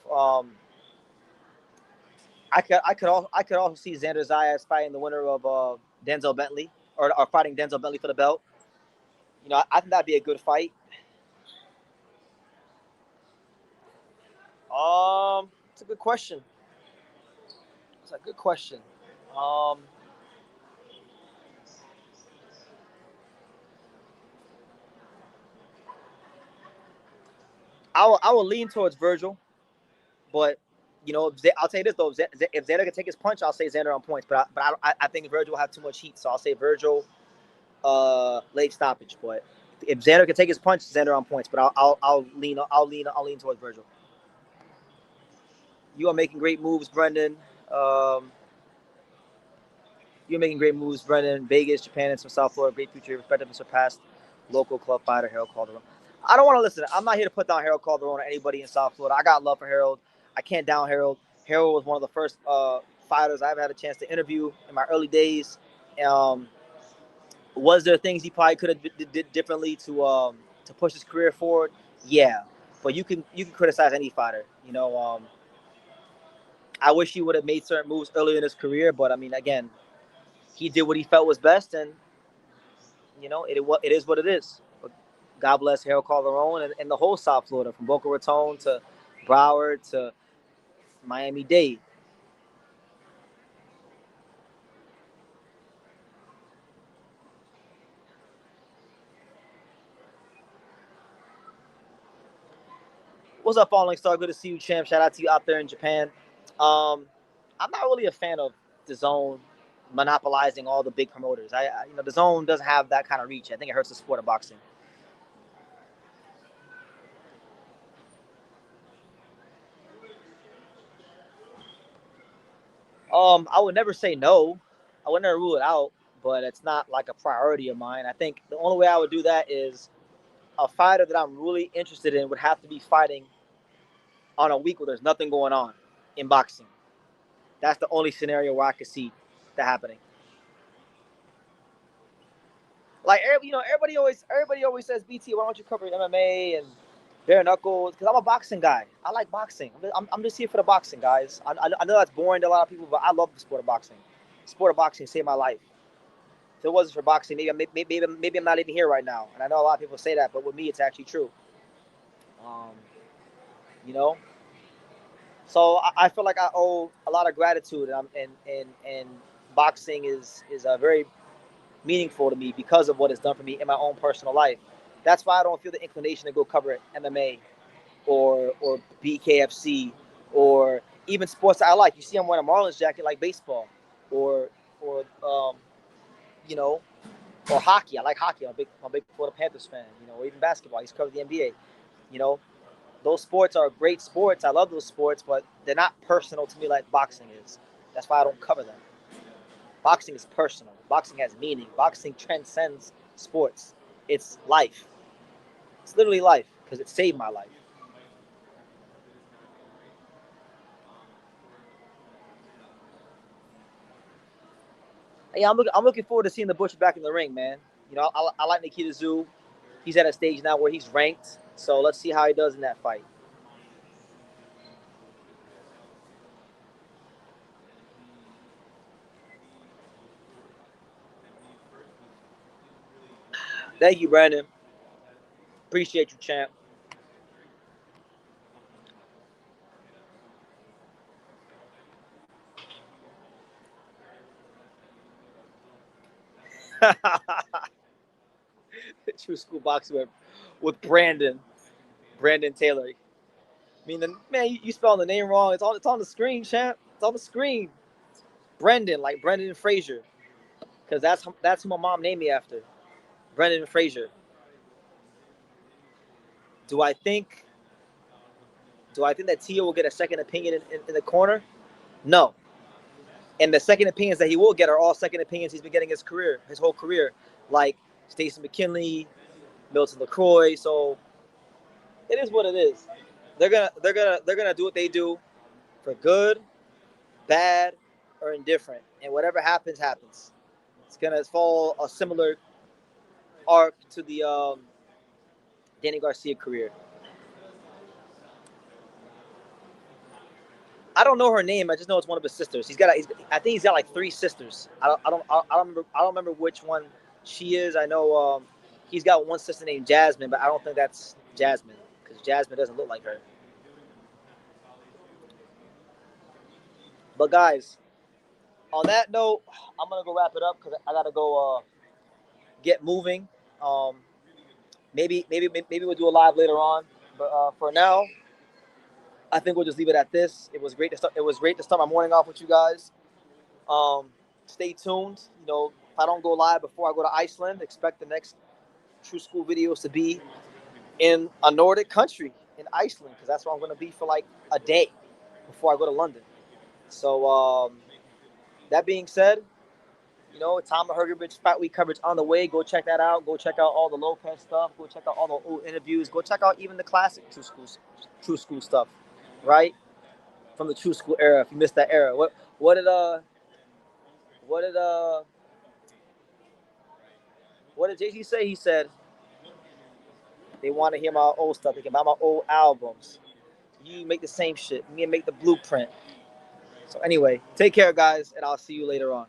I could also see Xander Zayas fighting the winner of Denzel Bentley or fighting Denzel Bentley for the belt. I think that'd be a good fight. It's a good question. It's a good question. Um, I will lean towards Virgil, but I'll say this though: if Xander can take his punch, I'll say Xander on points. But I think Virgil will have too much heat, so I'll say Virgil late stoppage. But if Xander can take his punch, Xander on points. But I'll lean towards Virgil. You are making great moves, Brendan. Um, you're making great moves, Brendan. Vegas, Japan, and some South Florida. Great future, respected and surpassed local club fighter Harold Calderon. I don't want to listen. I'm not here to put down Harold Calderon or anybody in South Florida. I got love for Harold. I can't down Harold. Harold was one of the first fighters I ever had a chance to interview in my early days. Um, was there things he probably could have did differently to push his career forward? Yeah, but you can criticize any fighter. I wish he would have made certain moves earlier in his career, but I mean, again, he did what he felt was best, and it is what it is. But God bless Harold Calderon and the whole South Florida, from Boca Raton to Broward to Miami-Dade. What's up, Falling Star? Good to see you, champ. Shout out to you out there in Japan. I'm not really a fan of the zone monopolizing all the big promoters. The zone doesn't have that kind of reach. I think it hurts the sport of boxing. I would never say no. I would never rule it out, but it's not like a priority of mine. I think the only way I would do that is a fighter that I'm really interested in would have to be fighting on a week where there's nothing going on in boxing. That's the only scenario where I could see that happening. Like, everybody always says, BT, why don't you cover MMA and bare knuckles? Because I'm a boxing guy. I like boxing. I'm just here for the boxing, guys. I know that's boring to a lot of people, but I love the sport of boxing. The sport of boxing saved my life. If it wasn't for boxing, maybe I'm not even here right now. And I know a lot of people say that, but with me, it's actually true. Um, you know, so I feel like I owe a lot of gratitude, and boxing is a very meaningful to me because of what it's done for me in my own personal life. That's why I don't feel the inclination to go cover MMA or BKFC or even sports that I like. You see, I'm wearing a Marlins jacket like baseball or you know or hockey. I like hockey. I'm a big Florida Panthers fan. Or even basketball. He's covered the NBA. You know, those sports are great sports. I love those sports, but they're not personal to me like boxing is. That's why I don't cover them. Boxing is personal. Boxing has meaning. Boxing transcends sports. It's life. It's literally life because it saved my life. Yeah, I'm looking forward to seeing the Butcher back in the ring, man. I like Nikita Zoo. He's at a stage now where he's ranked. So let's see how he does in that fight. Thank you, Brandon. Appreciate you, champ. True school boxing with Brandon Taylor. I mean, man, you spelled the name wrong. It's on the screen, champ. It's on the screen. Brendan, like Brendan Fraser, because that's who my mom named me after. Brendan Fraser. Do I think do I think that Tia will get a second opinion in the corner? No. And the second opinions that he will get are all second opinions he's been getting his whole career, like Stacey McKinley, Milton LaCroix. So it is what it is. They're gonna do what they do for good, bad, or indifferent, and whatever happens, happens. It's gonna follow a similar arc to the Danny Garcia career. I don't know her name. I just know it's one of his sisters. I think he's got like three sisters. I don't remember which one she is. I know he's got one sister named Jasmine, but I don't think that's Jasmine because Jasmine doesn't look like her. But guys, on that note, I'm gonna go wrap it up because I gotta go get moving. Um, maybe we'll do a live later on. But for now, I think we'll just leave it at this. It was great to start my morning off with you guys. Um, Stay tuned. If I don't go live before I go to Iceland, expect the next True School videos to be in a Nordic country, in Iceland, because that's where I'm going to be for like a day before I go to London. So that being said, Tom Hergovich Fight Week coverage on the way. Go check that out. Go check out all the Lopez stuff. Go check out all the old interviews. Go check out even the classic True School stuff, right? From the True School era. If you missed that era, what did what did uh what did JG say? He said they want to hear my old stuff. They can buy my old albums. You make the same shit. Me and make the blueprint. So anyway, take care, guys, and I'll see you later on.